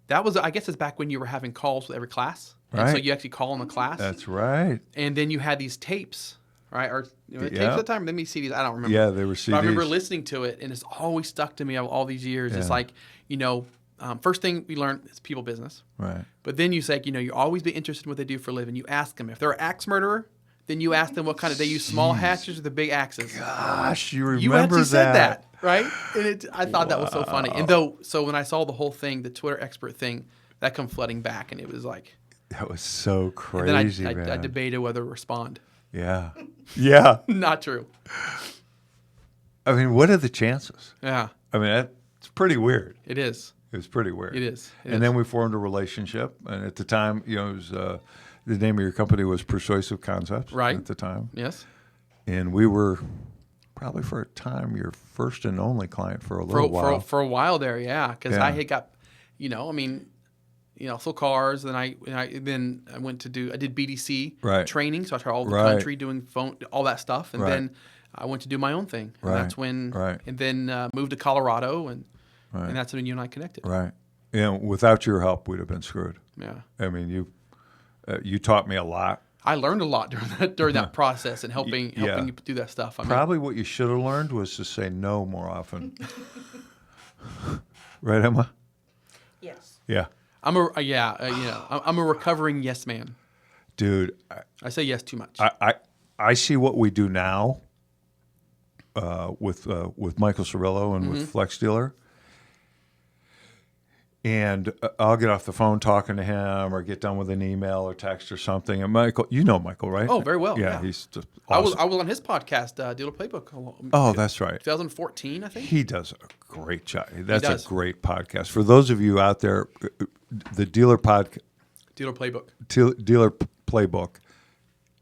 that was, I guess it's back when you were having calls with every class. And so Right. you actually call in the class. That's right. And then you had these tapes, right? Or tapes Yeah. at the time, maybe CDs, I don't remember. Yeah, they were CDs. But I remember listening to it, and it's always stuck to me all these years. It's Yeah. like, first thing we learned is people business. Right. But then you say, you always be interested in what they do for a living. You ask them. If they're an axe murderer, then you ask them what kind of, they use small hatchets or the big axes. Gosh, you remember You actually said that. that, right? And I thought that was so funny. And so when I saw the whole thing, the Twitter expert thing, that come flooding back, and it was like, That was so and then crazy, man. I debated whether to respond. Yeah. Yeah. Not true. I mean, what are the chances? Yeah, I mean, it's pretty weird. it is. It was pretty weird. It is. It And is. then we formed a relationship. And at the time, it was the name of your company was Persuasive Concepts. Right. At the time. Yes. And we were probably for a time your first and only client for a little while. For a while there, yeah, because Yeah. I had got, sold cars. Then I went to I did BDC Right. training, so I tried all the Right. country doing phone, all that stuff, and Right. then I went to do my own thing, and Right. that's when, Right. and then moved to Colorado, and Right. and that's when you and I connected. Right. Without your help, we'd have been screwed. Yeah, I mean, you taught me a lot. I learned a lot during that process and helping Yeah. you do that stuff. I mean, Probably what you should have learned was to say no more often. Right, Emma? Yes. Yeah. I'm a recovering yes man. Dude, I say yes too much. I see what we do now with Michael Cirillo and Mm-hmm. with Flex Dealer. And I'll get off the phone talking to him or get done with an email or text or something. And Michael, you know Michael, right? Oh, very well, yeah. He's just I was awesome. on his podcast, Dealer Playbook. Oh, that's right. 2014, I think. He does a great job. That's does. a great podcast. For those of you out there, the Dealer Dealer Playbook Dealer Playbook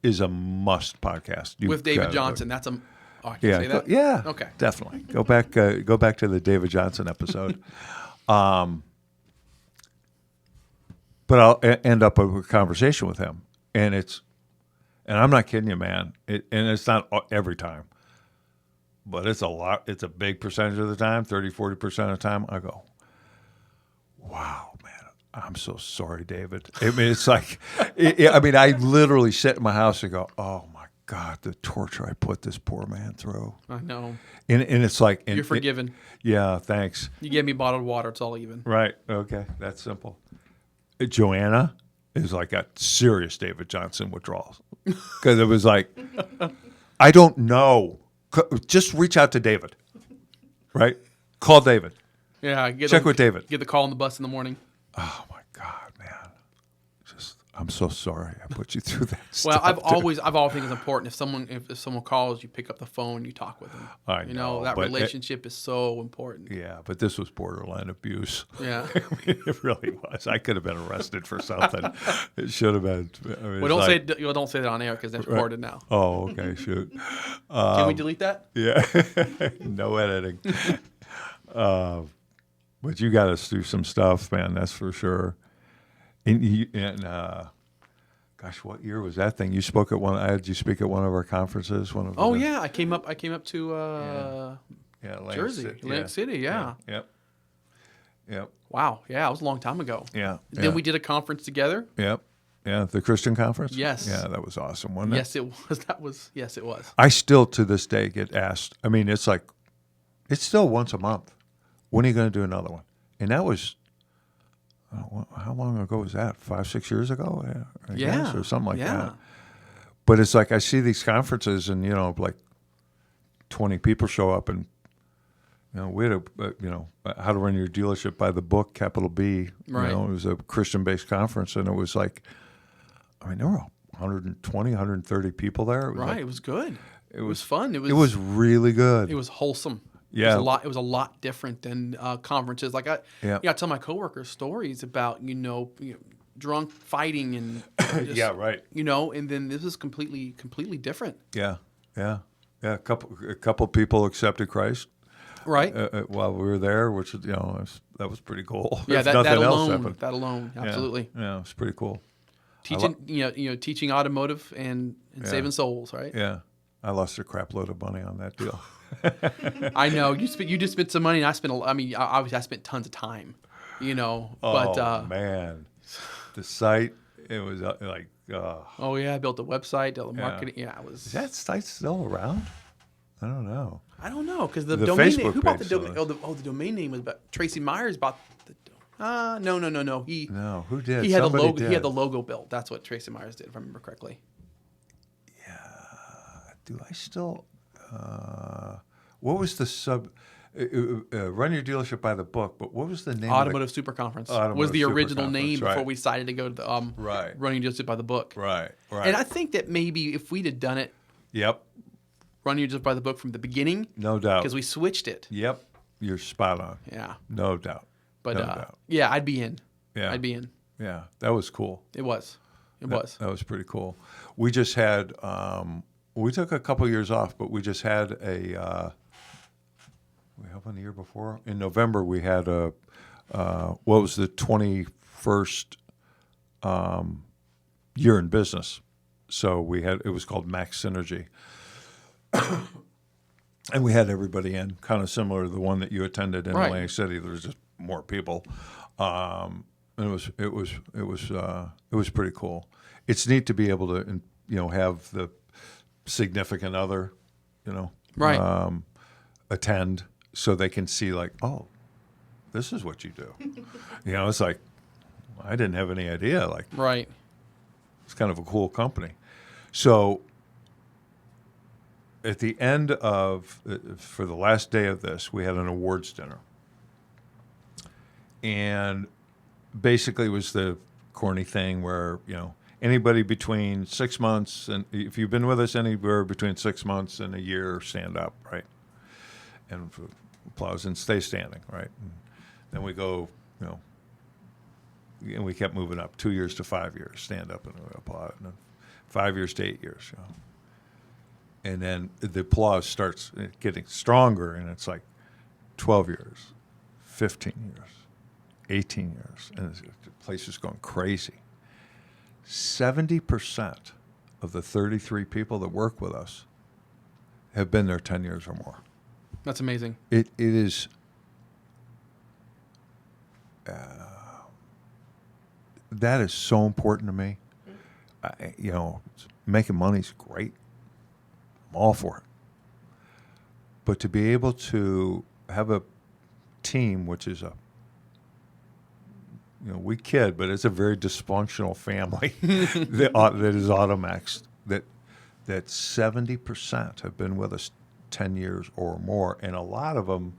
is a must podcast. You've with David gotta- Johnson. That's a. Oh, I can say that. Yeah. Okay. Definitely. Go back to the David Johnson episode. But I'll end up with a conversation with him, and I'm not kidding you, man. And it's not every time, but it's a lot. It's a big percentage of the time, 30-40% of the time. I go, wow, man, I'm so sorry, David. I mean, it's like, I literally sit in my house and go, oh my God, the torture I put this poor man through. I know. And it's like, You're forgiven. Yeah, thanks. You gave me bottled water. It's all even. Right. Okay. That's simple. Joanna is like got serious David Johnson withdrawals because it was like, I don't know. Just reach out to David. Right. Call David. Yeah. Check with David. Get the call on the bus in the morning. Oh my God, man. I'm so sorry I put you through that. Well, stuff, I've dude. always think it's important if someone calls, you pick up the phone, you talk with them. I know, that but relationship is so important. Yeah, but this was borderline abuse. Yeah. I mean, it really was. I could have been arrested for something. It should have been. Well, don't say that on air because it's recorded now. Oh, okay, shoot. Can we delete that? Yeah, no editing. But you got us through some stuff, man. That's for sure. Gosh, what year was that thing? You spoke at one. I had you speak at one of our conferences. Oh yeah, I came up to Atlantic Jersey, City. Atlantic City. Yeah. Yep. Wow. Yeah, it was a long time ago. Yeah. Then we did a conference together. Yep. Yeah, the Christian conference. Yes. Yeah, that was awesome, wasn't it? Yes, it was. Yes, it was. I still to this day get asked. I mean, it's still once a month. When are you going to do another one? And that was, how long ago was that? 5-6 years ago, I guess, or something like that. But it's like I see these conferences, and like 20 people show up, and we had how to run your dealership by the book, capital B. Right. It was a Christian-based conference, and it was like, I mean, there were 120, 130 people there. It was Right. It was good. It was fun. It was really good. It was wholesome. Yeah. It was a lot different than conferences. Like I tell my coworkers stories about drunk fighting and just, Yeah, right. And then this is completely different. Yeah. A couple people accepted Christ, right? While we were there, which that was pretty cool. Yeah, If that nothing else alone, happened. absolutely. Yeah, it was pretty cool. Teaching, teaching automotive and saving souls, right? Yeah, I lost a crap load of money on that deal. I know you just spent some money, and I spent. Obviously, I spent tons of time. Oh man, the site, it was Oh yeah, I built the website, the marketing. Yeah, it was. Is that site still around? I don't know. I don't know because the Facebook domain name. Who bought the page domain? still The domain name was about Tracy Myers bought the. No. No, who did? He had Somebody the logo. did. He had the logo built. That's what Tracy Myers did, if I remember correctly. Do I still? What was the sub? Run your dealership by the book, but what was the name? Automotive Super Conference was the original name before we decided to go to the Running Dealership by the book. Right. And I think that maybe if we'd have done it, Yep. Running Dealership by the book from the beginning, No doubt. because we switched it. Yep. You're spot on. Yeah. No doubt. But no doubt. yeah, I'd be in. Yeah. I'd be in. Yeah, that was cool. It was. That was pretty cool. We just had. We took a couple years off, but we just had a. We had one the year before. In November, we had a. What was the 21st year in business? So we had. It was called Max Synergy, and we had everybody in, kind of similar to the one that you attended in Atlantic City. There was just more people, and it was pretty cool. It's neat to be able to have the significant other, attend, so they can see like, oh, this is what you do. It's like, I didn't have any idea. Like, Right. it's kind of a cool company. So at the end of, for the last day of this, we had an awards dinner. And basically it was the corny thing where, anybody between 6 months, and if you've been with us anywhere between 6 months and a year, stand up, right? And applause and stay standing, right? And then we go, and we kept moving up, 2 years to 5 years, stand up and applaud, and then 5 years to 8 years, And then the applause starts getting stronger, and it's like 12 years, 15 years, 18 years, and the place is going crazy. 70% of the 33 people that work with us have been there 10 years or more. That's amazing. It is. That is so important to me. Making money's great. I'm all for it. But to be able to have a team, which is we kid, but it's a very dysfunctional family that is AutoMax, that 70% have been with us 10 years or more. And a lot of them,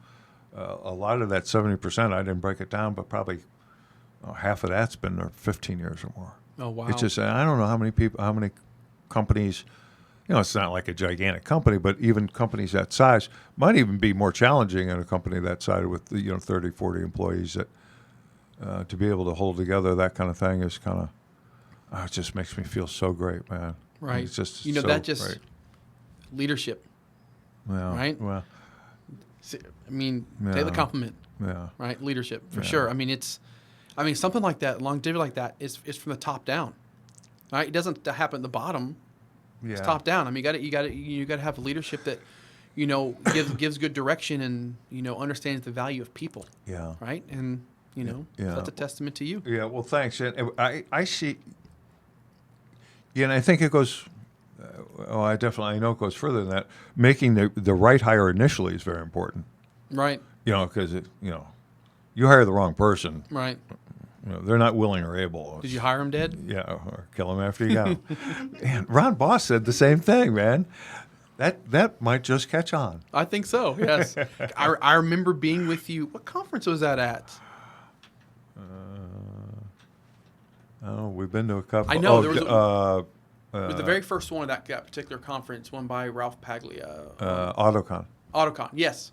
a lot of that 70%, I didn't break it down, but probably half of that's been there 15 years or more. Oh, wow. It's just, I don't know how many companies, it's not like a gigantic company, but even companies that size might even be more challenging in a company that size with 30, 40 employees, that to be able to hold together that kind of thing is kind of, it just makes me feel so great, man. Right. It's just that just great. Leadership. Well, right? Well, take the compliment. Yeah. Right? Leadership, for sure. Something like that, longevity like that, is from the top down. Right? It doesn't happen at the bottom. Yeah. It's top down. You got to have leadership that, gives good direction and understands the value of people. Yeah. Right? And so that's a testament to you. Yeah. Well, thanks. And I see. Yeah, and I think it goes. I know it goes further than that. Making the right hire initially is very important. Right. Because you hire the wrong person. Right. They're not willing or able. Did you hire him dead? Yeah, or kill him after you got him. Man, Ron Boss said the same thing, man. That might just catch on. I think so. Yes. I remember being with you. What conference was that at? We've been to a couple. I know, there was It was the very first one of that particular conference, one by Ralph Paglia. AutoCon. AutoCon, yes.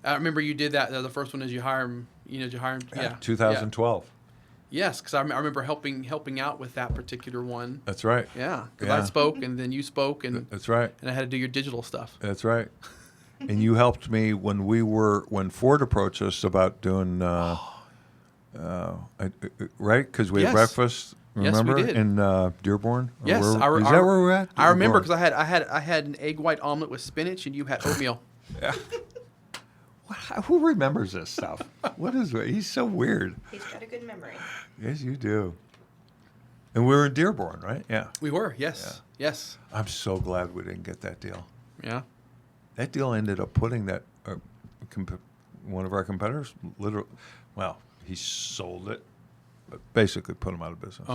I remember you did that. The first one is you hire him. Did you hire him? Yeah. 2012. Yes, because I remember helping out with that particular one. That's right. Yeah, because I spoke and then you spoke and That's right. I had to do your digital stuff. That's right. And you helped me when Ford approached us about doing, right? Because we had Yes. breakfast. Remember Yes, we did. in Dearborn? Or Yes, is that where we're at? I remember Dearborn. because I had an egg white omelet with spinach and you had oatmeal. Who remembers this stuff? What is it? He's so weird. He's got a good memory. Yes, you do. And we were in Dearborn, right? Yeah. We were, yes, yes, I'm so glad we didn't get that deal. yeah. That deal ended up putting that one of our competitors, literally, well, he sold it, but basically put him out of business.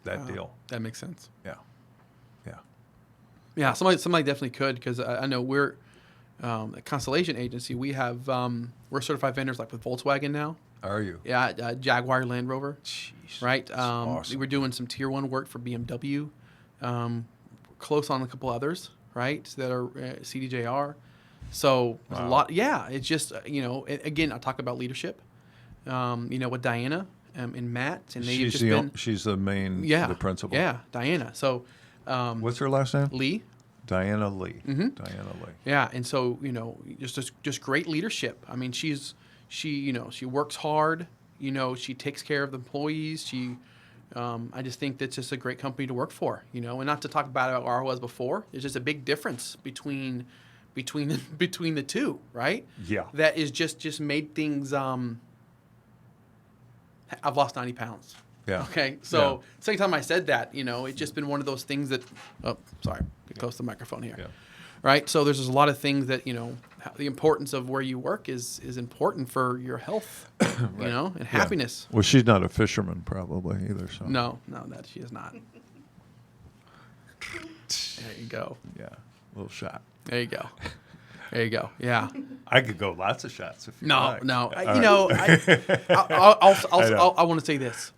That deal. That makes sense. Yeah. Yeah. Yeah, somebody definitely could because I know we're a Constellation agency. We have we're certified vendors like with Volkswagen now. Are you? Yeah, Jaguar, Land Rover. Jeez. Right. Awesome. We were doing some tier 1 work for BMW. Close on a couple others, right? That are CDJR. So there's a lot. Yeah, it's just again, I talk about leadership. With Diana and Matt, and they've She's the main, the principal. Yeah, Diana. So What's her last name? Lee. Diana Lee. Mm-hmm. Diana Lee. Yeah, and so just great leadership. I mean, she works hard. She takes care of the employees. I just think that's just a great company to work for. And not to talk about how it was before. There's just a big difference between the two, right? Yeah. That is just made things. I've lost 90 pounds. Yeah. Okay, so second time I said that, it's just been one of those things that. Oh, sorry, get close to the microphone here. Yeah. Right, so there's just a lot of things that the importance of where you work is important for your health, and happiness. Well, she's not a fisherman, probably either. So. No, that she is not. There you go. Yeah. Little shot. There you go. There you go. Yeah. I could go lots of shots if you like. No. All right. I want to say this.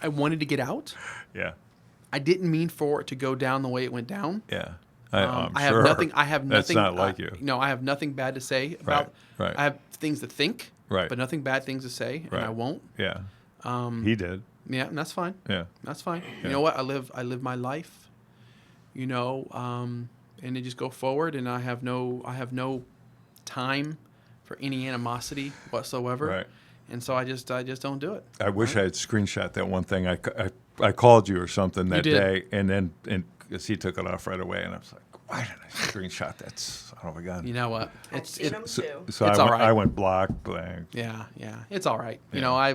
I wanted to get out. Yeah. I didn't mean for it to go down the way it went down. Yeah. I have sure. nothing. I have nothing. That's not like you. No, I have nothing bad to say about. Right. I have things to think. Right. But nothing bad things to say, and I won't. Yeah. He did. Yeah, and that's fine. Yeah. That's fine. Yeah. You know what? I live my life. And I just go forward, and I have no time for any animosity whatsoever. Right. And so I just don't do it. I wish I had screenshot that one thing. I called you or something that You did. day, and because he took it off right away, and I was like, why didn't I screenshot that son of a gun? You know what? I've seen them So, too. so It's I, all went, right. I went block, blank. Yeah. It's all right. Yeah.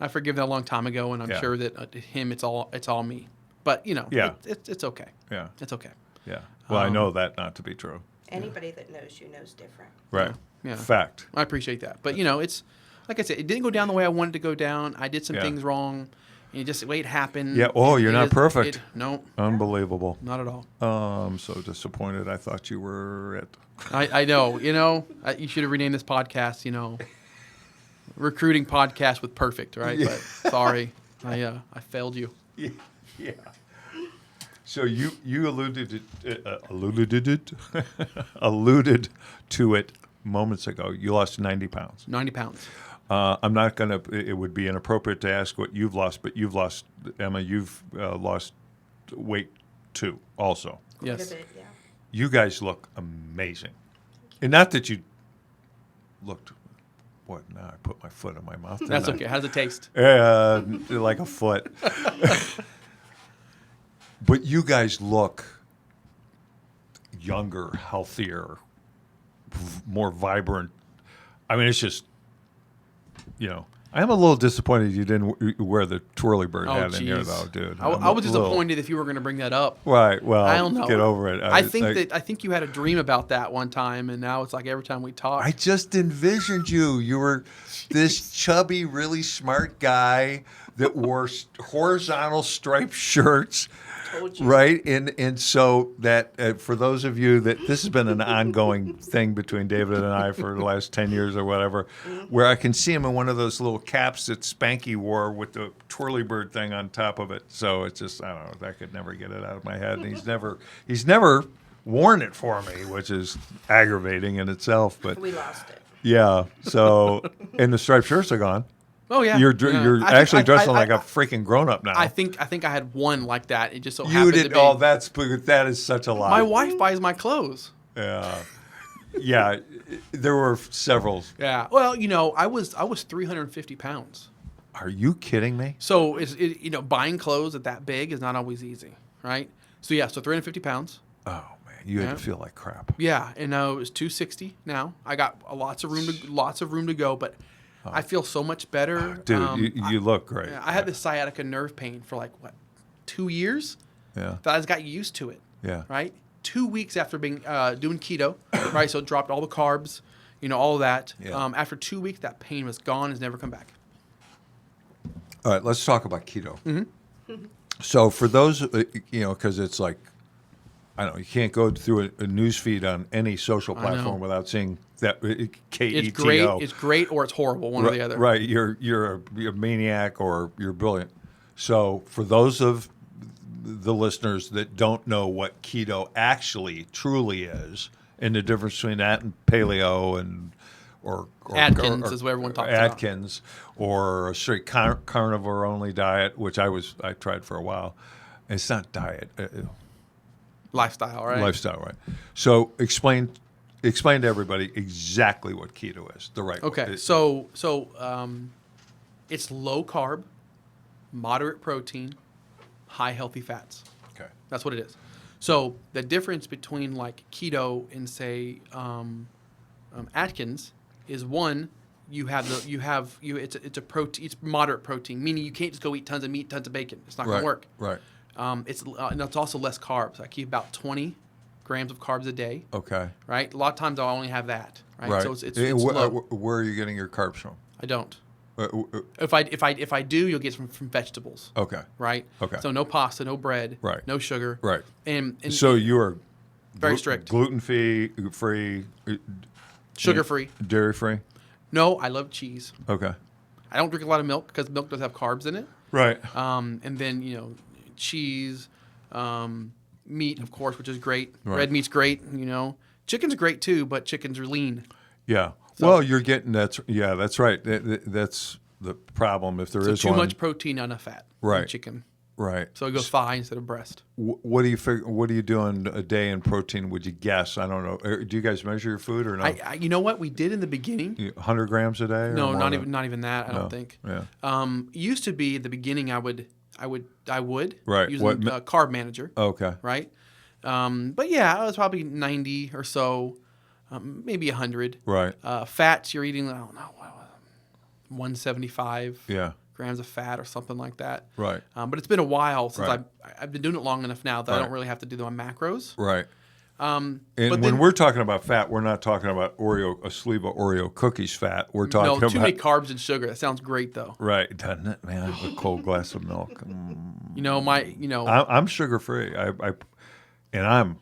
I forgive that a long time ago, and I'm Yeah. sure that him, it's all me. But Yeah. it's okay. Yeah. It's okay. Yeah. Well, I know that not to be true. Anybody that knows you knows different. Right. Yeah. Fact. I appreciate that. But it's like I said, it didn't go down the way I wanted to go down. I did some Yeah. things wrong, and just the way it happened. Yeah. Oh, you're it not is- perfect. No, Unbelievable. not at all. I'm so disappointed. I thought you were it. I know. You should have renamed this podcast. Recruiting podcast with perfect, right? Yeah. But sorry, I failed you. Yeah. So you alluded to it moments ago. You lost 90 pounds. 90 pounds. I'm not gonna. It would be inappropriate to ask what you've lost, but you've lost, Emma. You've lost weight too, also. Quite Yes. a bit, yeah. You guys look amazing, and not that you looked. What? Now I put my foot in my mouth. That's didn't I? okay. How's it taste? Like a foot. But you guys look younger, healthier, more vibrant. I mean, it's just, I am a little disappointed you didn't wear the twirly bird Oh, hat in here, jeez. though, dude. I was disappointed if you were going to bring that up. Right. Well, I don't know. get over it. I think you had a dream about that one time, and now it's like every time we talk. I just envisioned you. You were this chubby, really smart guy that wore horizontal striped shirts. Told you. Right, and so that for those of you that this has been an ongoing thing between David and I for the last 10 years or whatever, where I can see him in one of those little caps that Spanky wore with the twirly bird thing on top of it. So it's just I don't know, I could never get it out of my head, and he's never worn it for me, which is aggravating in itself. But We lost it. yeah, so and the striped shirts are gone. Oh yeah, You're yeah. actually dressing like a freaking grown up now. I think I had one like that. It just so you happened did. to be. Oh, that is such a lie. My wife buys my clothes. Yeah, yeah. There were several. Yeah. Well, I was 350 pounds. Are you kidding me? So buying clothes that big is not always easy, right? So 350 pounds. Oh man, you had Yeah. to feel like crap. Yeah, and it was 260 now. I got lots of room to go, but I feel so much better. Dude, you look great. I had this sciatica nerve pain for 2 years. Yeah, That I just got used to it. yeah. Right. 2 weeks after being doing keto, right? So dropped all the carbs, all of that. Yeah. After 2 weeks, that pain was gone. Has never come back. All right, let's talk about keto. Mm-hmm. So for those, because it's like, I don't know, you can't go through a news feed on any social know. platform without seeing that KETO. It's great. It's great, or it's horrible. One or the other. Right, you're a maniac or you're brilliant. So for those of the listeners that don't know what keto actually truly is, and the difference between that and paleo and or Atkins is what everyone talks about. Atkins or a straight carnivore only diet, which I tried for a while. It's not diet, Lifestyle, right? lifestyle, right? So explain to everybody exactly what keto is. The right. Okay, way. so it's low carb, moderate protein, high healthy fats. Okay. That's what it is. So the difference between keto and say Atkins is one. It's a protein. It's moderate protein, meaning you can't just go eat tons of meat, tons of bacon. It's not going to work. Right. And it's also less carbs. I keep about 20 grams of carbs a day. Okay. Right. A lot of times I'll only have that. Right. Right. So it's where, low. where are you getting your carbs from? I don't. Uh, If I do, you'll get from vegetables. okay. Right. Okay. So no pasta, no bread. Right. No sugar. Right. And So you are very strict. gluten free, Sugar free. dairy free. No, I love cheese. Okay. I don't drink a lot of milk because milk does have carbs in it. Right. And then cheese, meat, of course, which is great. Right. Red meat's great. Chicken's great too, but chickens are lean. Yeah. Well, you're getting that's right. That's the problem if there So is too one. much protein, not enough fat. in Right. chicken. Right. So it goes thigh instead of breast. What do you figure? What are you doing a day in protein? Would you guess? I don't know. Do you guys measure your food or not? You know what we did in the beginning? 100 grams a day? Or No, more not than- even that. I No. don't think. Yeah. Used to be at the beginning. I would Right. using What Carb Manager. Okay. Right. But yeah, I was probably 90 or so, maybe 100. Right. Fats, you're eating, I don't know, 175 Yeah. grams of fat or something like that. Right. But it's been a while since Right. I've been doing it long enough now that I Right. don't really have to do my macros. Right. And And when we're talking about fat, we're not talking about a sleeve of Oreo cookies fat. We're talking no, about too many carbs and sugar. That sounds great though. right, doesn't it, man? A cold glass of milk. I'm I'm sugar free. I'm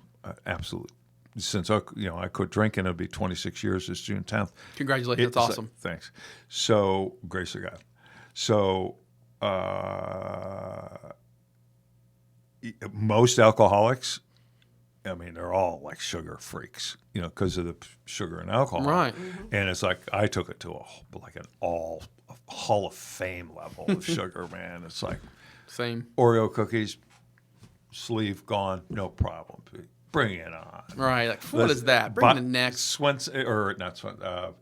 absolutely since I quit drinking. It'll be 26 years this June 10th. congratulations. That's awesome. Thanks. So grace of God. So most alcoholics, I mean, they're all like sugar freaks, because of the sugar and alcohol. Right. And it's like I took it to a Hall of Fame level of sugar, man. It's like Same. Oreo cookies, sleeve gone, no problem. Bring it on. Right. Like, what is that? Bring the next. Swenson, or not Swenson.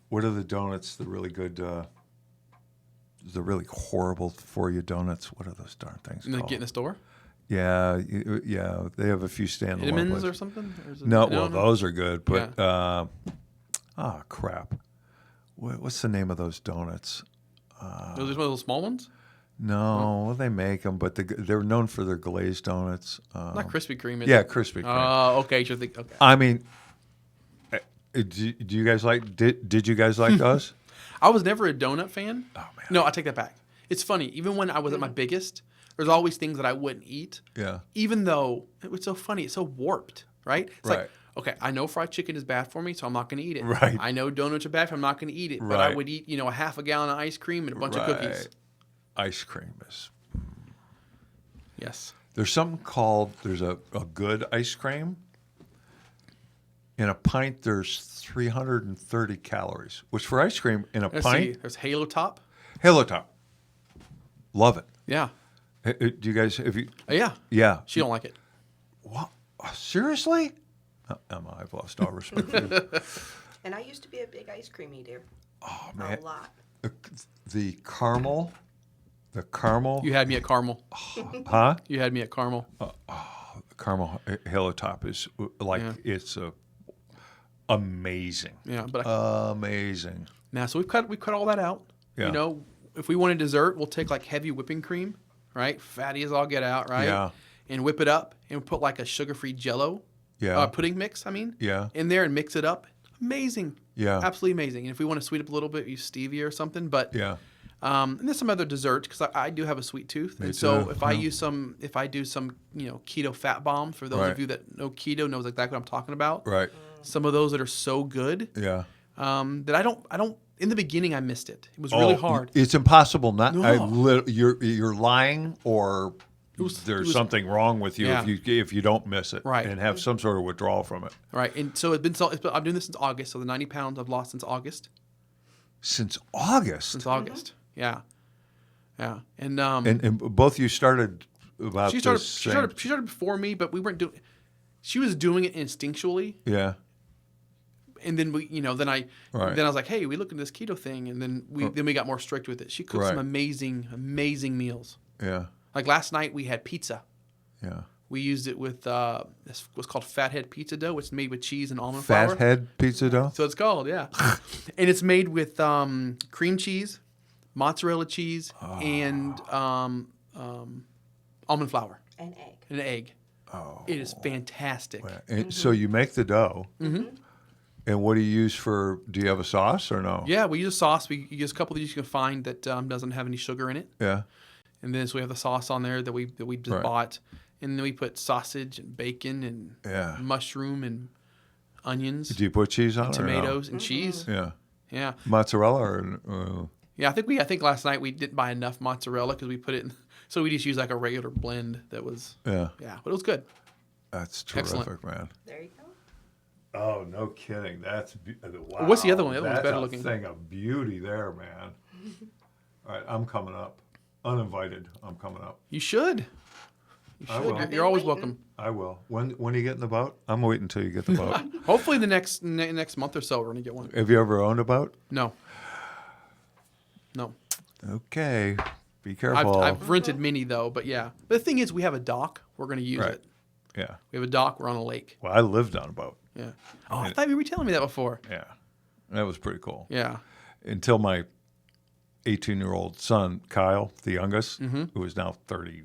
What are the donuts? The really good, the really horrible for you donuts. What are those darn things And then called? get in the store? Yeah, yeah. They have a few standalone Vitamins places. or something? Or is it, No, well, those are good, but Yeah. crap. What's the name of those donuts? Those are one of those small ones. No, they make them, but they're known for their glazed donuts. Not Krispy Kreme. Is Yeah, it? Krispy Kreme. Oh, okay. Okay. I mean, do you guys like? Did you guys like those? I was never a donut fan. Oh man. No, I take that back. It's funny. Even when I was at my biggest, there's always things that I wouldn't eat. Yeah. Even though it was so funny, it's so warped, right? It's Right. like, okay, I know fried chicken is bad for me, so I'm not going to eat it. Right. I know donuts are bad for me, I'm not going to eat it. But I Right. would eat, a half a gallon of ice cream and a bunch of cookies. Ice cream is. Yes. There's something called. There's a good ice cream. In a pint, there's 330 calories, which for ice cream in a Let's see. pint, There's Halo Top. Halo Top. Love it. Yeah. Do you guys? If you? Yeah. Yeah. She don't like it. What? Seriously? Emma, I've lost all respect for you. And I used to be a big ice cream eater. Oh man, A lot. the caramel, You had me at caramel. huh? You had me at caramel. Caramel Halo Top is like Yeah. it's amazing, Yeah, but amazing. now so we cut all that out. Yeah. If we want a dessert, we'll take like heavy whipping cream, right? Fatty as all get out, right? Yeah. And whip it up and put like a sugar-free Jello, Yeah. pudding mix. Yeah. in there and mix it up. Amazing. Yeah. Absolutely amazing. And if we want to sweet up a little bit, use stevia or something. But Yeah. and there's some other desserts because I do have a sweet tooth, Me and so too, if I yeah. do some keto fat bombs, for those Right. of you that know keto knows exactly what I'm talking about. Right. Some of those that are so good Yeah. that I don't. In the beginning, I missed it. It was really hard. It's impossible not. No. You're lying, or was- there's it was- something wrong with you Yeah. if you don't miss it, Right. and have some sort of withdrawal from it. Right, and so I'm doing this since August. So the 90 pounds I've lost since August. Since August, Since August, yeah, yeah, and and both you started about she started. the She same. started before me, but we weren't doing. She was doing it instinctually, Yeah. and then then I Right. was like, hey, we look at this keto thing, and then we got more strict with it. She cooked some Right. amazing meals. Yeah. Like last night, we had pizza. Yeah. We used it with this was called Fathead pizza dough. It's made with cheese and almond flour. Fathead pizza dough. So it's called, yeah. And it's made with cream cheese, mozzarella cheese, and almond flour An egg. and an egg. Oh. It is fantastic. And so you make the dough. Mm-hmm. And what do you use for? Do you have a sauce or no? Yeah, we use a sauce. We use a couple that you can find that doesn't have any sugar in it. Yeah. And then so we have the sauce on there that we just Right. bought. And then we put sausage and bacon and Yeah. mushroom and onions, Do you put cheese on it? or no? tomatoes and cheese. Yeah. Yeah. Mozzarella or Yeah, I think last night we didn't buy enough mozzarella because we put it in, so we just used like a regular blend that was, yeah. but it was good. That's terrific, Excellent. man. There you go. Oh, no kidding. That's wow. What's the other one? The other one's better looking. Thing of beauty there, man. All right, I'm coming up. Uninvited. I'm coming up. You should. You I should. will. You're always Waiting. welcome. I will. When are you getting the boat? I'm waiting until you get the boat. Hopefully the next month or so we're gonna get one. Have you ever owned a boat? No. Okay. Be careful. I've rented many though, but yeah. But the thing is, we have a dock. We're gonna use Right. it. Yeah. We have a dock. We're on a lake. Well, I lived on a boat. Yeah. Oh, I thought you were telling me that before. Yeah. That was pretty cool. Yeah. Until my 18-year-old son, Kyle, the youngest, Mm-hmm. who is now 30.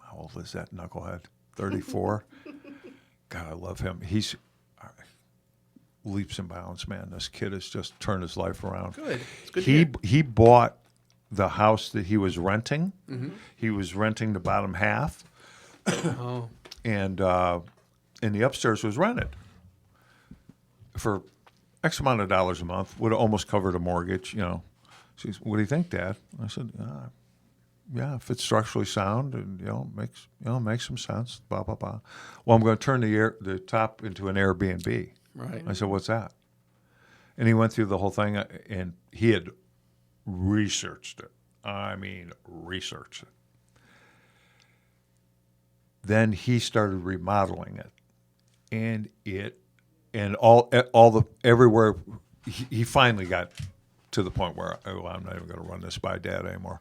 How old is that knucklehead? 34. God, I love him. He's leaps and bounds, man. This kid has just turned his life around. Good. It's good to hear. He bought the house that he was renting. Mm-hmm. He was renting the bottom half, Oh. and the upstairs was rented for X amount of dollars a month. Would have almost covered a mortgage, you know. She said, "What do you think, Dad?" I said, "Yeah, if it's structurally sound and makes some sense." Blah blah blah. Well, I'm going to turn the top into an Airbnb. Right. I said, "What's that?" And he went through the whole thing, and he had researched it. I mean, researched it. Then he started remodeling it, and everywhere he finally got to the point where I'm not even going to run this by Dad anymore,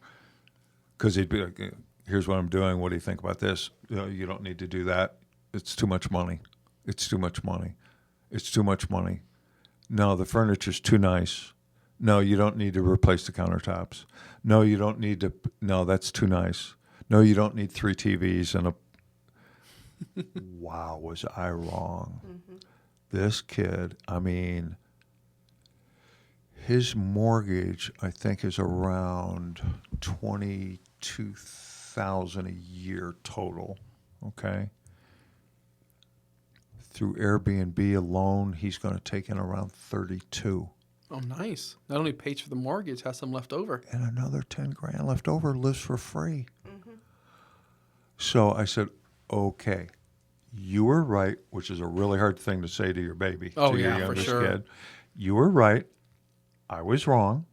because he'd be like, "Here's what I'm doing. What do you think about this? You don't need to do that. It's too much money. It's too much money. It's too much money. No, the furniture's too nice. No, you don't need to replace the countertops. No, you don't need to. No, that's too nice. No, you don't need 3 TVs and a. Wow, was I wrong? This kid, I mean, his mortgage, I think, is around 22,000 a year total. Okay. Through Airbnb alone, he's going to take in around 32. Oh, nice. Not only pays for the mortgage, has some left over. And another 10 grand left over, lives for free. So I said, okay, you were right, which is a really hard thing to say to your baby, Oh, to your yeah, for youngest sure. kid. You were right. I was wrong.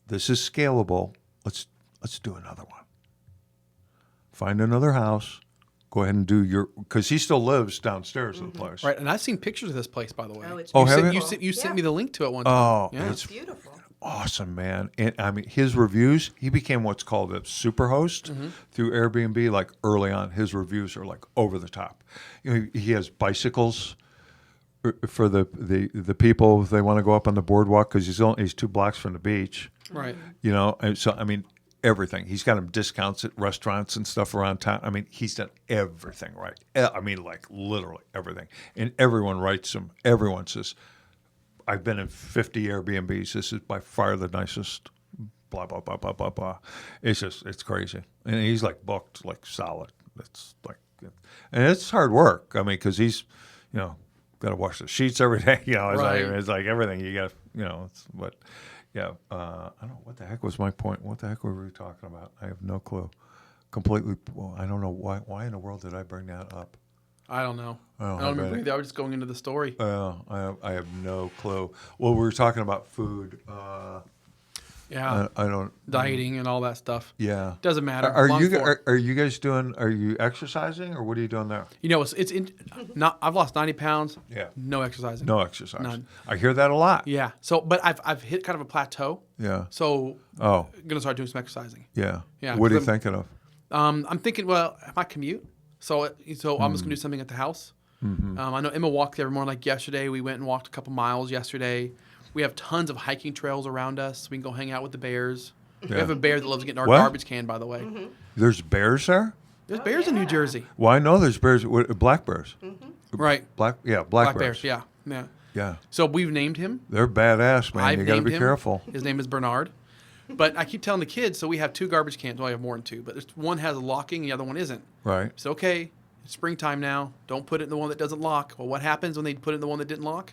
This is scalable. Let's do another one. Find another house. Go ahead and do your, because he still lives downstairs in the place. Right, and I've seen pictures of this place, by the way. Oh, it's Oh, you have sent, you? you sent Yeah. me the link to it one time. Oh, yeah. it's beautiful. awesome, man. And I mean, his reviews, he became what's called a super host through Airbnb, like early on. His reviews are like over the top. You know, he has bicycles for the people if they want to go up on the boardwalk because he's 2 blocks from the beach. Right. You know, and so I mean, everything. He's got them discounts at restaurants and stuff around town. I mean, he's done everything right. I mean, like literally everything. And everyone writes him. Everyone says, I've been in 50 Airbnbs. This is by far the nicest. Blah blah blah blah blah blah. It's crazy. And he's like booked like solid. It's like, and it's hard work. I mean, because he's, you know, got to wash the sheets every day. You know, Right. it's like everything you got. You know, but yeah. I don't know what the heck was my point. What the heck were we talking about? I have no clue. Completely. Well, I don't know why in the world did I bring that up? I don't know. Oh, I I don't bet remember it- either. I was just going into the story. I have no clue. Well, we were talking about food. Yeah. I don't. Dieting and all that stuff. Yeah. Doesn't matter. Are Long you form. are you guys doing? Are you exercising or what are you doing there? You know, it's not. I've lost 90 pounds. Yeah. No exercising. No exercise. None. I hear that a lot. Yeah. So, but I've hit kind of a plateau. Yeah. So, Oh. I'm gonna start doing some exercising. Yeah. Yeah, What are you 'cause I'm- thinking of? I'm thinking, well, my commute. So I'm just gonna do something at the house. I know Emma walked every morning. Like yesterday, we went and walked a couple miles yesterday. We have tons of hiking trails around us. We can go hang out with the bears. We Yeah. have a bear that lives getting our What? garbage can, by the way. There's bears there. There's bears in New Jersey. Well, I know there's bears. Black bears. Right. Black Black bears. bears. Yeah. Yeah. Yeah. So we've named him. They're badass, man. I've You got to named be him. careful. His name is Bernard. But I keep telling the kids, so we have 2 garbage cans. Well, I have more than 2, but one has a locking, the other one isn't. Right. It's okay. It's springtime now. Don't put it in the one that doesn't lock. Well, what happens when they put it in the one that didn't lock?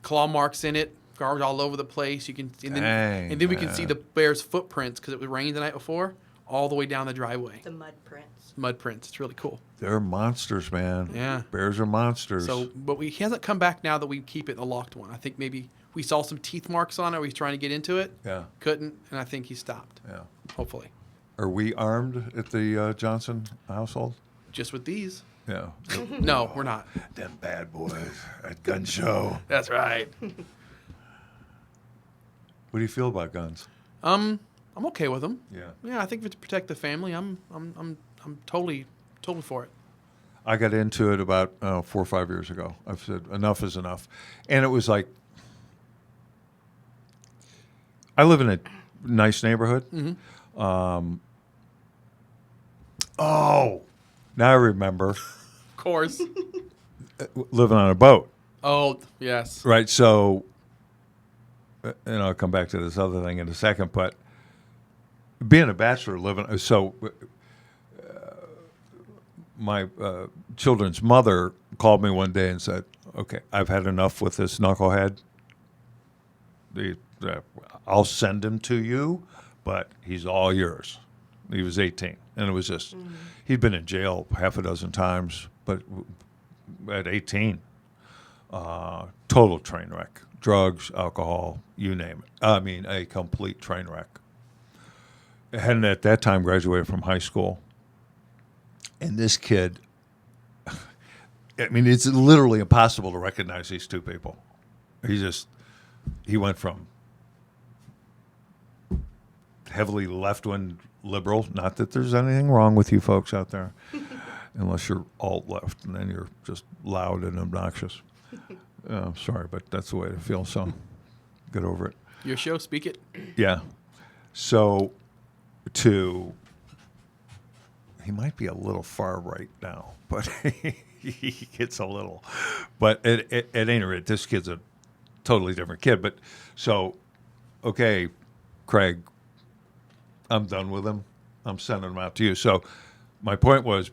Claw marks in it, garbage all over the place. You can, and then, Dang, and then we can see man. the bear's footprints because it was raining the night before, all the way down the driveway. The mud prints. Mud prints. It's really cool. They're monsters, man. Yeah. Bears are monsters. So, but he hasn't come back now that we keep it in a locked one. I think maybe we saw some teeth marks on it. He's trying to get into it. Yeah. Couldn't, and I think he stopped. Yeah. Hopefully, Are we armed at the Johnson household? just with these. Yeah. No, we're not. Them bad boys at gun show. That's right. What do you feel about guns? I'm okay with them. Yeah. Yeah, I think if it's to protect the family, I'm totally for it. I got into it about 4 or 5 years ago. I've said enough is enough. And it was like, I live in a nice neighborhood. Oh, now I remember. Of course. Living on a boat. Oh, yes. Right. So, and I'll come back to this other thing in a second, but being a bachelor, my children's mother called me one day and said, okay, I've had enough with this knucklehead. I'll send him to you, but he's all yours. He was 18, and it was just, he'd been in jail half a dozen times, but at 18, total train wreck. Drugs, alcohol, you name it. I mean, a complete train wreck. I hadn't at that time graduated from high school. And this kid, I mean, it's literally impossible to recognize these 2 people. He went from heavily left-wing liberal, not that there's anything wrong with you folks out there, unless you're alt-left, and then you're just loud and obnoxious. I'm sorry, but that's the way I feel. So get over it. Your show, speak it. Yeah. So, he might be a little far right now, but he gets a little. But at any rate, this kid's a totally different kid. But so, okay, Craig, I'm done with him. I'm sending him out to you. So, my point was,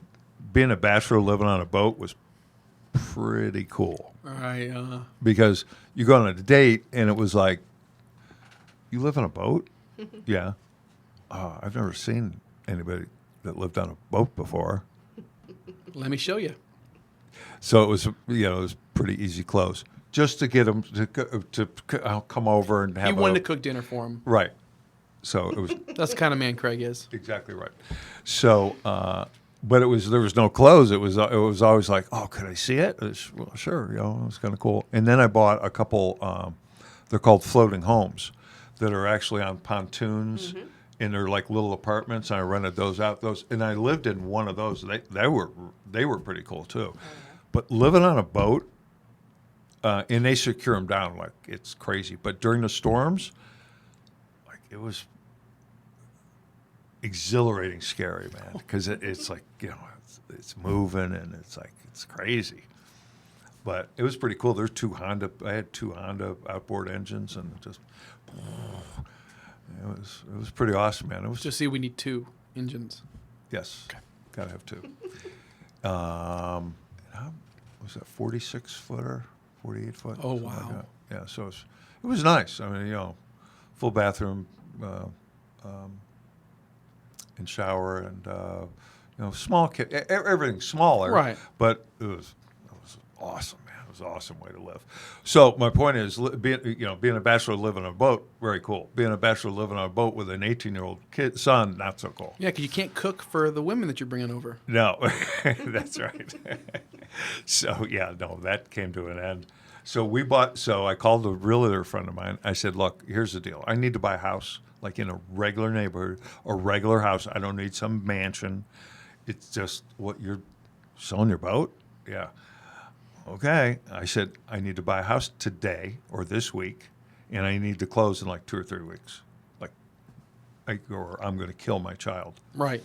being a bachelor living on a boat was pretty cool All right. because you go on a date and it was like, you live on a boat? Yeah. I've never seen anybody that lived on a boat before. Let me show you. So it was, it was pretty easy close. Just to get him to come over and have He wanted to cook dinner for him. Right. So it was That's the kind of man Craig is. exactly right. So, but there was no clothes. It was always like, oh, could I see it? Well, sure. It was kind of cool. And then I bought a couple, they're called floating homes that are actually on pontoons. Mm-hmm. And they're like little apartments. And I rented those out. And I lived in one of those. They were pretty cool too. But living on a boat, and they secure them down like it's crazy. But during the storms, like it was exhilarating, scary, man. Because it's like it's moving and it's like it's crazy. But it was pretty cool. There's I had two Honda outboard engines and just. It was pretty awesome, man. It was Just see, we need 2 engines. yes, Okay. gotta have two. Was that 46 footer, 48 foot? Oh, something like wow. that. Yeah, so it was nice. I mean, full bathroom, and shower, and small kid. Everything's smaller, Right. But it was awesome, man. It was an awesome way to live. So my point is, being a bachelor living on a boat, very cool. Being a bachelor living on a boat with an 18-year-old son, not so cool. Yeah, because you can't cook for the women that you're bringing over. No, that's right. So yeah, no, that came to an end. So I called a realtor friend of mine. I said, look, here's the deal. I need to buy a house, like in a regular neighborhood, a regular house. I don't need some mansion. It's just what you're selling your boat? Yeah. Okay. I said, I need to buy a house today or this week, and I need to close in like 2 or 3 weeks. Or I'm going to kill my child. Right.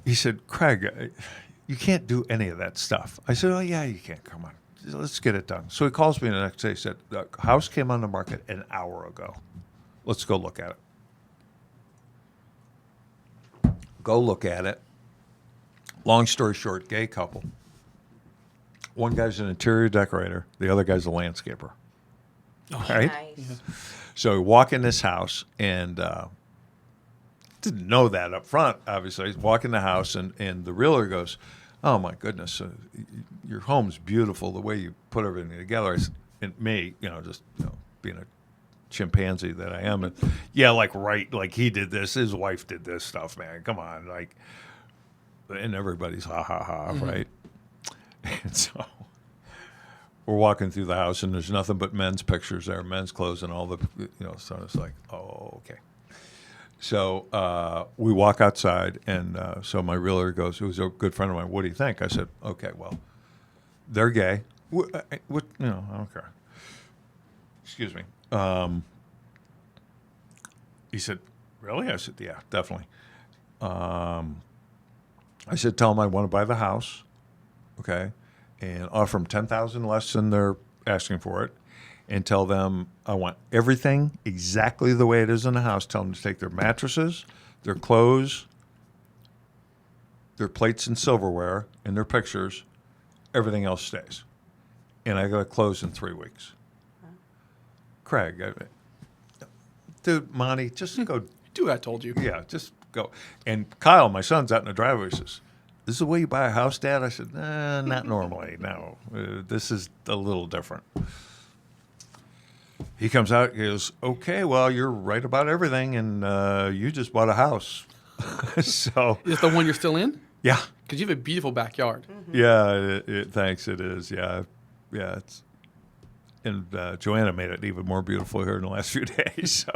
He said, Craig, you can't do any of that stuff. I said, oh, yeah, you can. Come on. Let's get it done. So he calls me the next day. He said, the house came on the market an hour ago. Let's go look at it. Go look at it. Long story short, gay couple. One guy's an interior decorator. The other guy's a landscaper. Right? Nice. So we walk in this house and didn't know that up front, obviously. I walk in the house and the realtor goes, oh, my goodness, your home's beautiful, the way you put everything together. I said, and me, being a chimpanzee that I am, and, like he did this, his wife did this stuff, man. Come on, and everybody's ha, ha, ha, right? And so we're walking through the house, and there's nothing but men's pictures there, men's clothes, and all the, so it's like, oh, okay. So we walk outside, and so my realtor goes, who's a good friend of mine, what do you think? I said, okay, well, they're gay. I don't care. Excuse me. He said, really? I said, yeah, definitely. I said, tell them I want to buy the house, okay, and offer them $10,000 less than they're asking for it, and tell them I want everything exactly the way it is in the house. Tell them to take their mattresses, their clothes, their plates and silverware, and their pictures. Everything else stays. And I got to close in 3 weeks. Craig, dude, Monty, just go. Do what I told you. Yeah, just go. And Kyle, my son's out in the driveway, says, this is the way you buy a house, Dad? I said, not normally, no. This is a little different. He comes out, he goes, okay, well, you're right about everything, and you just bought a house. So, Is it the one you're still in? yeah. Because you have a beautiful backyard. Yeah, thanks, it is, yeah. Yeah, it's, and Joanna made it even more beautiful here in the last few days, so,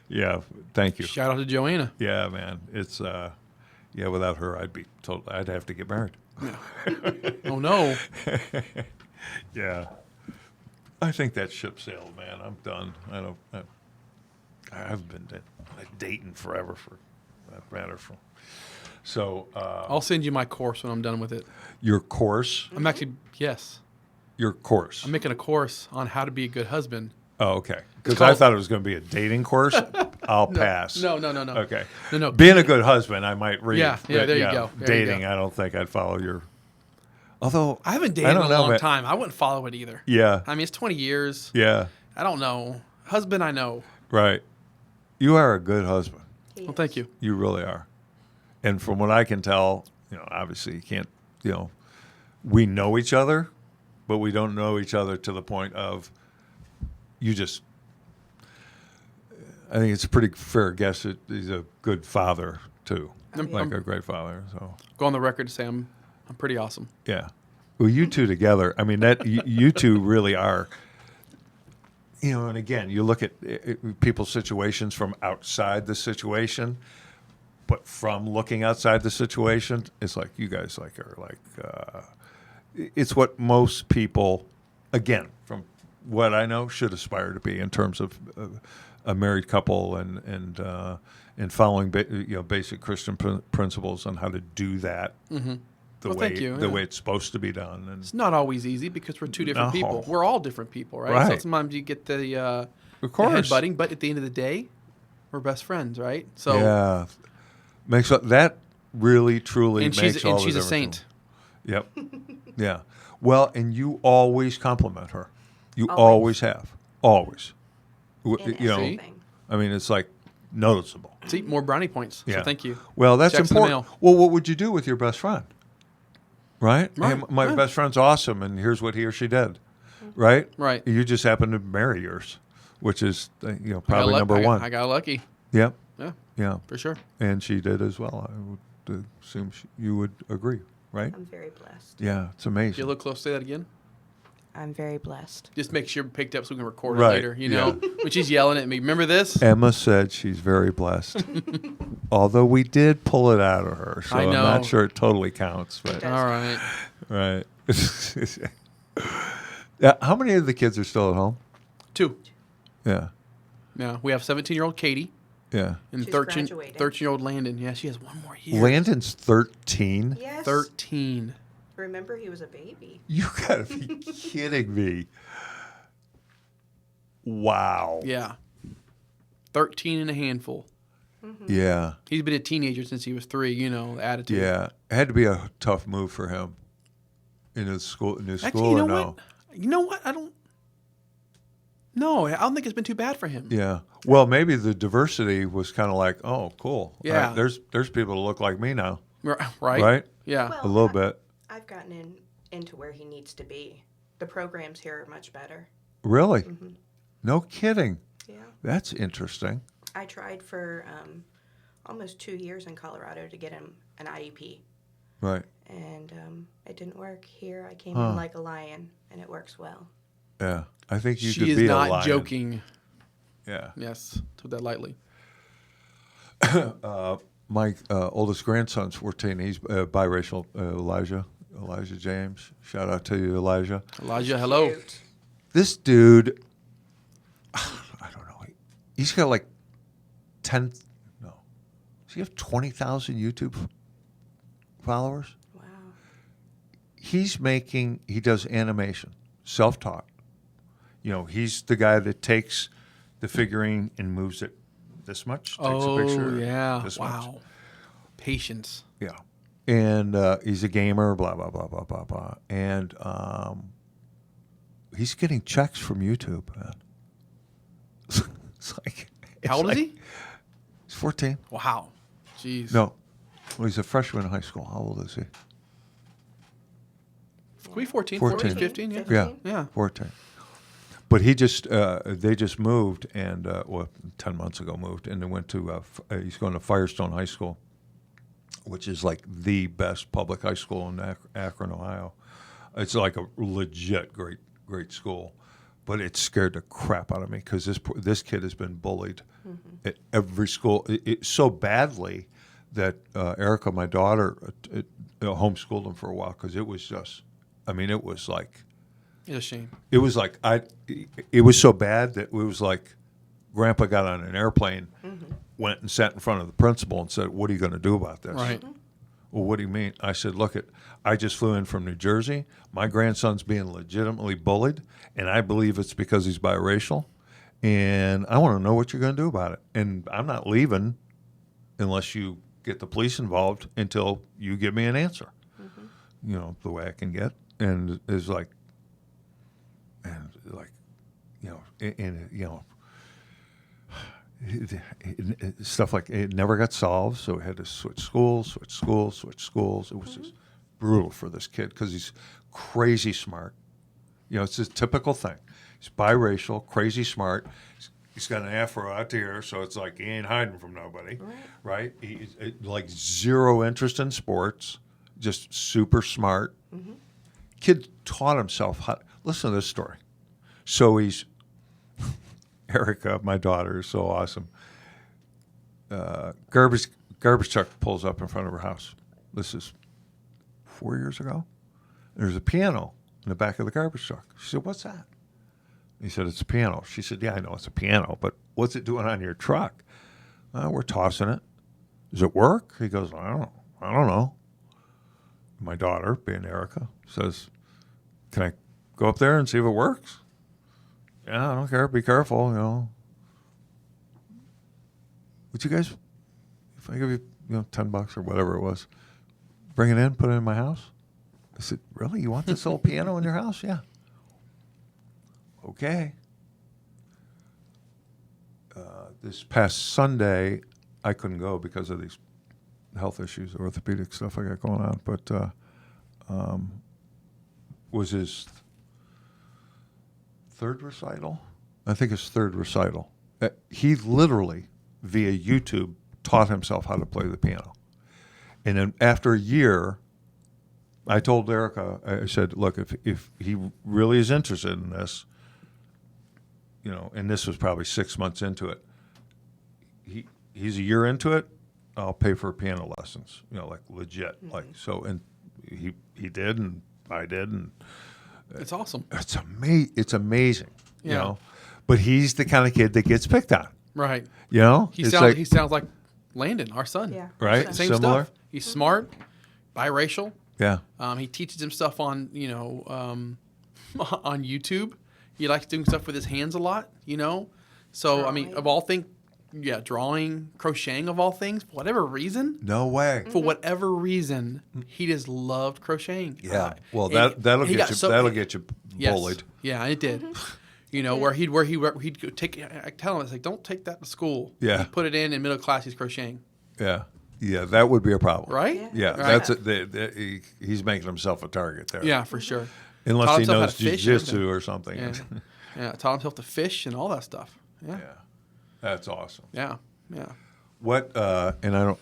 yeah, thank you. Shout out to Joanna. Yeah, man, it's, without her, I'd have to get married. Oh, no. Yeah. I think that ship sailed, man. I'm done. I've been dating forever for that matter. So I'll send you my course when I'm done with it. your course, I'm actually your course. I'm making a course on how to be a good husband. Oh, okay. Because called- I thought it was going to be a dating course. I'll pass. No. Okay. No. Being a good husband, I might read. Yeah, but there you go. There you Dating, go. I don't think I'd follow your. Although I haven't dated in don't a know, long man. time. I wouldn't follow it either. Yeah. I mean, it's 20 years. Yeah. I don't know. Husband, I know. Right. You are a good husband. Well, thank you. You really are. And from what I can tell, obviously you can't, we know each other, but we don't know each other to the point of I think it's a pretty fair guess that he's a good father too. Like a great father. So Go on the record to say I'm pretty awesome. yeah. Well, you two together, I mean, that you two really are, and again, you look at people's situations from outside the situation, but from looking outside the situation, it's like you guys it's what most people, again, from what I know, should aspire to be in terms of a married couple and following basic Christian principles on how to do that. Mm-hmm. The way it's supposed to be done. And It's not always easy because we're two different No. people. We're all different people, right? Right. So sometimes you get the of course, headbutting, but at the end of the day, we're best friends, right? So yeah, that really truly and makes she's all and the she's a difference. saint. Yep. Yeah. Well, and you always compliment her. You Always. always have. Always. In See? everything. I mean, it's like noticeable. See, more brownie points. Yeah. So thank you. Well, that's Checks in the important. mail. Well, what would you do with your best friend? Right? Right, Hey, my right. best friend's awesome, and here's what he or she did. Right? Right. You just happen to marry yours, which is probably number one. I got lucky. Yep. Yeah, Yeah. for sure. And she did as well. I would assume you would agree, right? I'm very blessed. Yeah, it's Get amazing. a little close. Say that again. I'm very blessed. Just make sure picked up so we can record Right, it later. You know, when she's yelling at me. Remember this? Emma said she's very blessed. Although we did pull it out of her, so I I'm know. not sure it totally counts. But All right. right. Yeah, how many of the kids are still at home? 2. Yeah. Yeah, we have 17-year-old Katie Yeah. and She's 13 graduating. 13-year-old Landon. Yeah, she has one more year. Landon's 13. Yes. 13. Remember, he was a baby. You gotta be kidding me. Wow. Yeah. 13 and a handful. Yeah. He's been a teenager since he was 3, the attitude. Yeah. It had to be a tough move for him. In his school, Actually, you know or no? what? You know what? I don't think it's been too bad for him. Yeah. Well, maybe the diversity was kind of like, oh, cool. Yeah. There's people that look like me now, Right? right? Yeah. Well, A little bit. I've gotten into where he needs to be. The programs here are much better. Really? Mm-hmm. No kidding. Yeah. That's interesting. I tried for almost 2 years in Colorado to get him an IEP, Right. and it didn't work. Here, I came Huh. in like a lion, and it works well. Yeah. I think you She could is be a not lion. joking. Yeah. Yes, took that lightly. My oldest grandson's 14. He's biracial. Elijah James. Shout out to you, Elijah. Elijah, hello. Cute. This dude, I don't know. He's got like 10. No. Does he have 20,000 YouTube followers? Wow. He does animation, self-taught. He's the guy that takes the figurine and moves it this much, takes a Oh, picture, yeah. this much. Wow. Patience. Yeah. And he's a gamer, blah, blah, blah, blah, blah, blah. And he's getting checks from YouTube, man. It's like... How old is he? He's 14. Wow. Jeez. No. Well, he's a freshman in high school. How old is he? Could be 14, 14. 15, yeah. 15. Yeah. Yeah. 14. But they just moved, and 10 months ago moved, and they went to, he's going to Firestone High School, which is like the best public high school in Akron, Ohio. It's like a legit great school, but it scared the crap out of me because this kid has been bullied at every school so badly that Erica, my daughter, homeschooled him for a while because it was just, it was like It's a shame. It was like it was so bad that it was like Grandpa got on an airplane, went and sat in front of the principal and said, "What are you going to do about this?" Right. Well, what do you mean? I said, "Look, I just flew in from New Jersey. My grandson's being legitimately bullied, and I believe it's because he's biracial. And I want to know what you're going to do about it. And I'm not leaving unless you get the police involved until you give me an answer." You know, the way I can get. And it's like, stuff like it never got solved, so we had to switch schools. It was just brutal for this kid because he's crazy smart. You know, it's a typical thing. He's biracial, crazy smart. He's got an afro out here, so it's like he ain't hiding from nobody, right? He's like zero interest in sports, just super smart. Kid taught himself how. Listen to this story. So he's Erica, my daughter, is so awesome. Garbage truck pulls up in front of her house. This is 4 years ago. There's a piano in the back of the garbage truck. She said, "What's that?" He said, "It's a piano." She said, "Yeah, I know it's a piano, but what's it doing on your truck?" "We're tossing it." "Does it work?" He goes, I don't know. My daughter, being Erica, says, "Can I go up there and see if it works?" "Yeah, I don't care. Be careful, you know." "Would you guys, if I give you, $10 or whatever it was, bring it in, put it in my house?" I said, "Really? You want this old piano in your house?" "Yeah." "Okay." This past Sunday, I couldn't go because of these health issues, orthopedic stuff I got going on. But was his third recital? I think his third recital. He literally, via YouTube, taught himself how to play the piano. And then after a year, I told Erica, I said, "Look, if he really is interested in this, and this was probably 6 months into it, he's a year into it, I'll pay for piano lessons, like legit." Like, so, and he did, and I did, and It's awesome. it's amazing, Yeah. But he's the kind of kid that gets picked on, Right. He He sounds like Landon, our son. Yeah. Right? So- Same Similar? stuff. He's smart, biracial. Yeah. He teaches him stuff on on YouTube. He likes doing stuff with his hands a lot. So I mean, Drawing. of all things, drawing, crocheting, of all things, for whatever reason. No way. For whatever reason, he just loved crocheting. Yeah. Well, And that'll he get got you. so- That'll get you Yes. bullied. Yeah, it did. Where he'd go take. I tell him, it's like, don't take that to school. Yeah. He'd put it in middle class. He's crocheting. Yeah. Yeah. That would be a problem. Right. Yeah. Yeah. Right. That's he's making himself a target there. Yeah, for sure. Unless Taught he himself how knows to fish and everything. jiu-jitsu or something. Yeah. Yeah, taught himself to fish and all that stuff. Yeah. Yeah. That's awesome. Yeah. Yeah. What? And I'm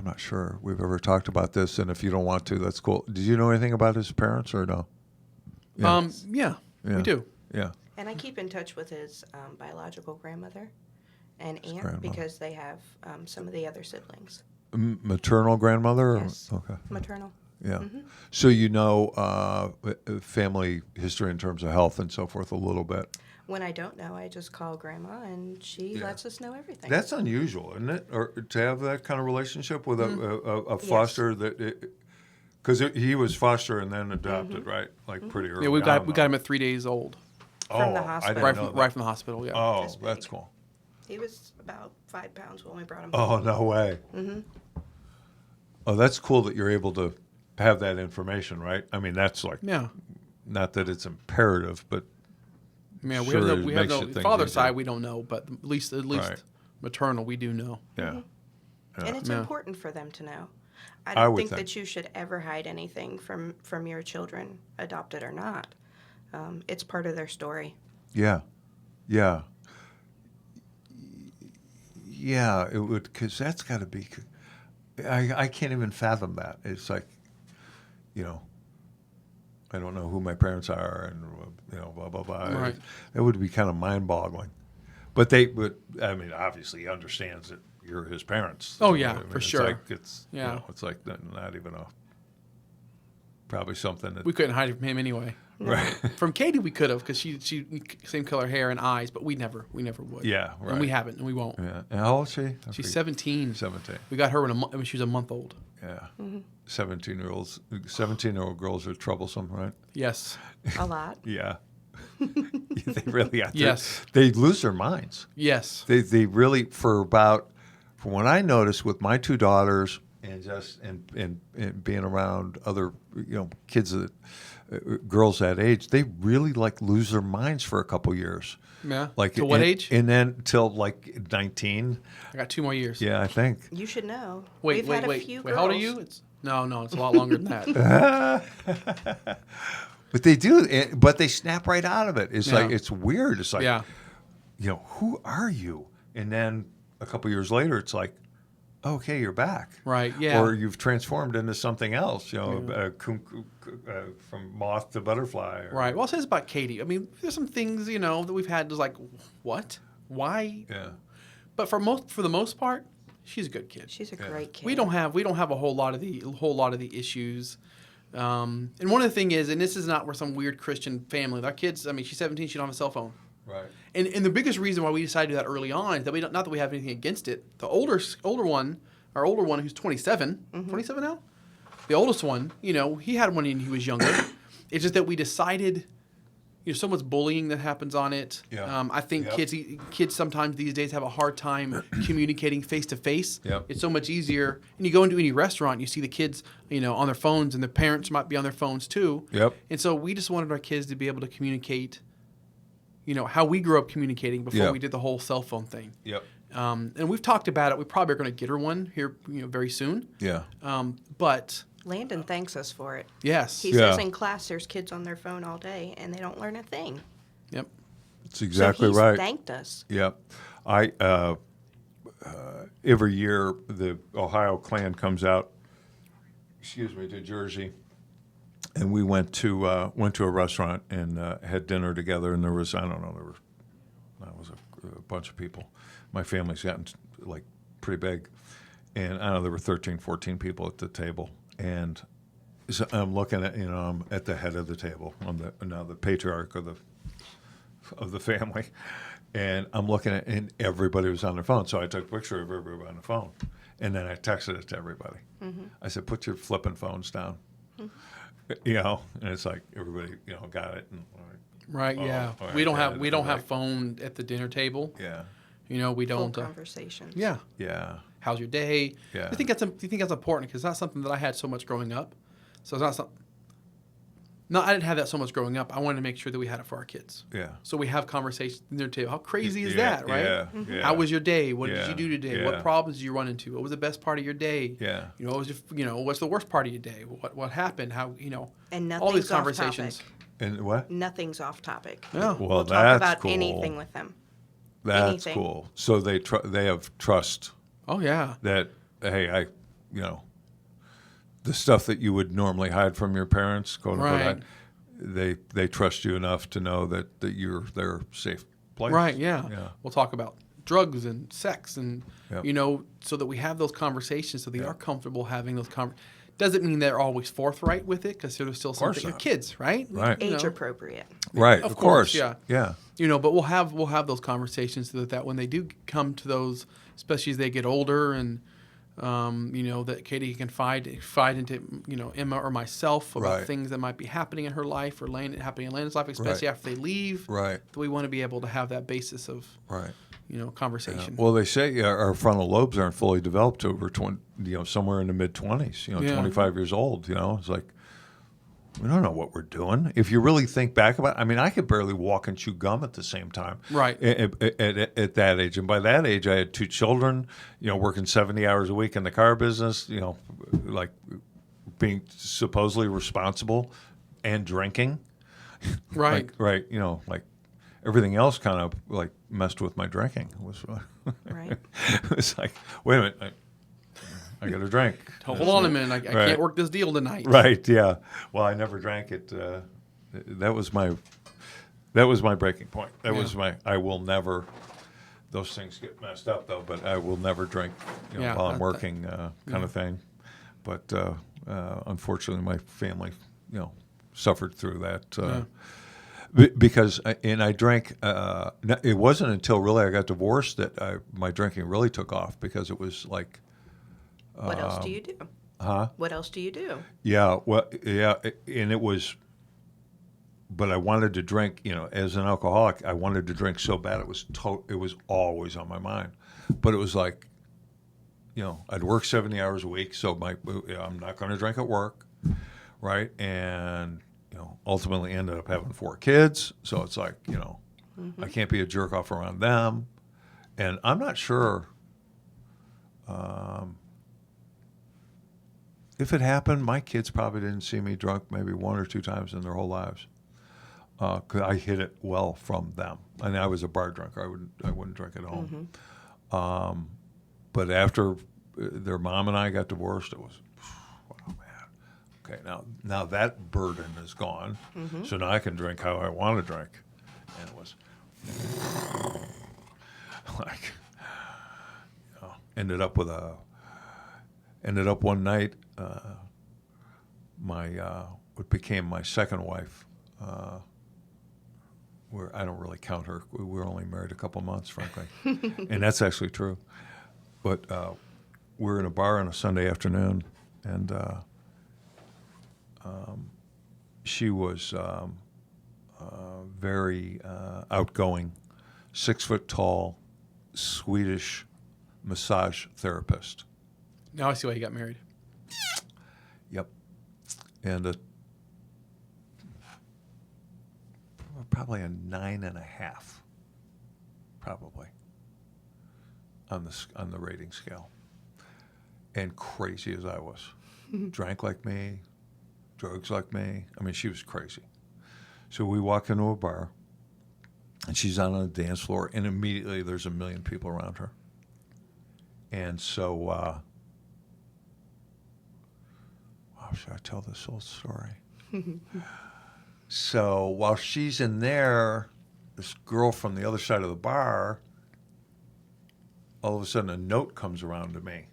not sure we've ever talked about this. And if you don't want to, that's cool. Did you know anything about his parents or no? Yeah, Yeah. we do. Yeah. And I keep in touch with his biological grandmother and aunt grandmother. because they have some of the other siblings. Maternal grandmother? Yes. Okay. Maternal. Yeah. So family history in terms of health and so forth a little bit. When I don't know, I just call grandma and she Yeah. lets us know everything. That's unusual, isn't it? Or to have that kind of relationship with a foster because he was foster and then adopted, right? Like pretty early. Yeah, we on, got him at 3 days old. From the I hospital. didn't Right know from, that. right from the hospital. Yeah. Oh, This big. that's cool. He was about 5 pounds when we brought him Oh, home. no way. Oh, that's cool that you're able to have that information, right? I mean, that's like, Yeah. not that it's imperative, but Yeah. Sure, it We have makes no it things father's easier. side. We don't know, but at least Right. maternal, we do know. yeah. And it's Yeah. important for them to know. I I don't would think think. that you should ever hide anything from your children, adopted or not. It's part of their story. Yeah. Yeah. Yeah, it would, because that's got to be, I can't even fathom that. It's like, I don't know who my parents are and, blah, blah, blah. Right. That would be kind of mind-boggling. But I mean, obviously he understands that you're his parents. Oh, yeah, I mean, for it's sure. Like it's, Yeah. it's like not even probably something that, We couldn't hide it from him anyway. Right. From Katie, we could have because she same color hair and eyes, but we never would. Yeah, right. And we haven't, and we won't. Yeah. And how old is she? I She's forget. 17. 17. We got her when she was a month old. Yeah. 17-year-old girls are troublesome, right? Yes. A lot. Yeah. They really are. Yes. They lose their minds. Yes. They really, from what I noticed with my two daughters and just and being around other kids that girls that age, they really lose their minds for a couple years. Yeah. Like To what age? And then till 19. I got 2 more years. Yeah, I think. You should know. Wait, We've had a wait. few Wait, how old are girls. you? No, it's a lot longer than that. But they do, but they snap right out of it. It's Yeah. like, it's weird. It's like, Yeah. Who are you? And then a couple years later, it's like, okay, you're back. Right, yeah. Or you've transformed into something else, from moth to butterfly. Right. Well, it says about Katie. I mean, there's some things, that we've had just like, what? Why? Yeah. But for the most part, she's a good kid. She's a great kid. We don't have a whole lot of the issues. And one of the thing is, and this is not we're some weird Christian family. Our kids, I mean, she's 17, she don't have a cell phone. Right. And the biggest reason why we decided to do that early on is that not that we have anything against it. The older one who's 27, 27 now, the oldest one, he had one when he was younger. It's just that we decided, so much bullying that happens on it. Yeah. I think kids sometimes these days have a hard time communicating face to face. Yep. It's so much easier. And you go into any restaurant, you see the kids, on their phones, and the parents might be on their phones too. Yep. And so we just wanted our kids to be able to communicate, how we grew up communicating before we did the whole cell phone thing. Yep. And we've talked about it. We probably are going to get her one here, very soon. Yeah. But Landon thanks us for it. yes. He Yeah. says in class there's kids on their phone all day and they don't learn a thing. Yep. That's exactly so he's right. thanked us. Yep. Every year the Ohio Clan comes out, to Jersey, and we went to a restaurant and had dinner together, and there was a bunch of people. My family's gotten pretty big, and I don't know, there were 13, 14 people at the table, and so I'm looking at I'm at the head of the table. I'm the patriarch of the family. And I'm looking at, and everybody was on their phone. So I took a picture of everybody on the phone, and then I texted it to everybody. Mm-hmm. I said, "Put your flipping phones down." And it's like everybody, got it. And, Right. Oh, Yeah. all right, We don't yeah, have we don't have like- phone at the dinner table. yeah, We Full don't. conversations. Yeah. yeah, How's your day? Yeah. Do you think that's important? Because it's not something that I had so much growing up. So it's not something. No, I didn't have that so much growing up. I wanted to make sure that we had it for our kids. yeah. So we have conversations at the dinner table. How crazy is Yeah, that, right? Yeah, yeah. How was your day? What did Yeah, you do today? yeah. What problems did you run into? What was the best part of your day? Yeah. What was what's the worst part of your day? What happened? How And all these nothing's off conversations. topic. And what? Nothing's off topic. Yeah. Well, We'll talk that's about cool. anything with them. That's anything. cool. So they have trust Oh yeah. that, hey, the stuff that you would normally hide from your parents, quote unquote, Right. they trust you enough to know that you're their safe place. Right. Yeah. Yeah. We'll talk about drugs and sex and Yep. so that we have those conversations so they are comfortable having those doesn't mean they're always forthright with it because there's still course something. They're not. kids, right? Right. Age appropriate. Right. Of Of course. course, Yeah. But we'll have those conversations so that when they do come to those, especially as they get older, and that Katie can confide into Emma or myself about Right. things that might be happening in her life or happening in Landon's life, especially Right. after they leave. Right. We want to be able to have that basis of Right. conversation. Well, they say our frontal lobes aren't fully developed over 20, somewhere in the mid-20s. Yeah. 25 years old. It's like we don't know what we're doing. If you really think back about it, I mean, I could barely walk and chew gum at the same time. Right. At that age. And by that age, I had 2 children, working 70 hours a week in the car business, like being supposedly responsible and drinking. Right. Right. Like everything else kind of like messed with my drinking. It was, Right. it was like, wait a minute. I got to drink. Hold on a minute. I Right. can't work this deal tonight. Right. Yeah. Well, I never drank it. That was my breaking point. That was I will never. Those things get messed up though, but I will never drink Yeah, while I'm that- working, kind of thing. But unfortunately, my family, suffered through that. Because I drank. It wasn't until really I got divorced that my drinking really took off, because it was like, What else do you do? What else do you do? yeah, well, yeah, and it was. But I wanted to drink. As an alcoholic, I wanted to drink so bad. It was always on my mind. But it was like, I'd work 70 hours a week, so I'm not going to drink at work, right? And ultimately ended up having 4 kids. So it's like, I can't be a jerk off around them. And I'm not sure if it happened, my kids probably didn't see me drunk maybe 1 or 2 times in their whole lives. 'Cause I hid it well from them. And I was a bar drinker. I wouldn't drink at home. But after their mom and I got divorced, it was, wow, man. Okay, now that burden is gone, so now I can drink how I want to drink, and it was like, ended up one night, what became my second wife, where I don't really count her. We were only married a couple months, frankly, and that's actually true. But we were in a bar on a Sunday afternoon, and she was very outgoing, 6 foot tall, Swedish massage therapist. Now I see why you got married. Yep. And probably a 9.5, probably, on the rating scale. And crazy as I was. Drank like me, drugs like me. I mean, she was crazy. So we walk into a bar, and she's out on the dance floor, and immediately there's 1 million people around her. And so, should I tell this whole story? So while she's in there, this girl from the other side of the bar, all of a sudden a note comes around to me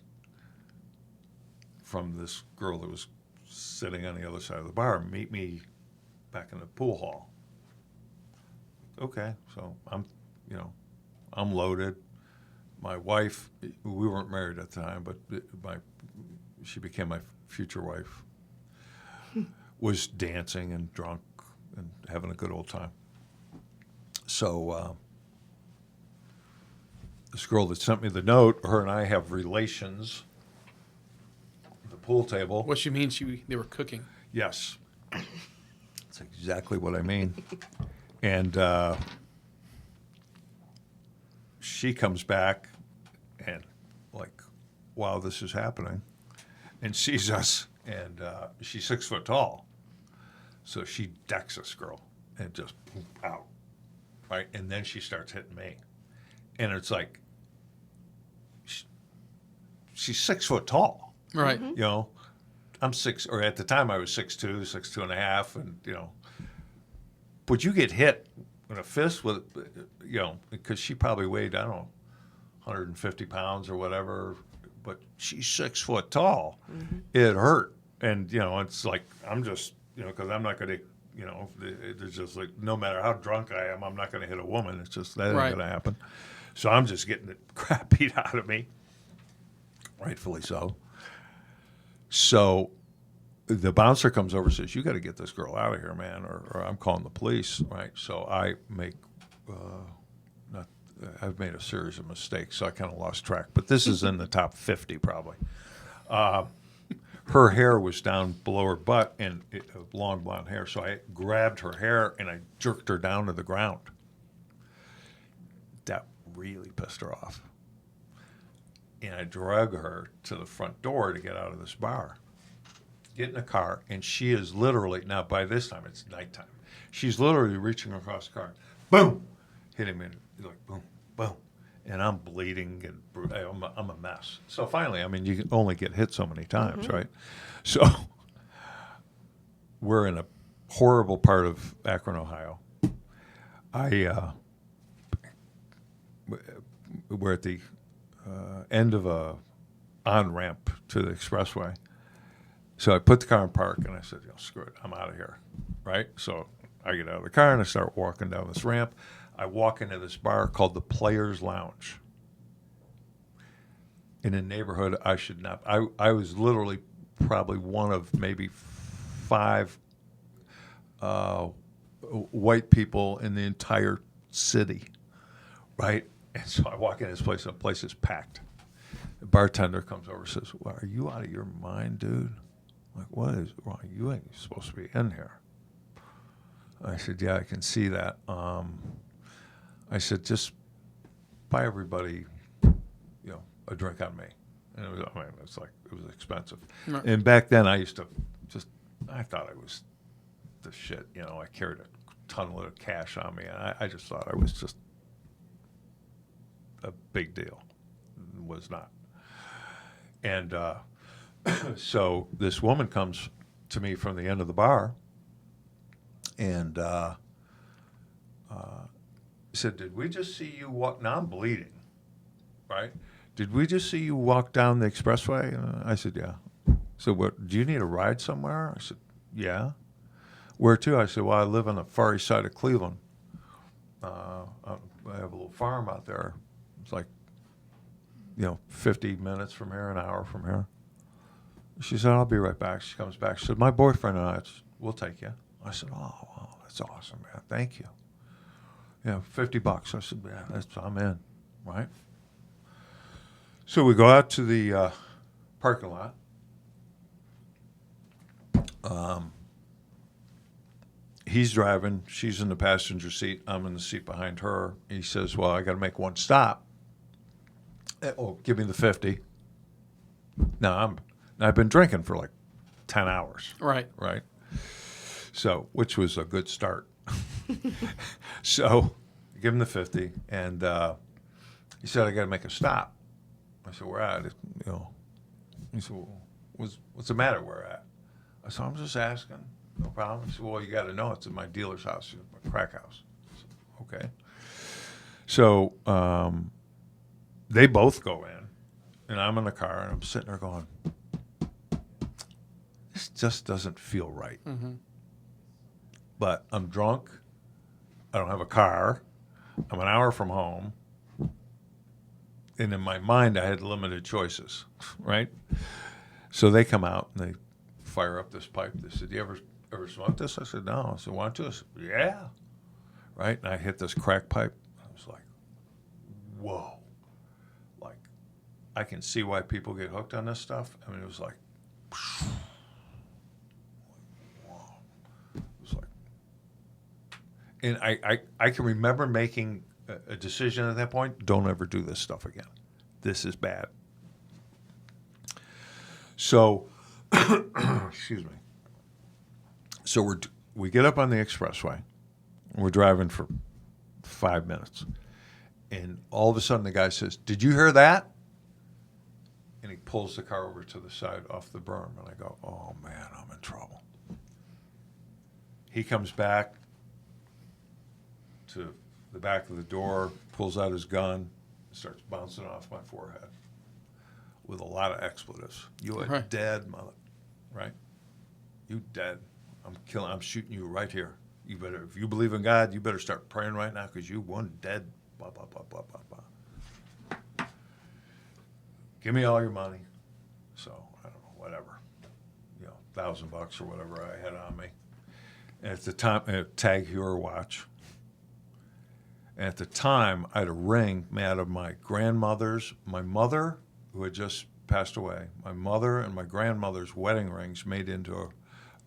from this girl that was sitting on the other side of the bar. Meet me back in the pool hall. Okay, so I'm loaded. My wife, we weren't married at the time, but she became my future wife, was dancing and drunk and having a good old time. So this girl that sent me the note, her and I have relations at the pool table. What she means, they were cooking. Yes. That's exactly what I mean. And she comes back and like, wow, this is happening, and sees us, and she's 6 foot tall. So she decks this girl and just out, right? And then she starts hitting me. And it's like, she's 6 foot tall. Right. I'm 6, or at the time I was 6'2", 6'2.5", and, but you get hit in a fist with, because she probably weighed, I don't know, 150 pounds or whatever, but she's 6 foot tall. It hurt. And, it's like, I'm just, because I'm not going to, it's just like, no matter how drunk I am, I'm not going to hit a woman. It's just, that ain't Right. going to happen. So I'm just getting the crap beat out of me. Rightfully so. So the bouncer comes over and says, you got to get this girl out of here, man, or I'm calling the police, right? So I I've made a series of mistakes, so I kind of lost track. But this is in the top 50 probably. Her hair was down below her butt, and long blonde hair. So I grabbed her hair and I jerked her down to the ground. That really pissed her off. And I drug her to the front door to get out of this bar. Get in the car, and she is literally, now by this time it's nighttime, she's literally reaching across the car, boom, hitting me, like boom, boom. And I'm bleeding, and I'm a mess. So finally, you can only get hit so many times, right? So we're in a horrible part of Akron, Ohio. We're at the end of a on-ramp to the expressway. So I put the car in park, and I said, screw it, I'm out of here, right? So I get out of the car, and I start walking down this ramp. I walk into this bar called the Players Lounge in a neighborhood I should not. I was literally probably one of maybe 5 white people in the entire city, right? And so I walk in this place, and the place is packed. The bartender comes over and says, well, are you out of your mind, dude? I'm like, what is wrong? You ain't supposed to be in here. I said, yeah, I can see that. I said, just buy everybody, a drink on me. And it was, it was expensive. Right. And back then I used to I thought I was the shit. I carried a ton of cash on me. And I just thought I was just a big deal. Was not. And so this woman comes to me from the end of the bar and said, did we just see you walk? Now I'm bleeding, right? Did we just see you walk down the expressway? I said, yeah. So what, do you need a ride somewhere? I said, yeah. Where to? I said, well, I live on the far east side of Cleveland. I have a little farm out there. It's like, 50 minutes from here, an hour from here. She said, I'll be right back. She comes back. She said, my boyfriend and I, we'll take you. I said, oh, wow, that's awesome, man. Thank you. $50. I said, yeah, I'm in, right? So we go out to the parking lot. He's driving. She's in the passenger seat. I'm in the seat behind her. He says, well, I got to make one stop. Oh, give me the 50. Now I've been drinking for like 10 hours. Right. Right. So, which was a good start. So, give him the 50, and he said, I got to make a stop. I said, where at? He said, well, what's the matter? Where at? I said, I'm just asking. No problem. He said, well, you got to know it's in my dealer's house, my crack house. I said, okay. So, they both go in, and I'm in the car, and I'm sitting there going, this just doesn't feel right. Mm-hmm. But I'm drunk. I don't have a car. I'm an hour from home. And in my mind, I had limited choices, right? So they come out, and they fire up this pipe. They said, you ever smoke this? I said, no. I said, want to? I said, yeah. Right? And I hit this crack pipe. I was like, whoa. I can see why people get hooked on this stuff. I mean, it was like, wow. It was like, and I can remember making a decision at that point. Don't ever do this stuff again. This is bad. So, excuse me. So we get up on the expressway. And we're driving for 5 minutes, and all of a sudden the guy says, "Did you hear that?" And he pulls the car over to the side off the berm. And I go, oh, man, I'm in trouble. He comes back to the back of the door, pulls out his gun, starts bouncing off my forehead with a lot of expletives. You are dead, mother. Right? You dead. I'm shooting you right here. You better, if you believe in God, you better start praying right now because you one dead. Blah, blah, blah, blah, blah, blah. Give me all your money. So, I don't know, whatever. $1,000 or whatever I had on me. And at the time, a Tag Heuer watch. And at the time, I had a ring made out of my grandmother's, my mother, who had just passed away, my mother and my grandmother's wedding rings made into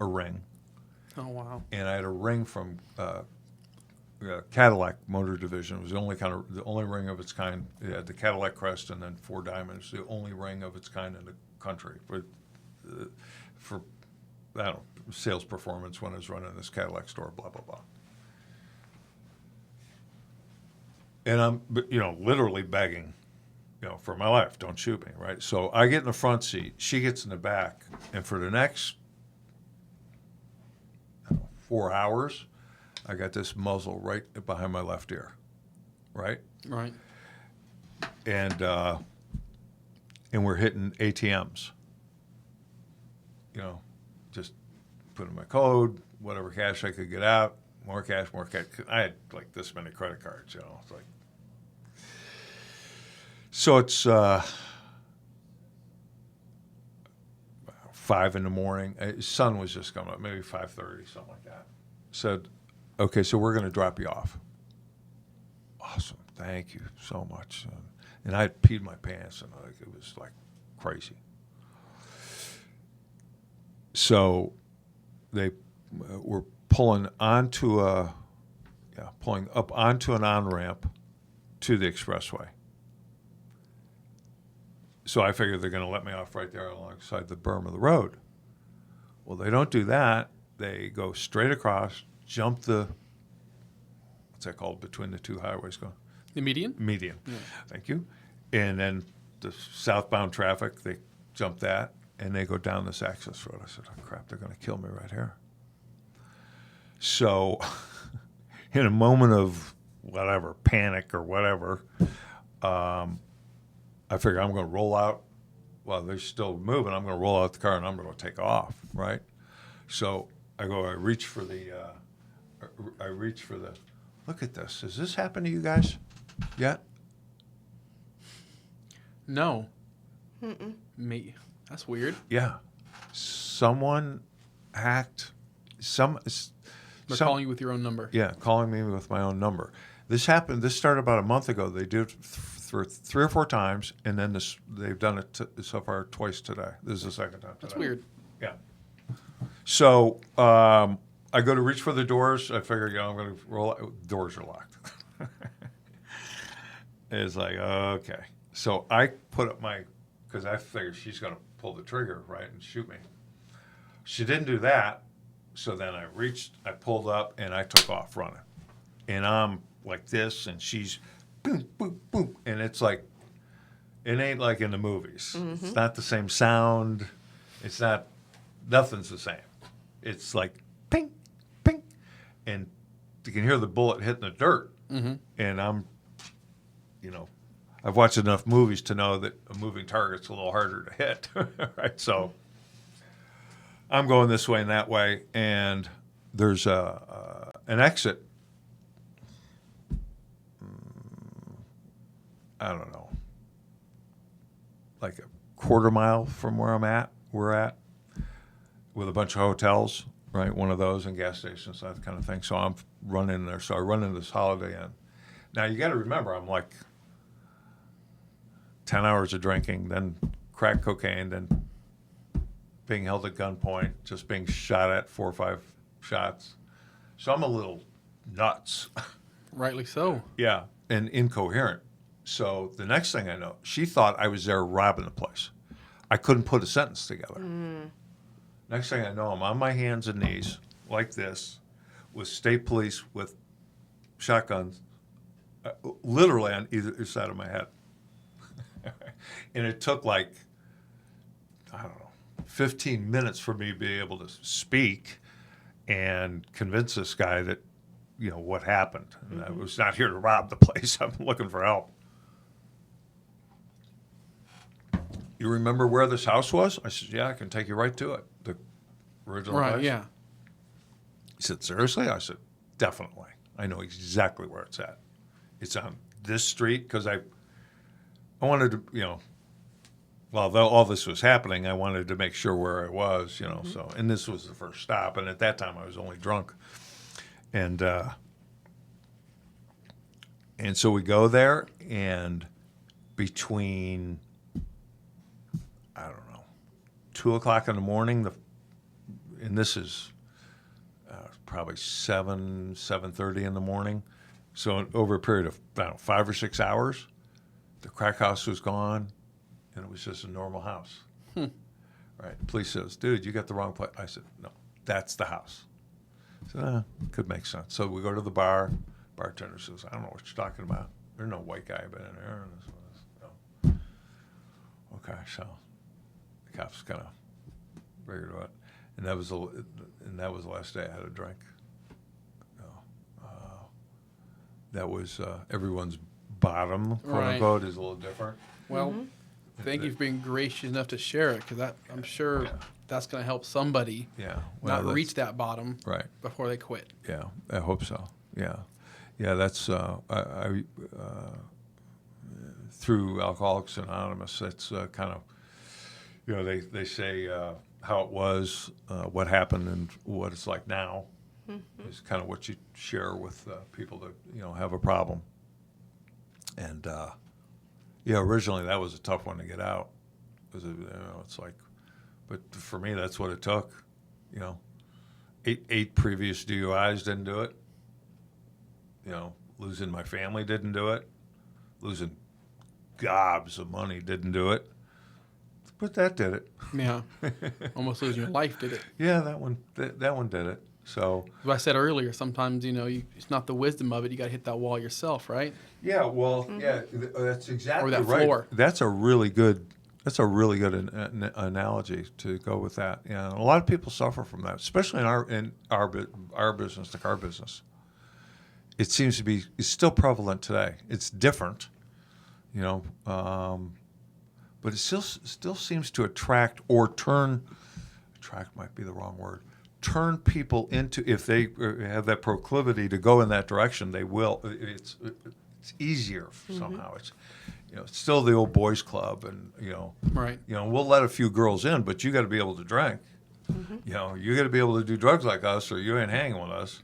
a ring. Oh, wow. And I had a ring from Cadillac Motor Division. It was the only ring of its kind. It had the Cadillac crest and then 4 diamonds. The only ring of its kind in the country for I don't know, sales performance when I was running this Cadillac store. Blah blah blah. And I'm literally begging, for my life. Don't shoot me, right? So I get in the front seat. She gets in the back, and for the next 4 hours. I got this muzzle right behind my left ear, right? Right. And we're hitting ATMs. just put in my code, whatever cash I could get out, more cash, more cash. I had like this many credit cards, It's like, so it's 5 in the morning. Sun was just coming up, maybe 5:30, something like that. Said, okay, so we're going to drop you off. Awesome, thank you so much. And I had peed my pants, and it was like crazy. So they were pulling up onto an on-ramp to the expressway. So I figured they're going to let me off right there alongside the berm of the road. Well, they don't do that. They go straight across, jump what's that called, between the two highways going? The median? Median. Yeah. Thank you. And then the southbound traffic, they jump that, and they go down this access road. I said, oh, crap, they're going to kill me right here. So in a moment of whatever, panic or whatever, I figure I'm going to roll out while they're still moving. I'm going to roll out the car, and I'm going to take off, right? So I reach for the, look at this. Has this happened to you guys yet? No. Me. That's weird. Yeah. Someone hacked They're calling you with your own number. Yeah, calling me with my own number. This started about a month ago. They did it for 3 or 4 times, and then they've done it so far twice today. This is the second time today. That's weird. Yeah. So I go to reach for the doors. I figure, I'm going to roll out. Doors are locked. It's like, okay. So I put up because I figured she's going to pull the trigger, right, and shoot me. She didn't do that. So then I pulled up, and I took off running. And I'm like this, and she's boom, boom, boom. And it's like, it ain't like in the movies. Mm-hmm. It's not the same sound. Nothing's the same. It's like ping, ping. And you can hear the bullet hitting the dirt. Mm-hmm. And I'm, I've watched enough movies to know that a moving target's a little harder to hit, right? So I'm going this way and that way, and there's an exit. I don't know, like a quarter mile from where we're at, with a bunch of hotels, right? One of those and gas stations, that kind of thing. So I'm running there. So I run into this Holiday Inn. Now you got to remember, I'm like 10 hours of drinking, then crack cocaine, then being held at gunpoint, just being shot at 4 or 5 shots. So I'm a little nuts. Rightly so. Yeah, and incoherent. So the next thing I know, she thought I was there robbing the place. I couldn't put a sentence together. Next thing I know, I'm on my hands and knees like this with state police with shotguns literally on either side of my head. And it took I don't know, 15 minutes for me to be able to speak and convince this guy that, what happened. And I was not here to rob the place. I'm looking for help. You remember where this house was? I said, yeah, I can take you right to it. The original place. Right, yeah. He said, seriously? I said, definitely. I know exactly where it's at. It's on this street because I wanted to, while all this was happening, I wanted to make sure where I was, so, and this was the first stop. And at that time I was only drunk. And so we go there, and between, I don't know, 2 o'clock in the morning, and this is probably 7:30 in the morning. So over a period of, 5 or 6 hours, the crack house was gone, and it was just a normal house. Right? The police says, dude, you got the wrong place. I said, no, that's the house. I said, could make sense. So we go to the bar. Bartender says, I don't know what you're talking about. There's no white guy been in there. No. Okay, so the cops kind of figured it out. And that was the last day I had a drink. That was everyone's bottom, quote unquote, is a little different. Well, Thank you for being gracious enough to share it, because I'm sure that's going to help somebody Yeah. not reach that bottom Right. before they quit. Yeah, I hope so. Yeah, yeah. That's through Alcoholics Anonymous. That's kind of, they say how it was, what happened, and what it's like now is kind of what you share with people that have a problem. And originally that was a tough one to get out. It's like, but for me that's what it took. Eight previous DUIs didn't do it. Losing my family didn't do it. Losing gobs of money didn't do it. But that did it. Yeah. Almost losing your life did it. Yeah, that one did it. So As I said earlier, sometimes, it's not the wisdom of it. You got to hit that wall yourself, right? yeah, well, that's exactly Or that right. floor. That's a really good analogy to go with that. Yeah, a lot of people suffer from that, especially in our business, the car business. It seems to be it's still prevalent today. It's different, but it still seems to attract might be the wrong word. Turn people into, if they have that proclivity to go in that direction, they will. It's easier somehow. It's it's still the old boys club, and Right. we'll let a few girls in, but you got to be able to drink. You got to be able to do drugs like us, or you ain't hanging with us.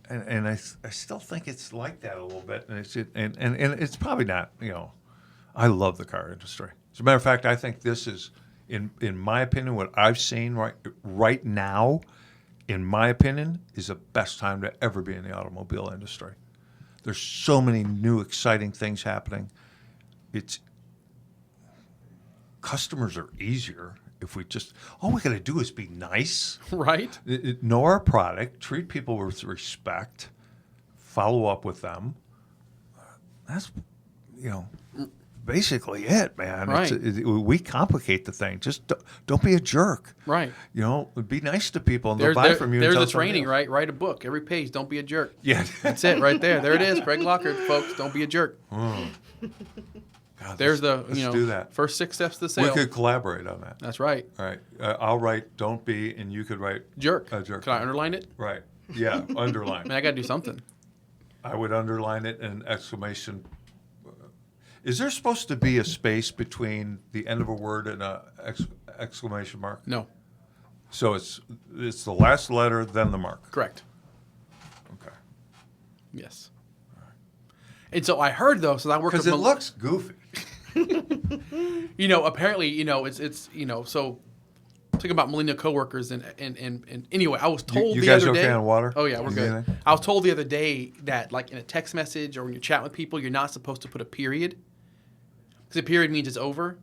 And I still think it's like that a little bit, and it's probably not. I love the car industry. As a matter of fact, I think this is, in my opinion, what I've seen right now, in my opinion, is the best time to ever be in the automobile industry. There's so many new, exciting things happening. Customers are easier if all we got to do is be nice, Right. know our product, treat people with respect, follow up with them. That's, basically it, man. Right. We complicate the thing. Just don't be a jerk. Right. Be nice to people, and they'll buy from you. There's and a tell somebody training, else. right? Write a book. Every page, don't be a jerk. Yeah. That's it right there. There it is. Craig Lockhart, folks. Don't be a jerk. God, There's let's do that. first 6 steps to the sale. We could collaborate on that. That's right. All right. I'll write "don't be," and you could write Jerk. a jerk. Can I underline it? Right. Yeah. Underline. I mean, I got to do something. I would underline it and exclamation. Is there supposed to be a space between the end of a word and a exclamation mark? No. So it's the last letter, then the mark. Correct. Okay. Yes. And so I heard, though, so I work with... Because it looks goofy. Apparently, it's so talking about millennial coworkers and anyway, I was told You the guys other okay day. on water? Oh yeah, we're good. Anything? I was told the other day that like in a text message or when you're chatting with people, you're not supposed to put a period because a period means it's over.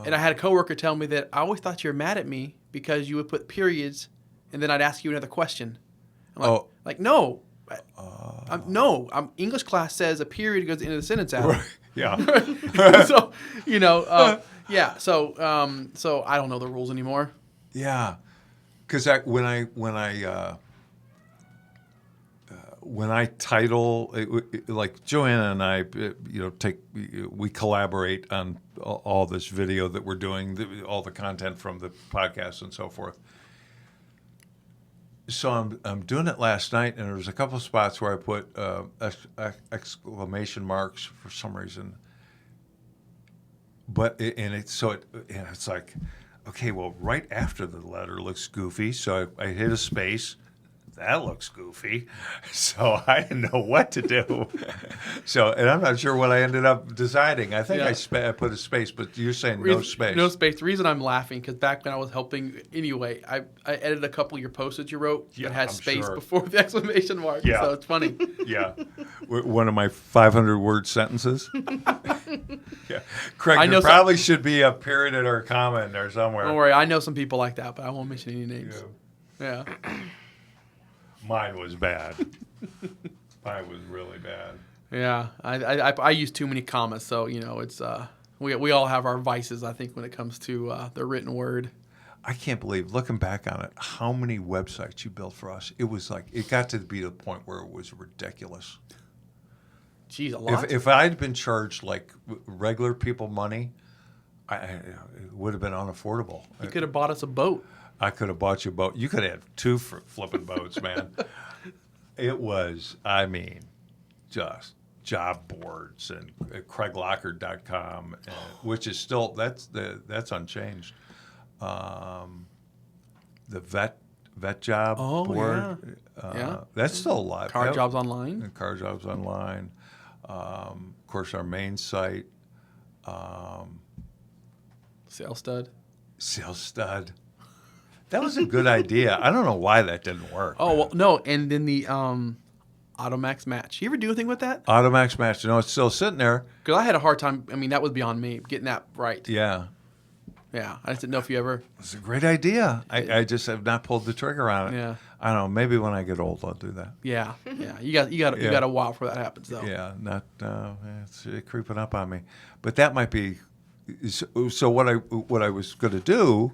And I had a coworker tell me that I always thought you were mad at me because you would put periods and then I'd ask you another question. I'm like no. English class says a period goes into the sentence after. Right. Yeah. So, yeah. So I don't know the rules anymore. Yeah. Because when I title, like Joanna and I, we collaborate on all this video that we're doing, all the content from the podcast and so forth. So I'm doing it last night, and there was a couple of spots where I put exclamation marks for some reason. But it's like, okay, well, right after the letter looks goofy, so I hit a space. That looks goofy. So I didn't know what to do. And I'm not sure what I ended up deciding. I think I put a space, but you're saying no space. No space. The reason I'm laughing, because back when I was helping anyway, I edited a couple of your posts that you wrote that had space before the exclamation mark. Yeah. So it's funny. Yeah. One of my 500-word sentences. Yeah. Craig, there probably should be a period or a comma in there somewhere. Don't worry. I know some people like that, but I won't mention any names. Yeah. Mine was bad. Mine was really bad. Yeah, I use too many commas, so it's we all have our vices. I think when it comes to the written word. I can't believe, looking back on it, how many websites you built for us. It was like it got to be the point where it was ridiculous. Jeez, a lot. If I'd been charged like regular people money, It would have been unaffordable. You could have bought us a boat. I could have bought you a boat. You could have had two flipping boats, man. It was, I mean, just job boards and CraigLockard.com, which is still that's unchanged. The vet job board, Yeah. that's still alive. Car Jobs Online. Car Jobs Online. Of course, our main site, Sales Stud. Sales Stud. That was a good idea. I don't know why that didn't work. Oh, well, no. And then the AutoMax match. You ever do anything with that? AutoMax match. It's still sitting there. Because I had a hard time. I mean, that was beyond me, getting that right. Yeah. Yeah. I just didn't know if you ever. It's a great idea. I just have not pulled the trigger on it. Yeah. I don't know. Maybe when I get old, I'll do that. Yeah. Yeah. You got a while before that happens, though. Yeah. It's creeping up on me. But that might be. So what I was going to do,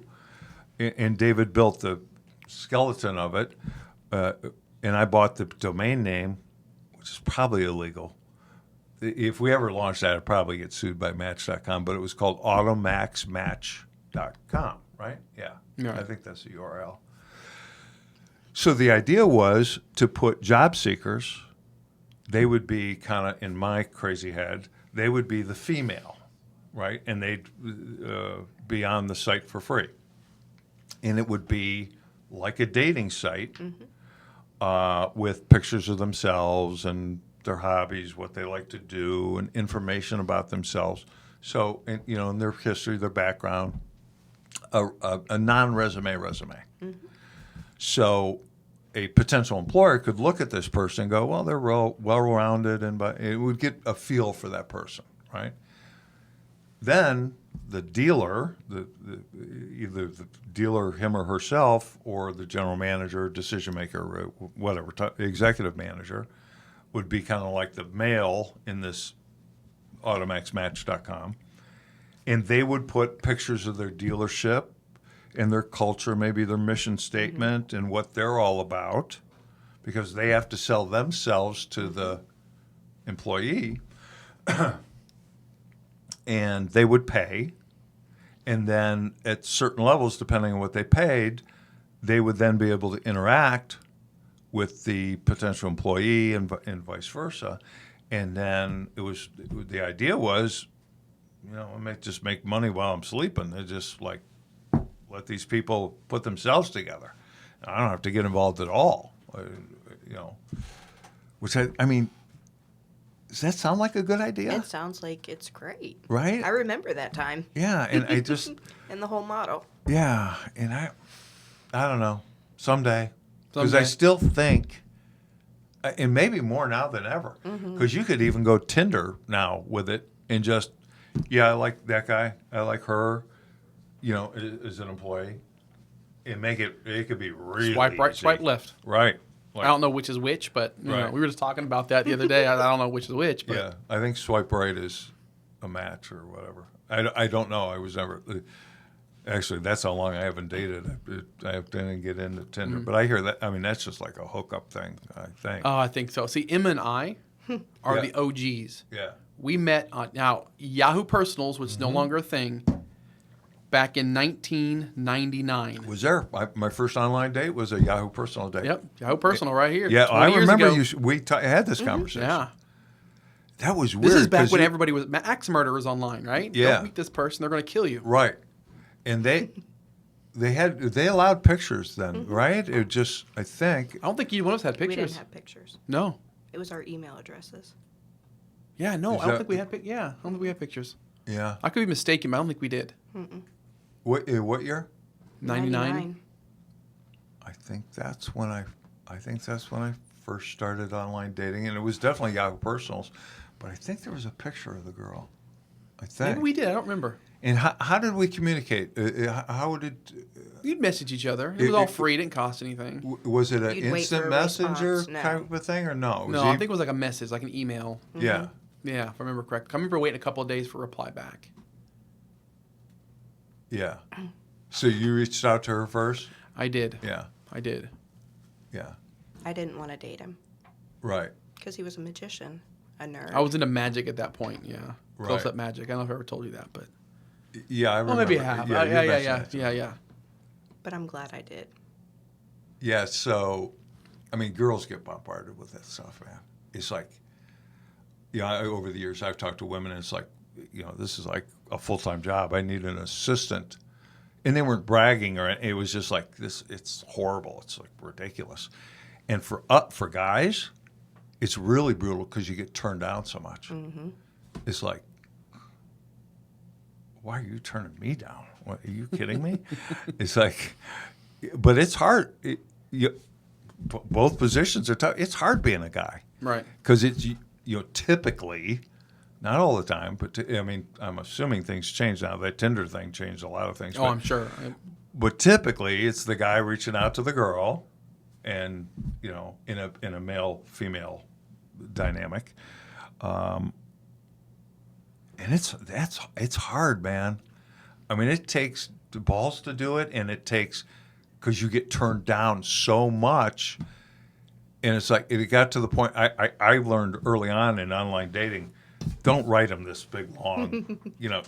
and David built the skeleton of it, and I bought the domain name, which is probably illegal. If we ever launched that, I'd probably get sued by Match.com, but it was called AutoMaxMatch.com, right? Yeah. Right. I think that's the URL. So the idea was to put job seekers, they would be kind of, in my crazy head, they would be the female, right? And they'd be on the site for free. And it would be like a dating site with pictures of themselves and their hobbies, what they like to do, and information about themselves. So, and their history, their background, a non-resume resume. So a potential employer could look at this person and go, well, they're well-rounded, and it would get a feel for that person, right? Then the dealer, either the dealer, him or herself, or the general manager, decision maker, whatever, executive manager, would be kind of like the male in this AutoMaxMatch.com. And they would put pictures of their dealership and their culture, maybe their mission statement and what they're all about, because they have to sell themselves to the employee. And they would pay. And then at certain levels, depending on what they paid, they would then be able to interact with the potential employee and vice versa. And then the idea was, I might just make money while I'm sleeping. They just like let these people put themselves together. I don't have to get involved at all. Which I mean, does that sound like a good idea? It sounds like it's great. Right? I remember that time. Yeah, and I just And the whole model. yeah, and I don't know, someday. Because I still think, and maybe more now than ever, because you could even go Tinder now with it and just, I like that guy, I like her, as an employee, and it could be really Swipe right, easy. swipe left. Right. I don't know which is which, but Right. we were just talking about that the other day. I don't know which is which. But Yeah, I think swipe right is a match or whatever. I don't know. I was never. Actually, that's how long I haven't dated. I didn't get into Tinder, but I hear that. I mean, that's just like a hookup thing. I think. I think so. See, Emma and I are Yeah. the OGs. Yeah. We met on now Yahoo Personals, which is no longer a thing, back in 1999. Was there my first online date was a Yahoo personal date? Yep, Yahoo Personal right here. Yeah, 20 I years remember ago. we had this conversation. Yeah. That was weird. This is back 'cause when everybody was axe murderers online, right? Yeah. Don't meet this person; they're going to kill you. Right, and they allowed pictures then, right? It just I think I don't think either one of us had We pictures. didn't have pictures. No. It was our email addresses. Yeah, no, Is I don't that- think we had. Yeah, I don't think we had pictures. yeah. I could be mistaken, but I don't think we did. What year? 99. I think that's when I first started online dating, and it was definitely Yahoo Personals, but I think there was a picture of the girl. I think. Maybe we did. I don't remember. And how did we communicate? How did You'd message each other. It It- was all it- free. It didn't cost anything. was it an You'd wait instant for a messenger response. No. type of thing or no? No, I think it was like a message, like an email. yeah. Yeah, if I remember correct. I remember waiting a couple of days for a reply back. Yeah. So you reached out to her first? I did. Yeah. I did. Yeah. I didn't want to date him Right. because he was a magician, a nerd. I was into magic at that point. Yeah, Right. close-up magic. I don't know if I ever told you that, but Yeah, I Well, remember. maybe I have. you Yeah. mentioned that to me. Yeah. But I'm glad I did. Yeah, so, I mean, girls get bombarded with that stuff, man. It's like, over the years, I've talked to women, and it's like, this is like a full-time job. I need an assistant. And they weren't bragging, or it was just like, this. It's horrible. It's like ridiculous. And for guys, it's really brutal because you get turned down so much. Mm-hmm. It's like, why are you turning me down? What, are you kidding me? It's like, but it's hard. Both positions are tough. It's hard being a guy. Right. Because it's, typically, not all the time, but I'm assuming things change now. That Tinder thing changed a lot of things. Oh, I'm sure. But typically, it's the guy reaching out to the girl, and in a male female dynamic, and it's hard, man. I mean, it takes the balls to do it, and it takes because you get turned down so much. And it's like it got to the point I learned early on in online dating, don't write them this big long,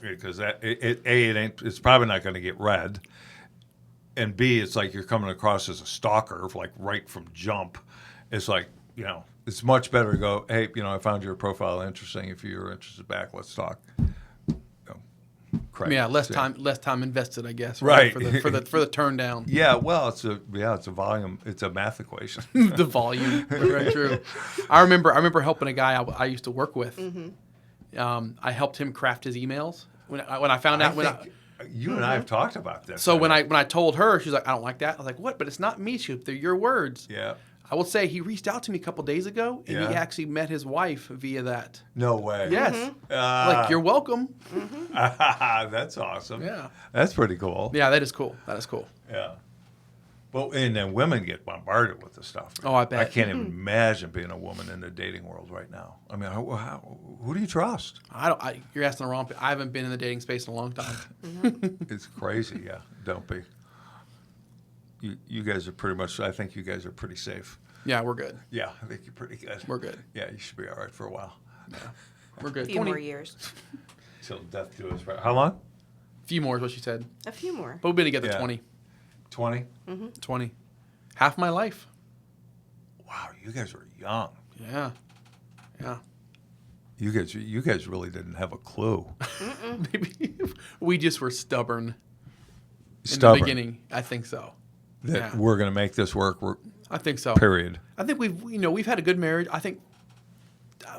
because it's probably not going to get read, and B, it's like you're coming across as a stalker, like right from jump. It's like it's much better to go, hey, I found your profile interesting. If you're interested back, let's talk. Correct. Yeah, less time invested, I guess. Right. For the turn down. Yeah, well, it's a volume, it's a math equation. The volume. Very true. I remember helping a guy I used to work with. Mm-hmm. I helped him craft his emails when I found out you and I have talked about this. So when I told her, she's like, I don't like that. I was like, what? But it's not me, Shoop. They're your words. Yeah. I will say he reached out to me a couple days ago, and he Yeah. actually met his wife via that. No way. Yes. Like, you're welcome. That's awesome. Yeah. That's pretty cool. Yeah, that is cool. That is cool. Yeah. Well, and then women get bombarded with the stuff. Oh, I bet. I can't even imagine being a woman in the dating world right now. I mean, who do you trust? You're asking the wrong people. I haven't been in the dating space in a long time. It's crazy. Yeah. Don't be. You guys are pretty much, I think you guys are pretty safe. Yeah, we're good. Yeah, I think you're pretty good. We're good. Yeah, you should be all right for a while. We're good. A few more years. Till death do us. How long? A few more is what she said. A few more. But we've been together Yeah. 20. 20? 20. Half my life. Wow, you guys are young. Yeah. Yeah. You guys really didn't have a clue. Maybe we just were stubborn in Stubborn. the beginning. I think so. That Yeah. we're going to make this work. I think so. Period. I think we've had a good marriage. I think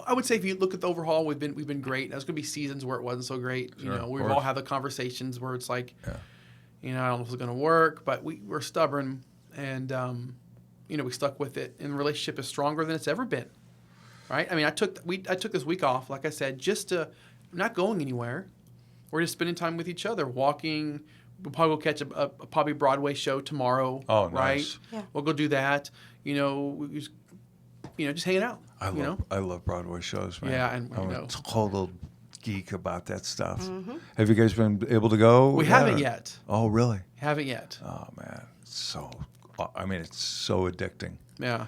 I would say if you look at the overhaul, we've been great. There's going to be seasons where it wasn't so great. Sure, of We've course. all had the conversations where it's like, Yeah. I don't know if it's going to work, but we're stubborn, and we stuck with it. And the relationship is stronger than it's ever been. Right? I mean, I took this week off, like I said, just to not going anywhere. We're just spending time with each other, walking. We'll probably go catch a probably Broadway show tomorrow. Oh, right? nice. Yeah. We'll go do that. Just hanging out. I love Broadway shows, man. Yeah, and, I'm you a know. total geek about that stuff. Have you guys been able to go? We Yeah. haven't yet. Oh, really? Haven't yet. Oh, man. It's so addicting. Yeah.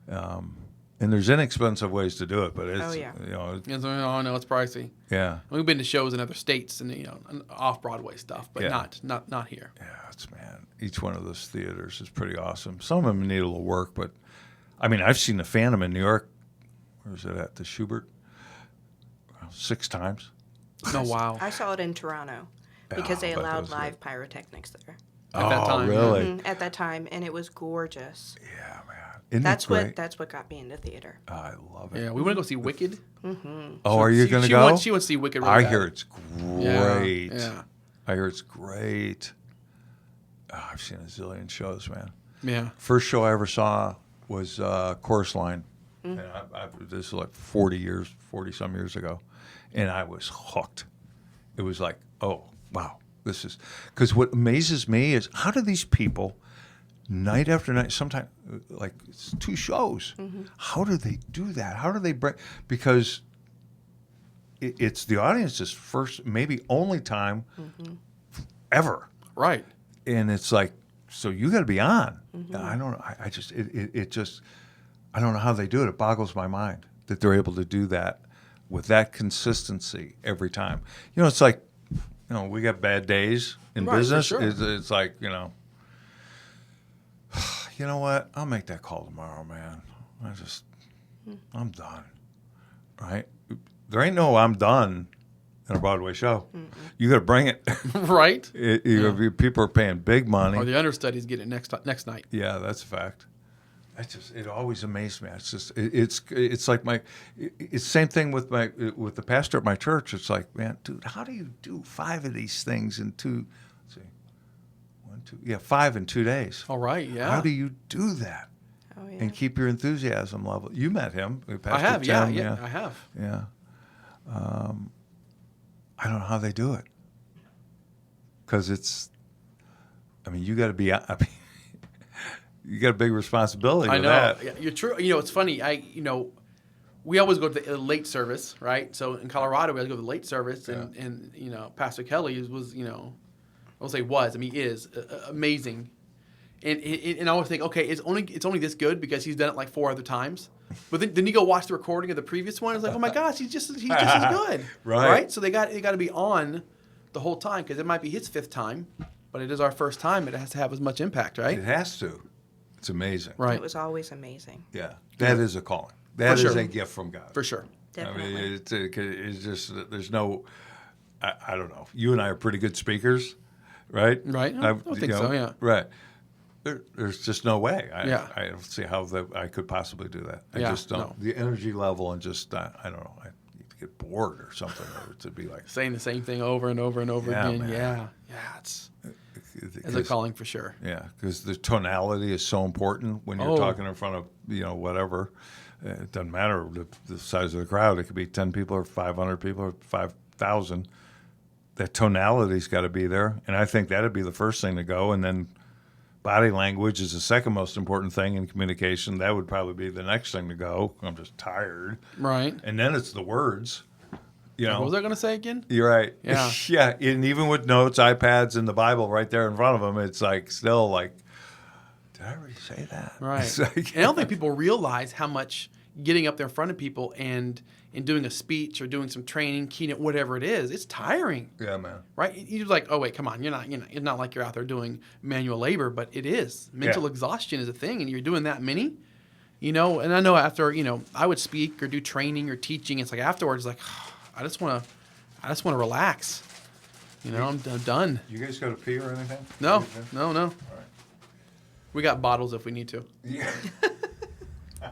And there's inexpensive ways to do it, but it's, Oh, yeah. Oh no, it's pricey. yeah. We've been to shows in other states and off Broadway stuff, but Yeah. not here. Yeah, man. Each one of those theaters is pretty awesome. Some of them need a little work, but I mean, I've seen the Phantom in New York. Where is it at? The Schubert? 6 times. Oh wow. I saw it in Toronto because Oh, they I bet that allowed was live good. pyrotechnics there At that time, yeah. really? at that time, and it was gorgeous. Yeah, man. Isn't That's it great? what got me into theater. I love it. Yeah, we want to go see Wicked. Oh, are you going to go? She wants to see Wicked. Really I bad. hear it's Yeah, great. yeah. I hear it's great. Oh, I've seen a zillion shows, man. Yeah. First show I ever saw was Chorus Line. And this is like 40-some years ago. And I was hooked. It was like, oh, wow. This is, because what amazes me is how do these people, night after night, sometimes, like it's 2 shows, how do they do that? How do they break? Because it's the audience's first, maybe only time ever. Right. And it's like, so you got to be on. I don't know. I just, it just, I don't know how they do it. It boggles my mind that they're able to do that with that consistency every time. It's like, we got bad days in Right, for business. sure. It's like, you know what? I'll make that call tomorrow, man. I'm done. Right? There ain't no I'm done in a Broadway show. You got to bring it. Right? People are paying big money. Or the understudies get it next night. Yeah, that's a fact. It always amazed me. It's just it's like it's same thing with the pastor at my church. It's like, man, dude, how do you do 5 of these things in 2? Let's see, 1, 2, 5 in 2 days. All right, yeah. How do you do that? Oh, yeah. And keep your enthusiasm level. You met him, Pastor I have, Tim, yeah, I have. yeah. I don't know how they do it, because you got to be. You got a big responsibility I with know. that. Yeah, you're true. It's funny. We always go to the late service, right? So in Colorado, we always go to the late service, and Pastor Kelly was, I'll say was. I mean, he is amazing, and I always think, okay, it's only this good because he's done it like 4 other times. But then you go watch the recording of the previous one. It's like, oh my gosh, he's just as good, Right. So they got to be on the whole time, because it might be his 5th time, but it is our first time. It has to have as much impact, right? It has to. It's amazing. Right. It was always amazing. Yeah. That is a calling. That For is sure. a gift from God. For sure. Definitely. I mean, it's just, there's no, I don't know. You and I are pretty good speakers, right? Right. I think so, yeah. Right. There's just no way. I don't see how I could possibly do that. I Yeah, just don't. no. The energy level and just, I don't know. I need to get bored or something, or to be like. Saying the same thing over and over and over Yeah, again. man. Yeah. It's a calling for sure. Yeah, because the tonality is so important when you're talking in front of, whatever. It doesn't matter the size of the crowd. It could be 10 people or 500 people or 5,000. That tonality's got to be there. And I think that'd be the first thing to go. And then body language is the second most important thing in communication. That would probably be the next thing to go. I'm just tired. Right. And then it's the words. What was I going to say again? You're right. Yeah. Yeah. And even with notes, iPads, and the Bible right there in front of them, it's like still like, did I already say that? Right. It's like, And I don't think people realize how much getting up there in front of people and doing a speech or doing some training, keynote, whatever it is, it's tiring. yeah, man. Right? You're like, oh wait, come on, it's not like you're out there doing manual labor, but it is. Mental exhaustion is a thing, and you're doing that many. And I know after, I would speak or do training or teaching, it's like afterwards, like, I just want to relax. I'm done. You guys got to pee or anything? No. All right. We got bottles if we need to. Yeah.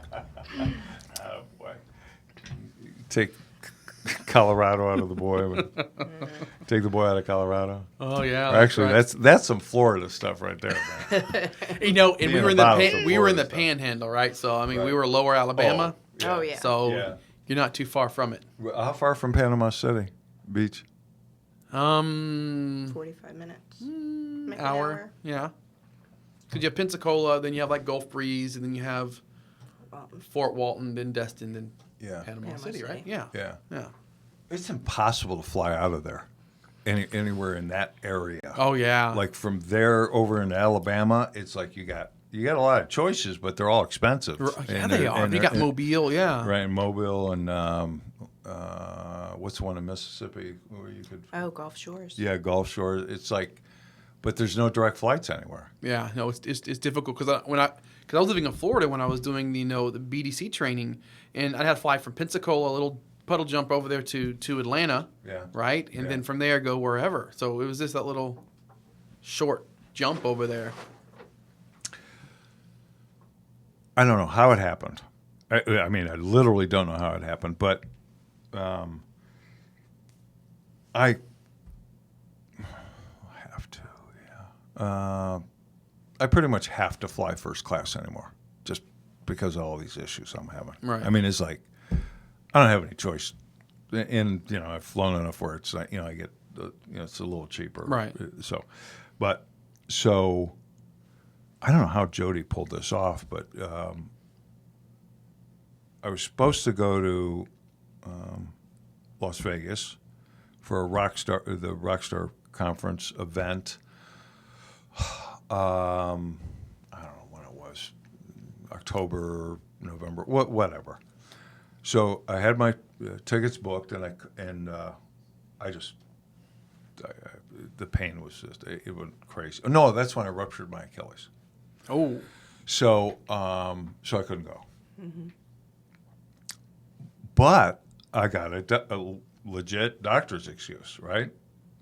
Oh, boy. Take Colorado out of the boy. Take the boy out of Colorado. Oh yeah. Actually, right. that's some Florida stuff right there, man. And Being we were a in bottle the of we were in the Florida stuff. Panhandle, right? So I mean, we Right. were lower Alabama. Oh, yeah. So Yeah. you're not too far from it. How far from Panama City Beach? 45 minutes. Maybe an hour. Yeah. Because you have Pensacola, then you have like Gulf Breeze, and then you have Fort Walton, then Destin, then Yeah. Panama City, right? Yeah. Yeah. Yeah. It's impossible to fly out of there, anywhere in that area. Oh yeah. Like from there over in Alabama, it's like you got a lot of choices, but they're all expensive. Yeah, And they they're- are. and You they're- got Mobile, yeah. Right, in Mobile, and what's the one in Mississippi where you could? Oh, Gulf Shores. Yeah, Gulf Shore. It's like, but there's no direct flights anywhere. Yeah, no, it's difficult because I was living in Florida when I was doing the BDC training, and I had to fly from Pensacola, a little puddle jump over there to Atlanta, Yeah. right, and then from there go wherever. So it was just that little short jump over there. I don't know how it happened. I mean, I literally don't know how it happened, but I have to, yeah. I pretty much have to fly first class anymore, just because of all these issues I'm having. Right. I mean, it's like I don't have any choice, and I've flown enough where it's like I get it's a little cheaper. Right. So I don't know how Jody pulled this off, but I was supposed to go to Las Vegas for the Rockstar Conference event. I don't know when it was, October, November, whatever. So I had my tickets booked, and I just the pain was just, it went crazy. No, that's when I ruptured my Achilles. Oh. So I couldn't go. But I got a legit doctor's excuse, right?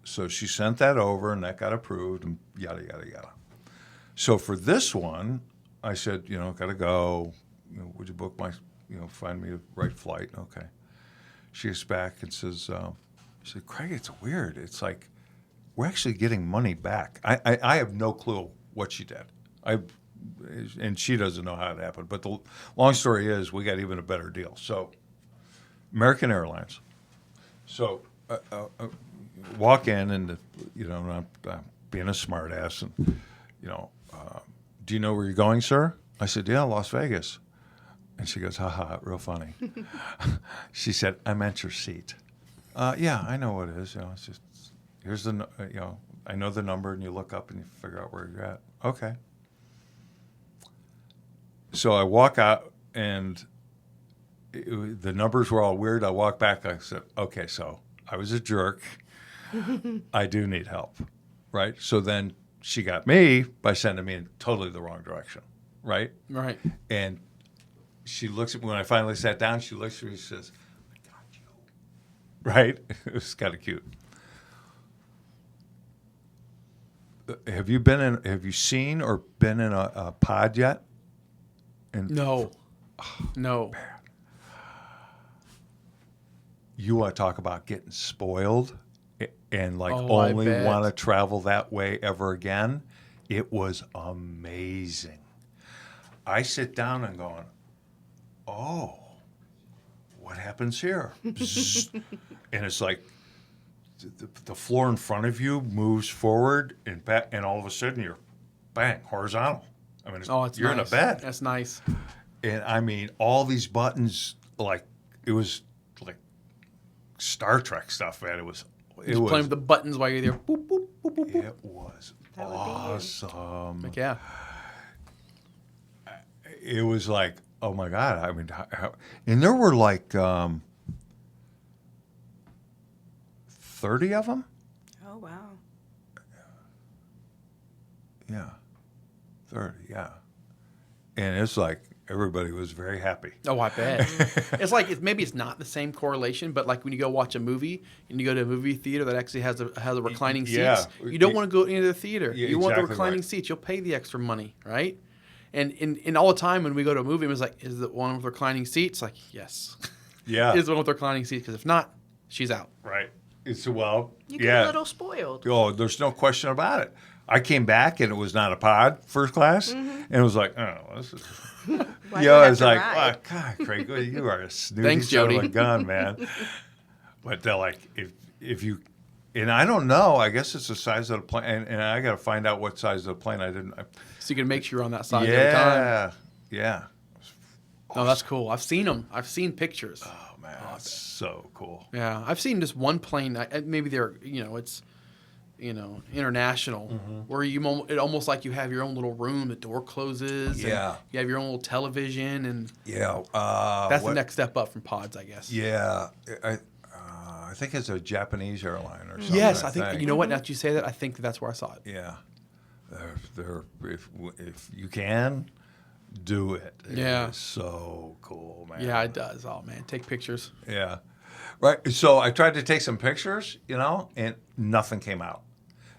So she sent that over, and that got approved, and yada, yada, yada. So for this one, I said, got to go. Would you book my, find me the right flight? Okay. She gets back and says, she said, Craig, it's weird. It's like we're actually getting money back. I have no clue what she did. And she doesn't know how it happened. But the long story is we got even a better deal. So American Airlines. So walk in and, I'm being a smart ass and, do you know where you're going, sir? I said, yeah, Las Vegas. And she goes, haha, real funny. She said, I meant your seat. Yeah, I know what it is. It's just, here's the, I know the number, and you look up and you figure out where you're at. Okay. So I walk out, and the numbers were all weird. I walk back. I said, okay, so I was a jerk. I do need help, right? So then she got me by sending me in totally the wrong direction, right? Right. And she looks at me when I finally sat down. She looks at me and says, I got you. Right? It was kind of cute. Have you seen or been in a pod yet? No. No. You want to talk about getting spoiled and like Oh, I only bet. want to travel that way ever again? It was amazing. I sit down and going, oh, what happens here? Bzzz. And it's like the floor in front of you moves forward and back, and all of a sudden you're, bang, horizontal. I mean, you're nice. in a bed. That's nice. And I mean, all these buttons, like, it was like Star Trek stuff, man. It was Playing with the buttons while you're there. Boop, boop, boop, boop, boop. it was That would be you. awesome. Like, yeah. It was like, oh my God. I mean, and there were like 30 of them. Oh, wow. Yeah. 30, yeah. And it's like everybody was very happy. Oh, I bet. It's like maybe it's not the same correlation, but like when you go watch a movie and you go to a movie theater that actually has a reclining Yeah. seats, you don't want to go into the theater. Yeah, You want the exactly reclining right. seats. You'll pay the extra money, right? And all the time when we go to a movie, it was like, is the one with reclining seats? Like, yes. Yeah. Is the one with reclining seats? Because if not, she's out. Right. It's, well, You get yeah. a little spoiled. Oh, there's no question about it. I came back and it was not a pod, first class, and it was like, oh, this is. Why do you have It's to like, ride? oh, God, Craig, you are a snooty Thanks, son of Jody. a gun, man. But they're like, if you, and I don't know. I guess it's the size of the plane, and I got to find out what size of the plane. I didn't. So you can make sure you're on that side every time. Yeah. No, that's cool. I've seen them. I've seen pictures. Oh man, that's so cool. Yeah, I've seen just one plane. Maybe they're, it's, international, where it almost like you have your own little room. The door closes. and Yeah. you have your own little television, and Yeah. that's the next step up from pods, I guess. Yeah, I think it's a Japanese airline or something. Yes, I think. You know what? Now that you say that, I think that's where I saw it. Yeah, if you can, do it. Yeah. It is so cool, man. Yeah, it does. Oh man, take pictures. Yeah, right. So I tried to take some pictures, and nothing came out.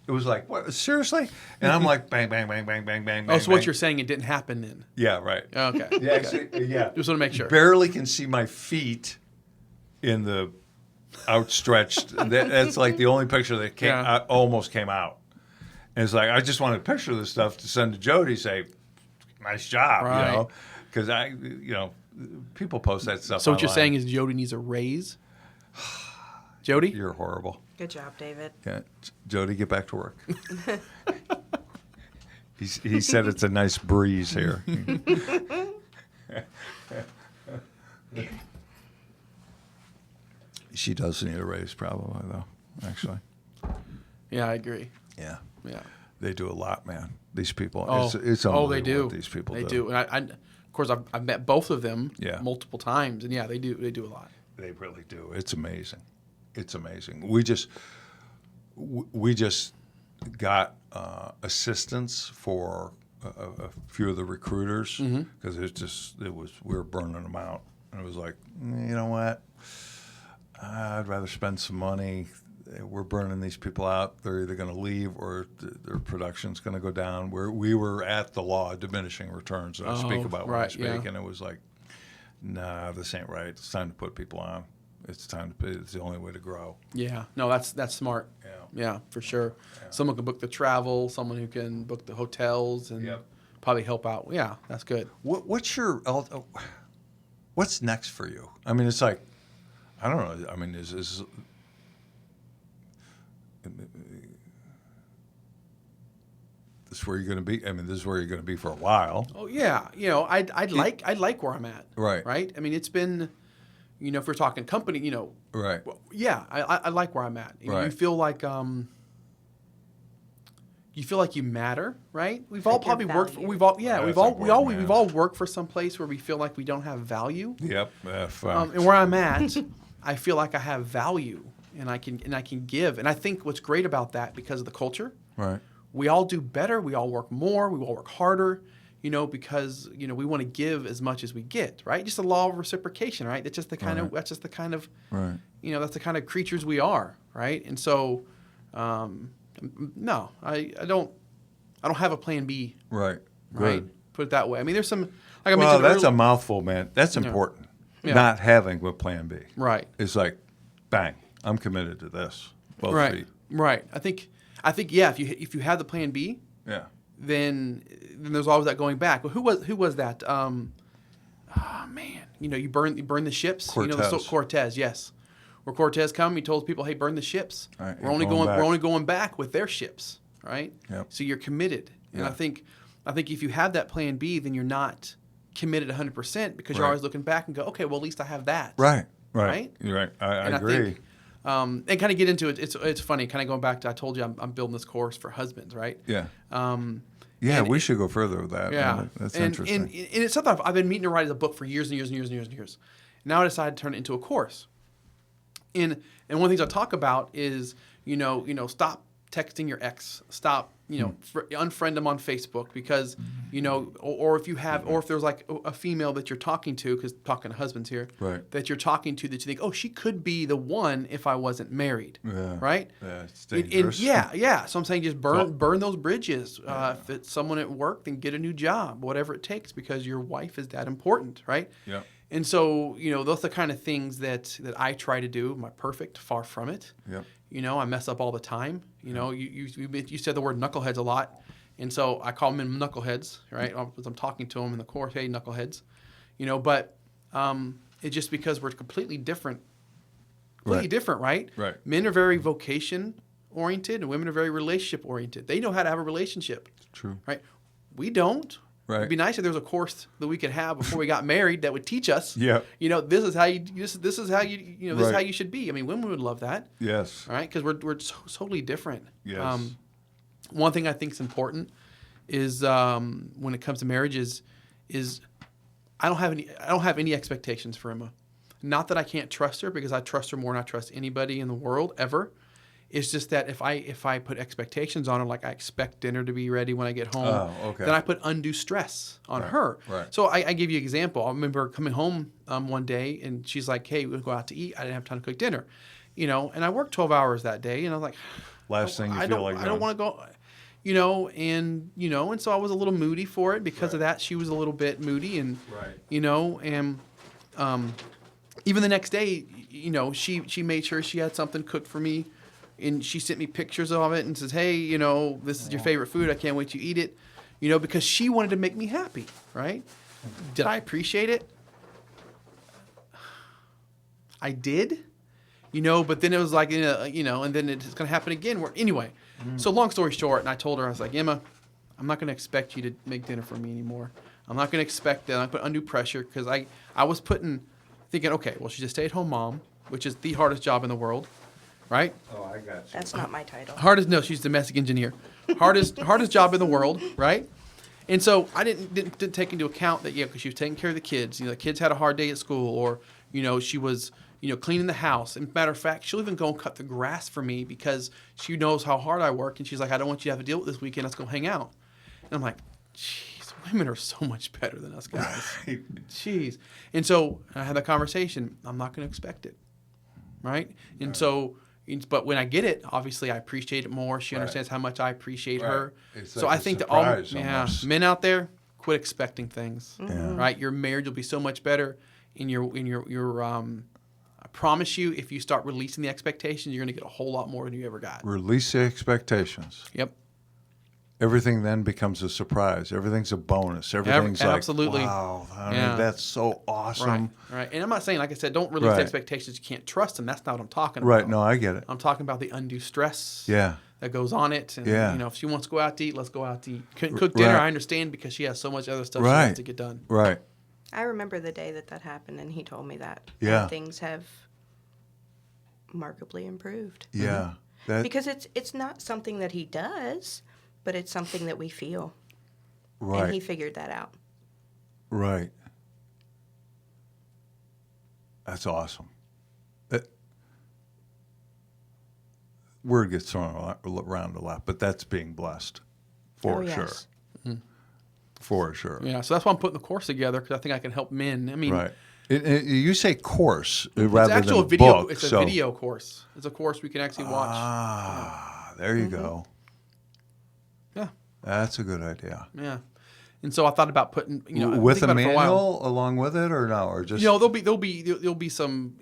It was like, what? Seriously? And I'm like, bang, bang, bang, bang, bang, bang. Oh, bang, so what bang. you're saying? It didn't happen then? Yeah, right. Okay. Yeah, actually, yeah. Just want to make sure. Barely can see my feet in the outstretched. That's like the only picture that almost came out. And it's like, I just wanted a picture of this stuff to send to Jody, say, nice job, Right. because people post that stuff. So what you're online. saying is Jody needs a raise? Jody? You're horrible. Good job, David. Yeah, Jody, get back to work. He said it's a nice breeze here. She does need a raise, probably, though, actually. Yeah, I agree. Yeah. Yeah. They do a lot, man. These people. Oh, It's oh, unbelievable they do. what these people They do. do. And of course, I've met both of them Yeah. multiple times, and yeah, they do a lot. They really do. It's amazing. It's amazing. we just got assistance for a few of the recruiters because we were burning them out, and it was like, you know what, I'd rather spend some money. We're burning these people out. They're either going to leave or their production's going to go down. We were at the law of diminishing returns that I speak about when I right, speak, yeah. and it was like, nah, this ain't right. It's time to put people on. It's the only way to grow. Yeah, no, that's smart. Yeah. Yeah, for sure. Yeah. Someone can book the travel, someone who can book the hotels, and Yep. probably help out. Yeah, that's good. What's next for you? I mean, it's like, I don't know. I mean, is this where you're going to be? I mean, this is where you're going to be for a while. Oh yeah, I'd like where I'm at. Right. Right. I mean, it's been, if we're talking company, Right. well, yeah, I like where I'm at. Right. You feel like you matter, right? We've all Like you're probably worked. valued. We've all That's we've important, all worked for some place where we feel like we don't have value. Yep. And where I'm at, I feel like I have value, and I can give. And I think what's great about that, because of the culture, right. we all do better. We all work more. We all work harder. Because we want to give as much as we get, right? Just the law of reciprocation, right? That's just the kind of Right. right. That's the kind of creatures we are, right? And so, no, I don't have a plan B, Right. right? Good. Put it that way. I mean, there's some, like I Well, mentioned that's a earlier, mouthful, man. That's important. Yeah. Not having a plan B. right, It's like, bang, I'm committed to this. Both right, feet. right. I think, yeah. If you have the plan B, Yeah. then there's always that going back. Well, who was that? Oh man, you burn the ships. Cortez. Cortez, yes. Where Cortez come, he told people, "Hey, burn the ships. All right, we're only going back with their ships, right? Yep. So you're committed." And Yeah. I think if you have that plan B, then you're not committed 100% because you're Right. always looking back and go, "Okay, well at least I have that." Right. Right. Right? You're right. I And agree. I think, and kind of get into it. It's funny. Kind of going back to, I told you I'm building this course for husbands, right? yeah. And We should go further with that. Yeah, Man. That's and, interesting. And it's something I've been meaning to write as a book for years and years and years and years and years. Now I decided to turn it into a course. And one of the things I talk about is stop texting your ex, stop unfriend them on Facebook because or if there's like a female that you're talking to, because talking to husbands here, Right. that you're talking to that you think, oh, she could be the one if I wasn't married, Yeah. right? Yeah, it's And dangerous. yeah. So I'm saying just burn those bridges. Yeah. If it's someone at work, then get a new job, whatever it takes, because your wife is that important, right? Yep. And so those are the kind of things that I try to do. Am I perfect? Far from it. Yep. I mess up all the time. You said the word knuckleheads a lot, and so I call them knuckleheads, right? As I'm talking to them in the course, hey, knuckleheads, but it's just because we're completely different. Completely Right. different, right? Right. Men are very vocation oriented, and women are very relationship oriented. They know how to have a relationship, True. right? We don't. Right. It'd be nice if there was a course that we could have before we got married that would teach us. Yeah. This is how you. This is how you. This is Right. how you should be. I mean, women would love that. Yes. All right, because we're so totally different. Yes. One thing I think is important is when it comes to marriage is I don't have any expectations for Emma. Not that I can't trust her, because I trust her more than I trust anybody in the world ever. It's just that if I put expectations on her, like I expect dinner to be ready when I get home, okay. then I put undue stress on Right, her. right. So I give you an example. I remember coming home one day, and she's like, "Hey, we'll go out to eat." I didn't have time to cook dinner, and I worked 12 hours that day, and I was like, Last thing you I feel don't, like I don't doing. want to go, and so I was a little moody for it because of Right. that. She was a little bit moody, and Right. and even the next day, she made sure she had something cooked for me, and she sent me pictures of it and says, "Hey, this is your favorite food. I can't wait to eat it," because she wanted to make me happy, right? Did I appreciate it? I did. But then it was like, and then it's going to happen again. Anyway, so long story short, and I told her, I was like, Emma, I'm not going to expect you to make dinner for me anymore. I'm not going to expect that. I put undue pressure because I was thinking, okay, well, she's a stay-at-home mom, which is the hardest job in the world, right? Oh, I got you. That's not my title. No, she's a domestic engineer. Hardest job in the world, right? And so I didn't take into account that, because she was taking care of the kids. The kids had a hard day at school, or she was cleaning the house. And matter of fact, she'll even go and cut the grass for me because she knows how hard I work. And she's like, I don't want you to have to deal with this weekend. Let's go hang out. And I'm like, jeez, women are so much better than us guys. Jeez. And so I had that conversation. I'm not going to expect it. Right? And so, but when I get it, obviously I appreciate it more. She understands how much I appreciate her. It's So like I a think that all surprise men out there, quit expecting things. Yeah. Right? Your marriage will be so much better. I promise you, if you start releasing the expectations, you're going to get a whole lot more than you ever got. Release the expectations. Yep. Everything then becomes a surprise. Everything's a bonus. Everything's like, absolutely. wow, I Yeah. mean, that's so awesome. Right. And I'm not saying, like I said, don't release Right. expectations. You can't trust them. That's not what I'm talking about. Right. No, I get it. I'm talking about the undue stress Yeah. that goes on it. And, Yeah. if she wants to go out to eat, let's go out to eat. Couldn't cook dinner, Right. I understand, because she has so much other stuff she Right. has to get done. Right. I remember the day that happened, and he told me that. Yeah. And things have markedly improved. Yeah. That, Because it's not something that he does, but it's something that we feel. right. And he figured that out. Right. That's awesome. Word gets thrown around a lot, but that's being blessed, for Oh, sure. yes. For sure. Yeah. So that's why I'm putting the course together, because I think I can help men. I mean, Right. You say course rather it's actual than video. book. It's a so. video course. It's a course we can actually watch. Ah, there you go. Yeah. That's a good idea. Yeah. And so I thought about putting, With think a about it for while. manual along with it, or no, or just There'll be some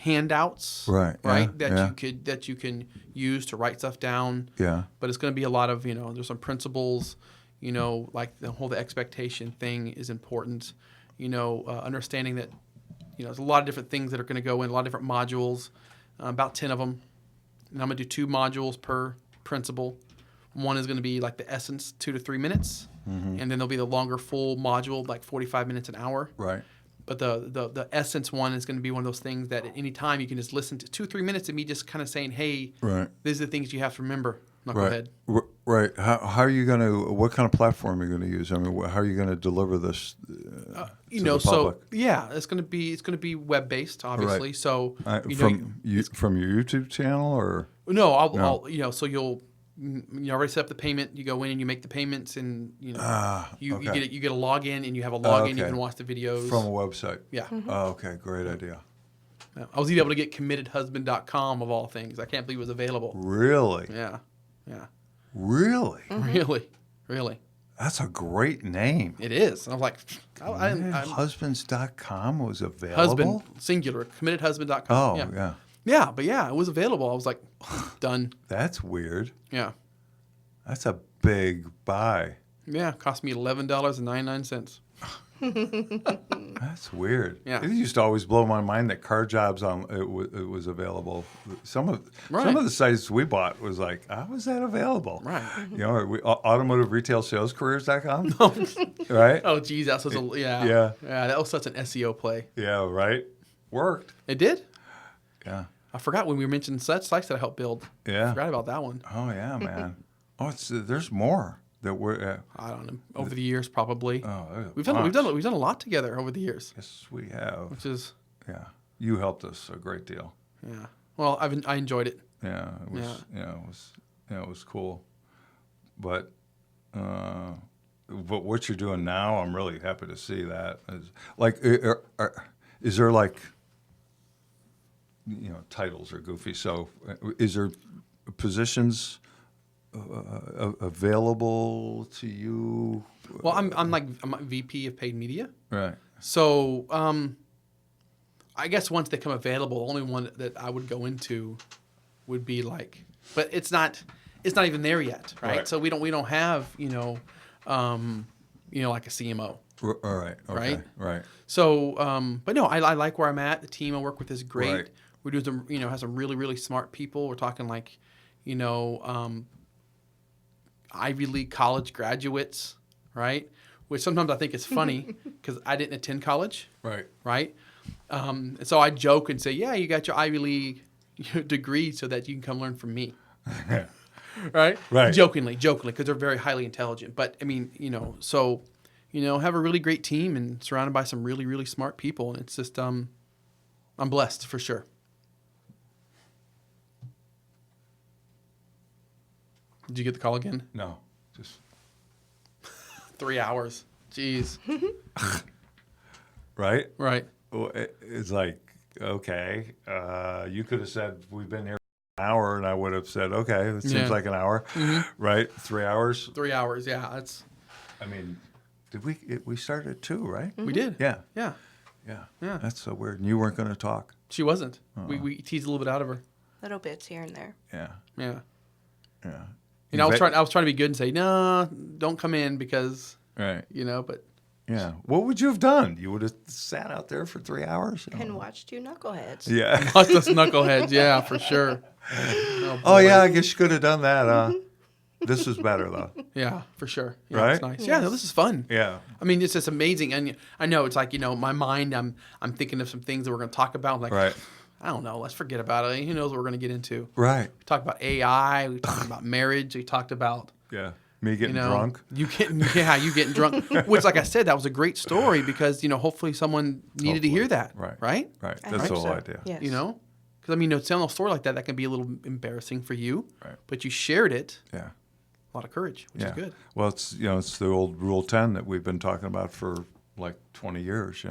handouts, Right, yeah, that yeah. you can use to write stuff down. yeah, But it's going to be a lot of there's some principles, like the whole expectation thing is important. Understanding that there's a lot of different things that are going to go in, a lot of different modules, about 10 of them, and I'm going to do 2 modules per principle. One is going to be like the essence, 2 to 3 minutes, and then there'll be the longer full module, like 45 minutes, an hour. right. But the essence one is going to be one of those things that at any time you can just listen to 2-3 minutes of me just kind of saying, hey, Right. these are the things you have to remember. Right. Knucklehead. Right. How are you going to? What kind of platform are you going to use? I mean, how are you going to deliver this to the public? It's going to be web based, obviously. Right. So From your YouTube channel, or no, I'll so you'll already set up the payment. You go in and you make the payments, and you okay. get a login, and you have a login. You okay. can watch the videos from a website? Yeah. Oh, okay, great idea. Yeah. I was even able to get committedhusband.com of all things. I can't believe it was available. Really? Yeah. Really? Really. That's a great name. It is. And I was like, Husbands.com was available. husband, singular, committedhusband.com. Oh, yeah. yeah. Yeah, but yeah, it was available. I was like, done. That's weird. Yeah. That's a big buy. Yeah, it cost me $11.99. That's weird. Yeah. It used to always blow my mind that car jobs it was available. Some of the sites we bought was like, how was that available? Right. Automotive Retail Sales Careers.com. Right? Oh, geez, that was Yeah. that was such an SEO play. Yeah, right. Worked. It did. Yeah. I forgot when we were mentioning such sites that I helped build. Yeah. I forgot about that one. Oh yeah, man. There's more that we're. I don't know. Over the years, probably. We've We've done a lot together over the years, Yes, we have. which is Yeah, you helped us a great deal. yeah. Well, I enjoyed it. Yeah, it was. Yeah. It was cool. But what you're doing now, I'm really happy to see that. Is there like, titles are goofy. So, is there positions available to you? Well, I'm a VP of paid media. Right. So, I guess once they come available, the only one that I would go into would be like, but it's not even there yet, right? Right. So we don't have like a CMO. All right. Okay. Right. So, but no, I like where I'm at. The team I work with is great. Right. We're doing some, have some really, really smart people. We're talking like, Ivy League college graduates, right? Which sometimes I think is funny because I didn't attend college. Right. Right? And so I joke and say, yeah, you got your Ivy League degree so that you can come learn from me. Right? Right. Jokingly, because they're very highly intelligent. But, I mean, have a really great team and surrounded by some really, really smart people. And it's just, I'm blessed for sure. Did you get the call again? No, just 3 hours. Jeez. right. Right. Well, it's like, okay, you could have said we've been here an hour, and I would have said, okay, it seems Yeah. like an hour, right? 3 hours. 3 hours. Yeah. That's. I mean, did we started at 2, right? We did. Yeah, Yeah. yeah, Yeah. That's so weird. And you weren't going to talk. She wasn't. We teased a little bit out of her. Little bits here and there. Yeah, Yeah. yeah. You know, I was trying to be good and say, no, don't come in because, Right. but Yeah. What would you have done? You would have sat out there for 3 hours? And watched you knuckleheads. Yeah. watch us knuckleheads. Yeah, for sure. Oh, yeah, I guess you could have done that. This is better, though. Yeah, for sure. Yeah, Right? It's nice. Yeah, no, this is fun. Yeah. I mean, it's just amazing. And I know it's like, my mind, I'm thinking of some things that we're going to talk about. Like, Right. I don't know. Let's forget about it. Who knows what we're going to get into? Right. We talked about AI. We talked about marriage. We talked about, Yeah. Me getting drunk. you getting drunk. Which, like I said, that was a great story because, hopefully someone needed to hear that. Right. Right? Right. I That's the hope whole so. idea. Yes. Because, telling a story like that can be a little embarrassing for you. Right. But you shared it. Yeah. A lot of courage, which is good. Well, it's the old Rule 10 that we've been talking about for like 20 years,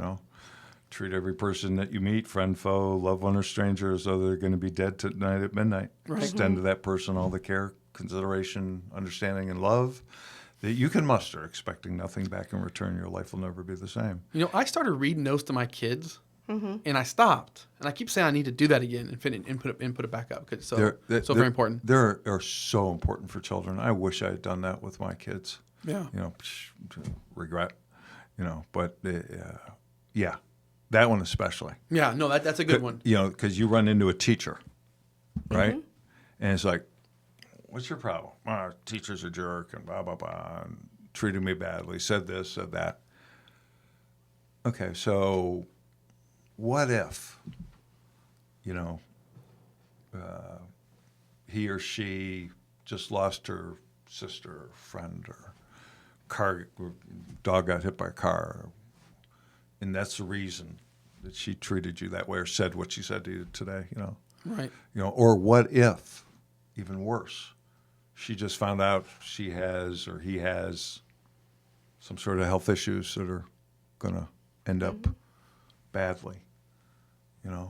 Treat every person that you meet, friend, foe, loved one, or stranger, as though they're going to be dead tonight at midnight. Right. Extend to that person all the care, consideration, understanding, and love that you can muster, expecting nothing back in return. Your life will never be the same. I started reading those to my kids, and I stopped. And I keep saying I need to do that again and put it back up because it's very important. They're so important for children. I wish I had done that with my kids. Yeah. Regret, but yeah, that one especially. Yeah, no, that's a good one. Because you run into a teacher, right? And it's like, what's your problem? Teacher's a jerk and blah, blah, blah, and treated me badly, said this, said that. Okay, so what if, he or she just lost her sister or friend or dog got hit by a car, and that's the reason that she treated you that way or said what she said to you today, Right. Or what if, even worse, she just found out she has or he has some sort of health issues that are going to end up badly, Yeah.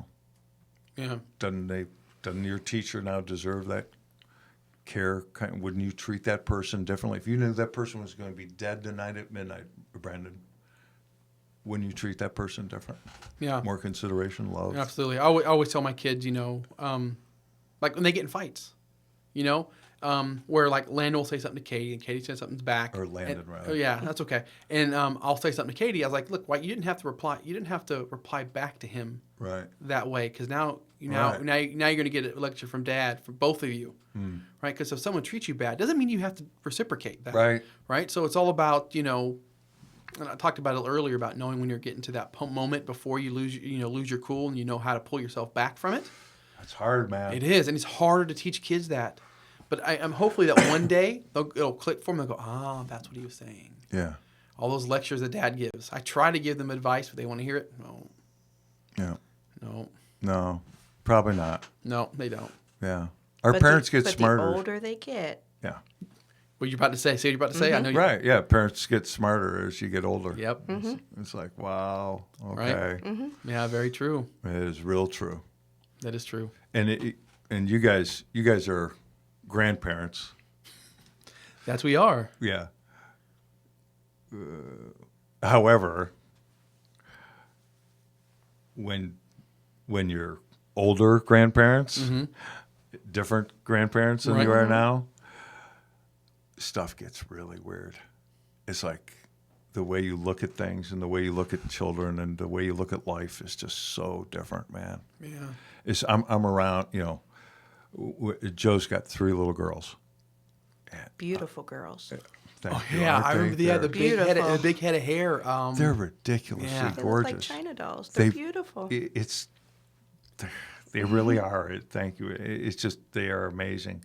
Doesn't your teacher now deserve that care? Wouldn't you treat that person differently? If you knew that person was going to be dead tonight at midnight, Brandon, wouldn't you treat that person different? Yeah. More consideration, love? Absolutely. I always tell my kids, like when they get in fights, where like Landon will say something to Katie and Katie says something back. Or Landon, rather. Oh, yeah, that's okay. And I'll say something to Katie. I was like, look, why you didn't have to reply? You didn't have to reply back to him Right. that way because now Right. now you're going to get a lecture from Dad from both of you, right? Because if someone treats you bad, doesn't mean you have to reciprocate that, Right. Right. So it's all about and I talked about it earlier about knowing when you're getting to that moment before you lose your cool and you know how to pull yourself back from it. That's hard, man. It is, and it's harder to teach kids that. But I'm hopefully that one day it'll click for them. They'll go, that's what he was saying. Yeah. All those lectures that Dad gives. I try to give them advice, but they want to hear it. No, Yeah. No, probably not. no, they don't. Yeah. Our parents get smarter. The older they get. Yeah. What you're about to say? Say what you're about to say. I know. Right. Yeah. Parents get smarter as you get older. Yep. It's like, wow. Right. Okay. Yeah. Very true. It is real true. That is true. And you guys are grandparents. That's we are. Yeah. However, when you're older grandparents, different grandparents than you are now, stuff gets really weird. It's like the way you look at things and the way you look at children and the way you look at life is just so different, man. Yeah. I'm around, Joe's got 3 little girls. Beautiful girls. Thank you. Yeah, Aren't I remember they? they had the Beautiful. big head of hair. They're ridiculously Yeah. They look gorgeous. like China dolls. They're beautiful. They really are. Thank you. It's just they are amazing,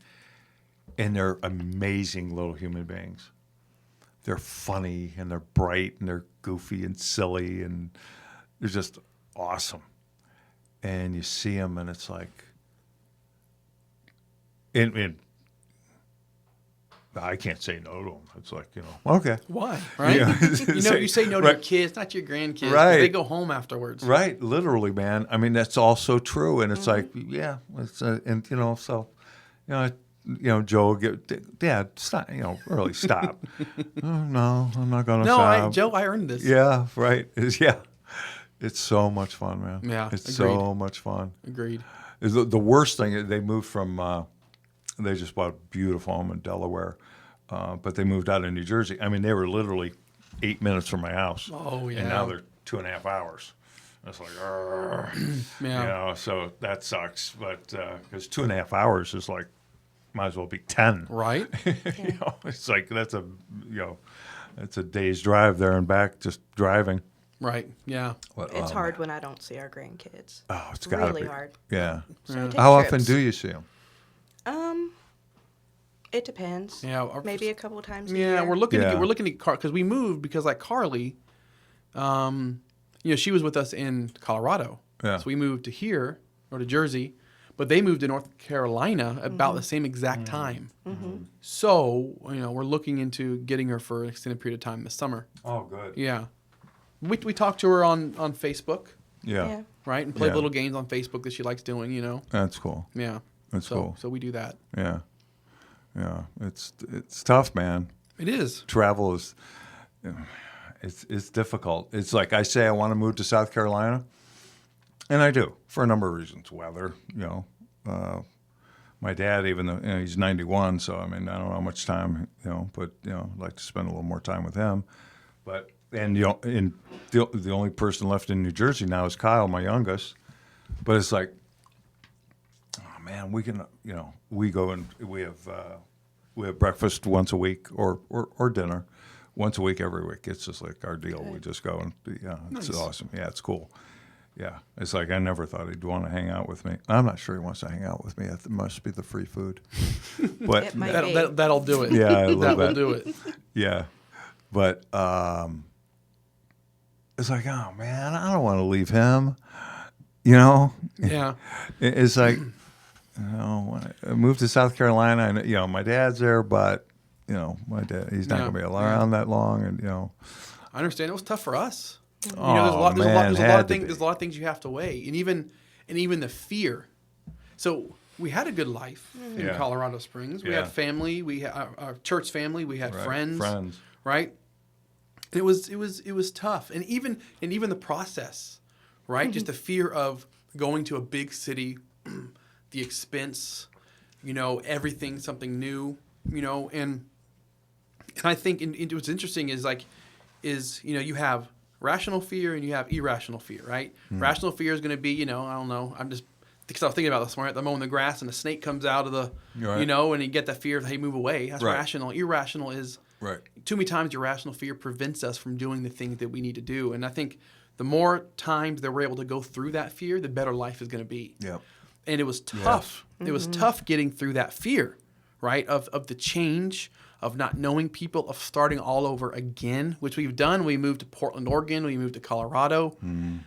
and they're amazing little human beings. They're funny and they're bright and they're goofy and silly and they're just awesome. and you see them, and it's like, and I can't say no to them. It's like, okay. Why? Right? Yeah. You say no to your Right. kids, not your grandkids. 'Cause Right. They go home afterwards. Right, literally, man. I mean, that's all so true, and it's like, Mm-hmm. yeah, it's and so, Joe, Dad, stop, really stop. Oh, no, I'm not gonna No, stop. Joe, I earned this. Yeah, right. It's so much fun, man. Yeah, it's agreed. so much fun. Agreed. The worst thing is they moved from. They just bought a beautiful home in Delaware, but they moved out of New Jersey. I mean, they were literally 8 minutes from my house. Oh, yeah. And now they're 2.5 hours. It's like, Yeah. so that sucks. But because 2.5 hours is like, might as well be 10. Right? It's like that's a day's drive there and back just driving. Right. Yeah. But, It's hard when I don't see our grandkids. Oh, it's gotta really be hard. Yeah. So I take How often trips. do you see them? It depends. Yeah. Maybe a couple times a Yeah, year. we're looking Yeah. at because we moved because like Carly, she was with us in Colorado. Yeah. So we moved to here or to Jersey, but they moved to North Carolina about the same exact time. So we're looking into getting her for an extended period of time this summer. Oh, good. Yeah, we talked to her on Facebook, Yeah. right, and played Yeah. little games on Facebook that she likes doing. That's cool. Yeah. That's cool. So we do that. Yeah. Yeah. It's tough, man. It is. Travel is it's difficult. It's like I say I want to move to South Carolina, and I do for a number of reasons. Weather, my dad, even though he's 91, so I mean I don't know how much time, but I'd like to spend a little more time with him. But and the only person left in New Jersey now is Kyle, my youngest. But it's like, oh man, we can we go and we have breakfast once a week or dinner once a week every week. It's just like our deal. We just go and it's Nice. awesome. Yeah, it's cool. Yeah, it's like I never thought he'd want to hang out with me. I'm not sure he wants to hang out with me. It must be the free food. But It might be. That'll do it. yeah, a little That will bit. do it. Yeah, but it's like, oh man, I don't want to leave him. Yeah. It's like, when I moved to South Carolina, and my dad's there, but my dad, he's not Yeah, going to be around that long, and I understand. It was tough for us. Oh, There's a lot had of to things. be. There's a lot of things you have to weigh, and even the fear. So we had a good life in Yeah. Colorado Springs. We Yeah. had family. We had our church family. We had Right, friends. Right. And it was tough, and even the process, right? Just the fear of going to a big city, the expense, everything, something new, and I think what's interesting is you have rational fear and you have irrational fear, right? Rational fear is going to be, I don't know, because I was thinking about this morning, I'm mowing the grass and a snake comes out of the, Right. and you get that fear of, hey, move away. That's Right. rational. Irrational is, right. too many times irrational fear prevents us from doing the things that we need to do. And I think the more times that we're able to go through that fear, the better life is going to be. Yeah. And it was tough. It was tough getting through that fear, right? Of the change, of not knowing people, of starting all over again, which we've done. We moved to Portland, Oregon. We moved to Colorado.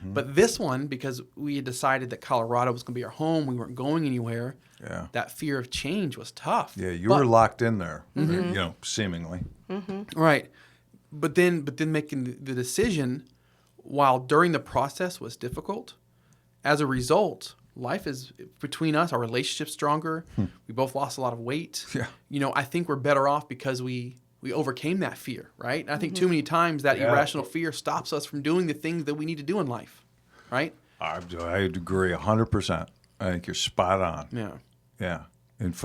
But this one, because we had decided that Colorado was going to be our home, we weren't going anywhere. Yeah. That fear of change was tough. Yeah, you But- were locked in there, seemingly. Right. But then making the decision while during the process was difficult, as a result, life is between us, our relationship's stronger. We both lost a lot of weight. Yeah. I think we're better off because we overcame that fear, right? And I think too many times that Yeah. irrational fear stops us from doing the things that we need to do in life, right? I agree 100%. I think you're spot on. Yeah. Yeah. And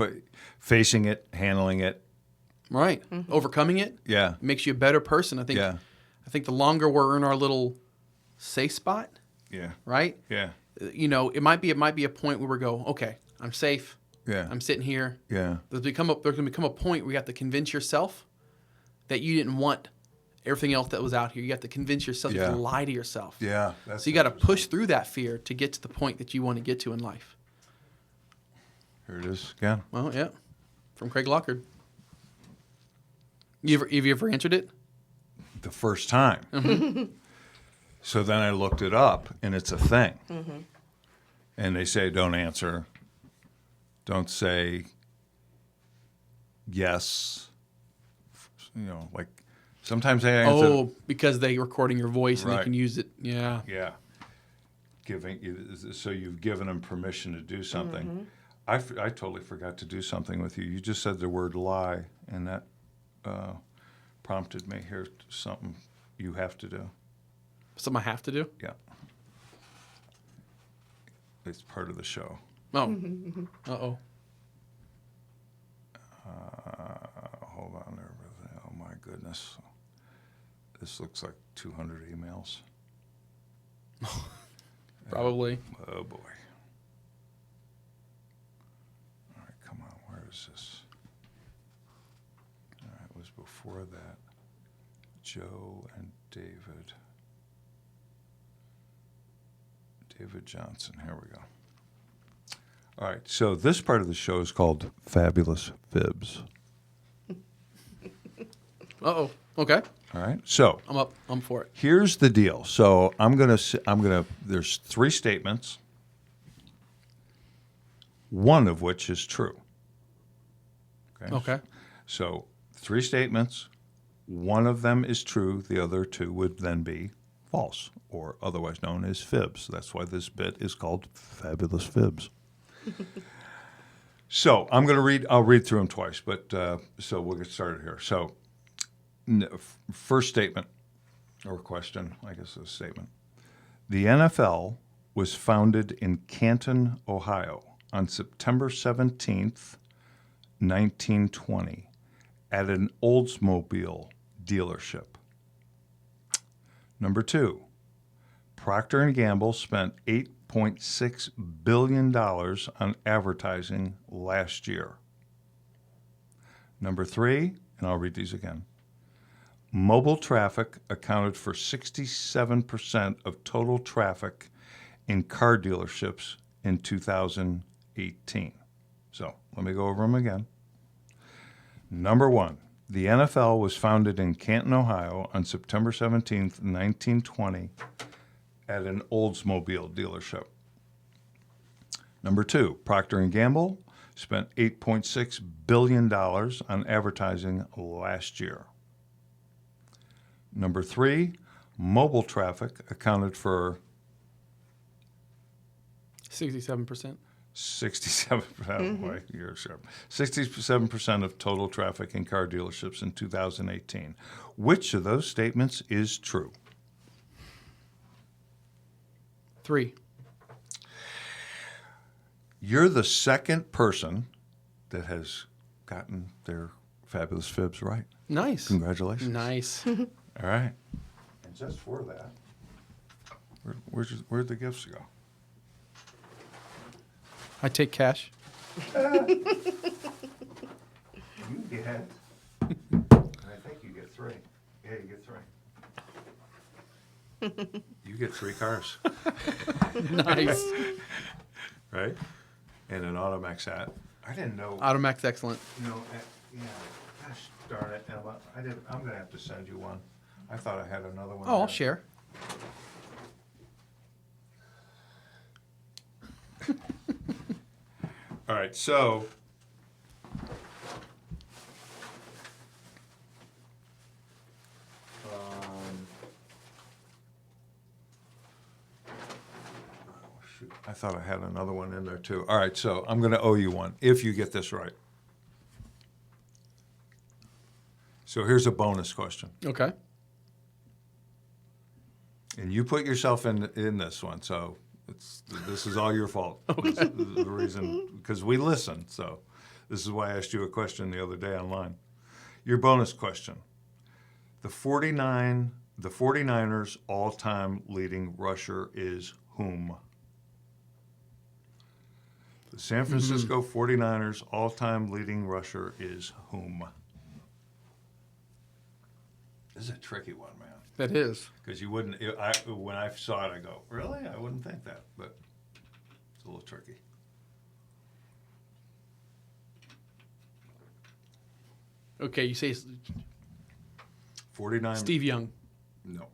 facing it, handling it. Right. Overcoming it Yeah. makes you a better person. I think Yeah. the longer we're in our little safe spot, Yeah. right? Yeah. It might be a point where we go, okay, I'm safe. Yeah. I'm sitting here. Yeah. There's going to become a point where you have to convince yourself that you didn't want everything else that was out here. You have to convince yourself. You have to Yeah. lie to yourself. Yeah. So you got to push through that fear to get to the point that you want to get to in life. Here it is again. Well, yeah, from Craig Lockard. Have you ever answered it? The first time. So then I looked it up, and it's a thing. and they say don't answer, don't say yes. You know, like sometimes they answer. Oh, because they're recording your voice and Right. they can use it. Yeah. Yeah. So you've given them permission to do something. I totally forgot to do something with you. You just said the word lie, and that prompted me. Here's something you have to do. Something I have to do? Yeah. It's part of the show. Oh. Uh-oh. Hold on there. Oh, my goodness. This looks like 200 emails. Probably. Oh, boy. All right, come on. Where is this? All right, it was before that. Joe and David. David Johnson. Here we go. All right, so this part of the show is called Fabulous Fibs. Uh-oh. Okay. All right, so I'm up. I'm for it. here's the deal. So I'm gonna. There's 3 statements. One of which is true. Okay. So 3 statements. One of them is true. The other 2 would then be false, or otherwise known as fibs. That's why this bit is called Fabulous Fibs. So I'm going to read. I'll read through them twice, but so we'll get started here. So, first statement or question, I guess it's a statement. The NFL was founded in Canton, Ohio, on September 17th, 1920, at an Oldsmobile dealership. Number 2, Procter & Gamble spent $8.6 billion on advertising last year. Number 3, and I'll read these again. Mobile traffic accounted for 67% of total traffic in car dealerships in 2018. So let me go over them again. Number 1, the NFL was founded in Canton, Ohio on September 17th, 1920 at an Oldsmobile dealership. Number 2, Procter & Gamble spent $8.6 billion on advertising last year. Number 3, mobile traffic accounted for 67%. 67%. Boy, you're sharp. 67% of total traffic in car dealerships in 2018. Which of those statements is true? 3. You're the second person that has gotten their Fabulous Fibs right. Nice. Congratulations. Nice. All right. And just for that, where'd the gifts go? I take cash. You get. I think you get 3. Yeah, you get 3. You get 3 cars, Nice. right? And an AutoMax hat. I didn't know. AutoMax, excellent. Yeah. Gosh darn it, Emma. I'm gonna have to send you one. I thought I had another one. Oh, I'll there. share. All right, so shoot, I thought I had another one in there too. All right, so I'm going to owe you one if you get this right. So here's a bonus question, Okay. and you put yourself in this one, so this is all your fault. Okay. This is the reason, because we listen. So this is why I asked you a question the other day online. Your bonus question: the 49ers all-time leading rusher is whom? The San Francisco 49ers all-time leading rusher is whom? This is a tricky one, man. That is. Because you wouldn't, when I saw it, I go, really? I wouldn't think that, but it's a little tricky. Okay, you say 49. Steve Young. No.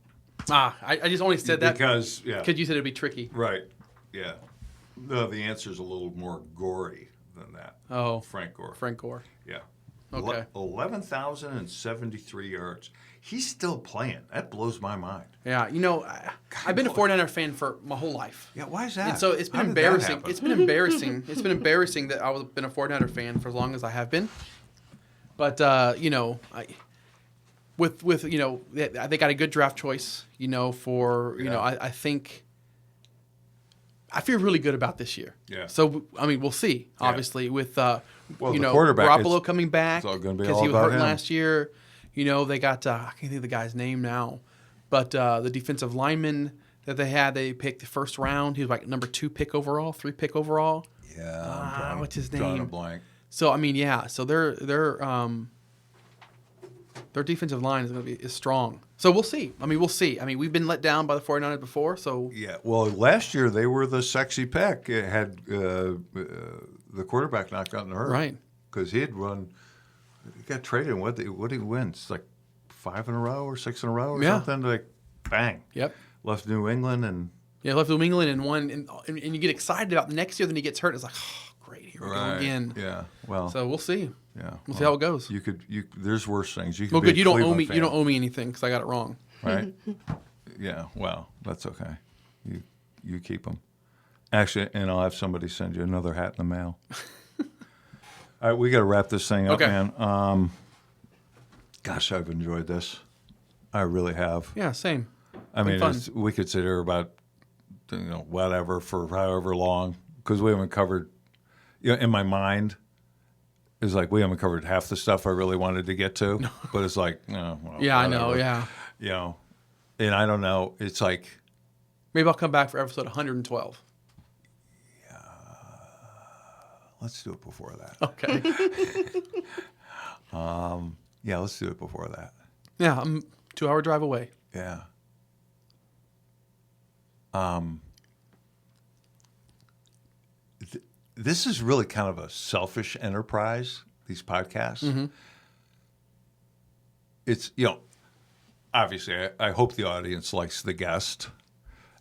I just only said that Because, yeah. because you said it'd be tricky. Right. Yeah. No, the answer is a little more gory than that. Oh, Frank Gore. Frank Gore. Yeah. Okay. 11,073 yards. He's still playing. That blows my mind. Yeah, I've been a 49er fan for my whole life. Yeah, why is that? And so it's been How did that embarrassing. happen? It's been embarrassing. It's been embarrassing that I've been a 49er fan for as long as I have been. But they got a good draft choice. I think I feel really good about this year. Yeah. So we'll see. Obviously, with the quarterback, Garoppolo coming back it's all gonna be because all he was about hurt him. last year. They got I can't think of the guy's name now, but the defensive lineman that they picked the first round. He was like number 2 pick overall, 3 pick overall. Yeah. What's his Drawing a name? blank. So So their defensive line is strong. So we'll see. We'll see. We've been let down by the 49ers before. So Yeah. Well, last year they were the sexy pick. It had the quarterback not gotten hurt. Right. Because he got traded. And what did he win? It's like 5 in a row or 6 in a row or something. Like, bang. Yep. Left New England and. Yeah, left New England and won, and you get excited about the next year. Then he gets hurt. It's like, oh, great, here we go again. Yeah. Well. So we'll see. Yeah. We'll see how it goes. There's worse things. You could Well, be good. a You don't owe Cleveland me. fan, You don't owe me anything because I got it wrong. right? Yeah. Well, that's okay. You keep them. Actually, and I'll have somebody send you another hat in the mail. All right, we got to wrap this thing up, Okay. man. Gosh, I've enjoyed this. I really have. Yeah, same. I mean, fun. we could sit here about whatever for however long because we haven't covered. In my mind, it's like we haven't covered half the stuff I really wanted to get to. But it's like, well, Yeah, I know. whatever. Yeah. And I don't know. It's like. Maybe I'll come back for episode 112. Let's do it before that. Okay. Yeah, let's do it before that. Yeah, I'm 2-hour drive away. Yeah. This is really kind of a selfish enterprise, these podcasts. Mm-hmm. It's, obviously, I hope the audience likes the guest,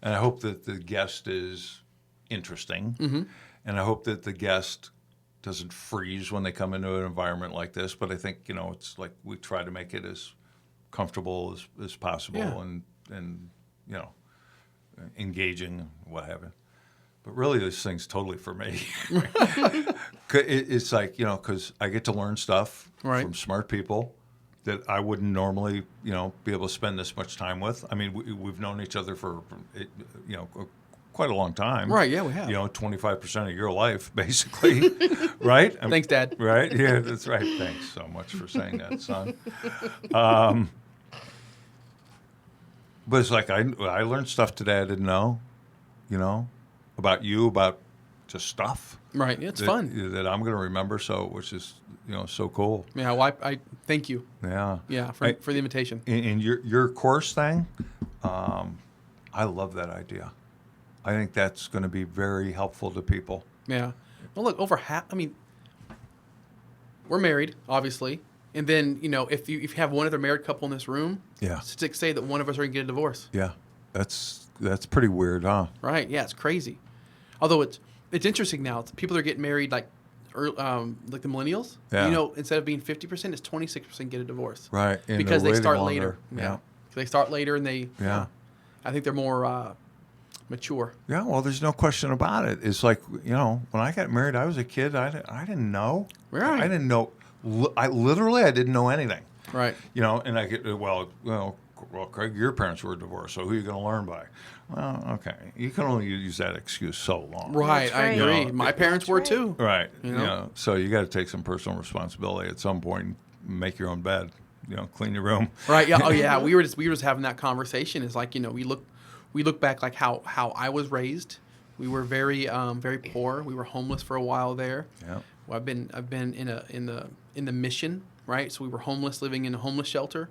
and I hope that the guest is interesting, Mm-hmm. and I hope that the guest doesn't freeze when they come into an environment like this. But I think, it's like we try to make it as comfortable as possible Yeah. and engaging, what have you. But really, this thing's totally for me. It's like, because I get to learn stuff Right. from smart people that I wouldn't normally, be able to spend this much time with. I mean, we've known each other for, quite a long time. Right, yeah, we have. 25% of your life, basically, right? Thanks, Dad. Right? Yeah, that's right. Thanks so much for saying that, son. But it's like I learned stuff today I didn't know, about you, about just stuff. Right. It's that, fun. that I'm going to remember. So, which is so cool. Yeah. Well, I thank you. Yeah. Yeah, for the invitation. And your course thing, I love that idea. I think that's going to be very helpful to people. Yeah. Well, look, over half. We're married, obviously, and then if you have one other married couple in this room, Yeah. statistics say that one of us are going to get a divorce. Yeah. That's pretty weird, huh? Right. Yeah, it's crazy. Although it's interesting now. People are getting married like the millennials. Yeah. Instead of being 50%, it's 26% get a divorce. Right. And Because they're they start waiting later. longer. Yeah. They start later and they. Yeah. I think they're more mature. Yeah, well, there's no question about it. It's like, when I got married, I was a kid. I didn't know. Right. I didn't know. I didn't know anything. Right. And I get, well, Craig, your parents were divorced, so who are you going to learn by? Well, okay. You can only use that excuse so long. Right. That's I right. agree. No, My parents were right. too. Right. You know? So you got to take some personal responsibility at some point and make your own bed, clean your room. Right. Yeah. Oh, yeah. We were just having that conversation. It's like we look back like how I was raised. We were very very poor. We were homeless for a while there. Yeah. Well, I've been in the mission, right? So we were homeless, living in a homeless shelter.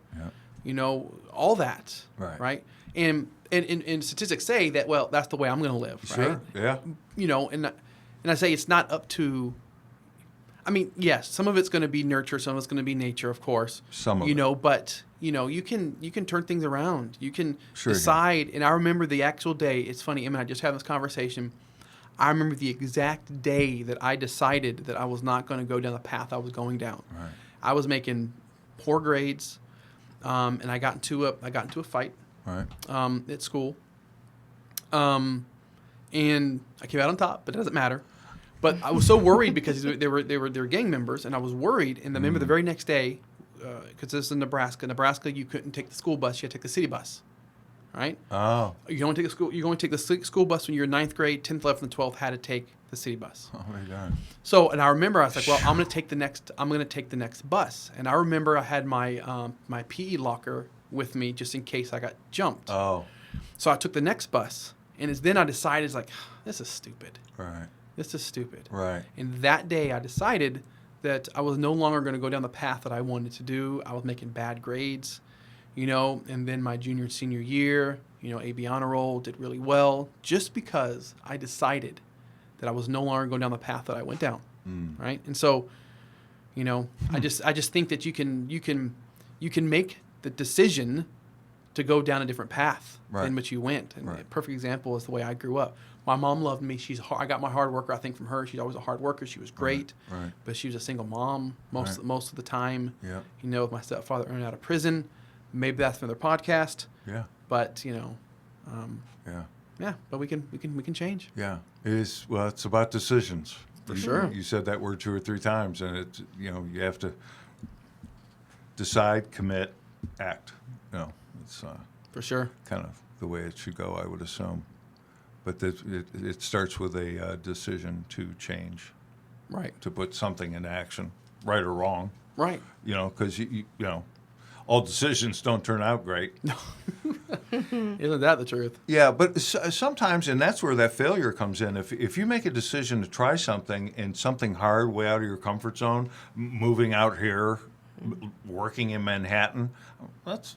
Yeah. All that. Right. Right. And statistics say that that's the way I'm going to live. Sure. Right. Yeah. And I say it's not up to. Yes, some of it's going to be nurture, some of it's going to be nature, of course. Some of it. But you can turn things around. You can Sure you can. decide. And I remember the actual day. It's funny, Emma and I just had this conversation. I remember the exact day that I decided that I was not going to go down the path I was going down. Right. I was making poor grades, and I got into a fight Right. at school, and I came out on top, but it doesn't matter. But I was so worried because they were gang members, and I was worried. And I remember the very next day, because this is in Nebraska. Nebraska, you couldn't take the school bus; you had to take the city bus, right? Oh. You only take the school bus when you're in 9th grade, 10th, 11th, and 12th had to take the city bus. Oh my God. So, and I remember I was like, well, I'm going to take the next bus. And I remember I had my my PE locker with me just in case I got jumped. Oh. So I took the next bus, and then I decided, like, this is stupid. Right. This is stupid. Right. And that day I decided that I was no longer going to go down the path that I wanted to do. I was making bad grades, and then my junior and senior year, AB honor roll, did really well just because I decided that I was no longer going down the path that I went down. Right. And so, I just think that you can make the decision to go down a different path than which you went. And a perfect example is the way I grew up. My mom loved me. I got my hard worker, I think, from her. She's always a hard worker. She was great. Right. But she was a single mom most of the time. Yeah. With my stepfather earning out of prison. Maybe that's another podcast. Yeah. But Yeah. But we can change. Yeah. It's about decisions. For sure. You said that word 2 or 3 times, and it's you have to decide, commit, act. It's For sure. kind of the way it should go, I would assume. But it starts with a decision to change, Right. to put something into action, right or wrong. Right. Because all decisions don't turn out great. Isn't that the truth? Yeah, but sometimes, and that's where that failure comes in. If you make a decision to try something and something hard, way out of your comfort zone, moving out here, working in Manhattan, that's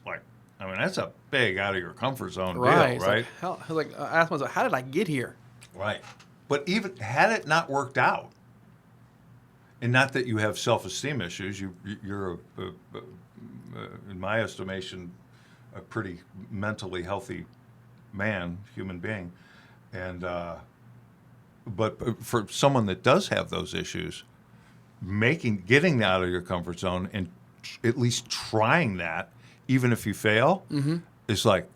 a big out of your comfort zone deal, Right. right? I asked myself, how did I get here? Right. But even had it not worked out, and not that you have self-esteem issues, you're, in my estimation, a pretty mentally healthy human being, and but for someone that does have those issues, getting out of your comfort zone and at least trying that, even if you fail, is like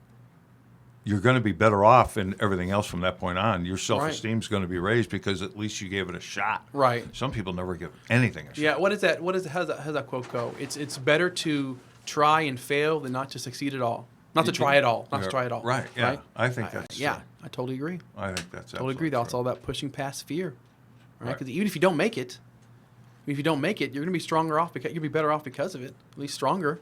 you're going to be better off in everything else from that point on. Your self-esteem is going to be raised because at least you gave it a shot. Right. Some people never give anything a shot. Yeah. What is that? How does that quote go? It's better to try and fail than not to succeed at all. Not to try at all. Not to try at all. Right. Yeah. Right? I think that's. I totally agree. I think that's. Totally agree. That's true. all about pushing past fear. Right. Right. Because even if you don't make it, you're going to be stronger off because you'll be better off because of it. At least stronger.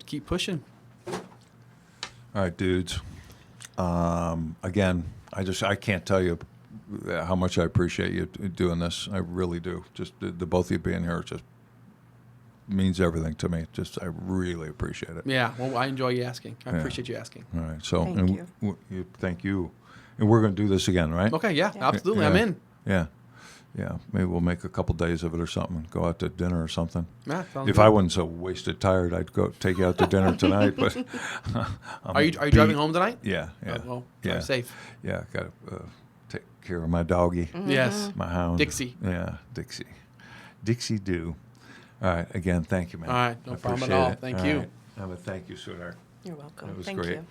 Keep pushing. All right, dudes. Again, I can't tell you how much I appreciate you doing this. I really do. Just the both of you being here just means everything to me. I really appreciate it. Yeah. Well, I enjoy you asking. I appreciate you asking. All right. So, Thank you. Thank you. And we're going to do this again, right? Okay. Yeah. Absolutely. Yeah. I'm in. Yeah. Yeah. Maybe we'll make a couple days of it or something. And go out to dinner or something. Yeah, sounds If good. I wasn't so wasted tired, I'd go take you out to dinner tonight. But Are you driving home tonight? Yeah. Yeah. Well, yeah. drive safe. Yeah. Got to take care of my doggy. Yes. My hound. Dixie. Yeah, Dixie. Dixie do. All right. Again, thank you, man. All right. No I problem at appreciate all. it. Thank All you. right. Thank you, sweetheart. You're welcome. That was Thank great. you.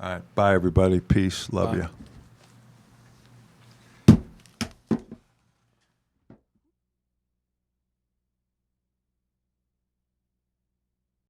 All right. Bye, everybody. Peace. Love Bye. you.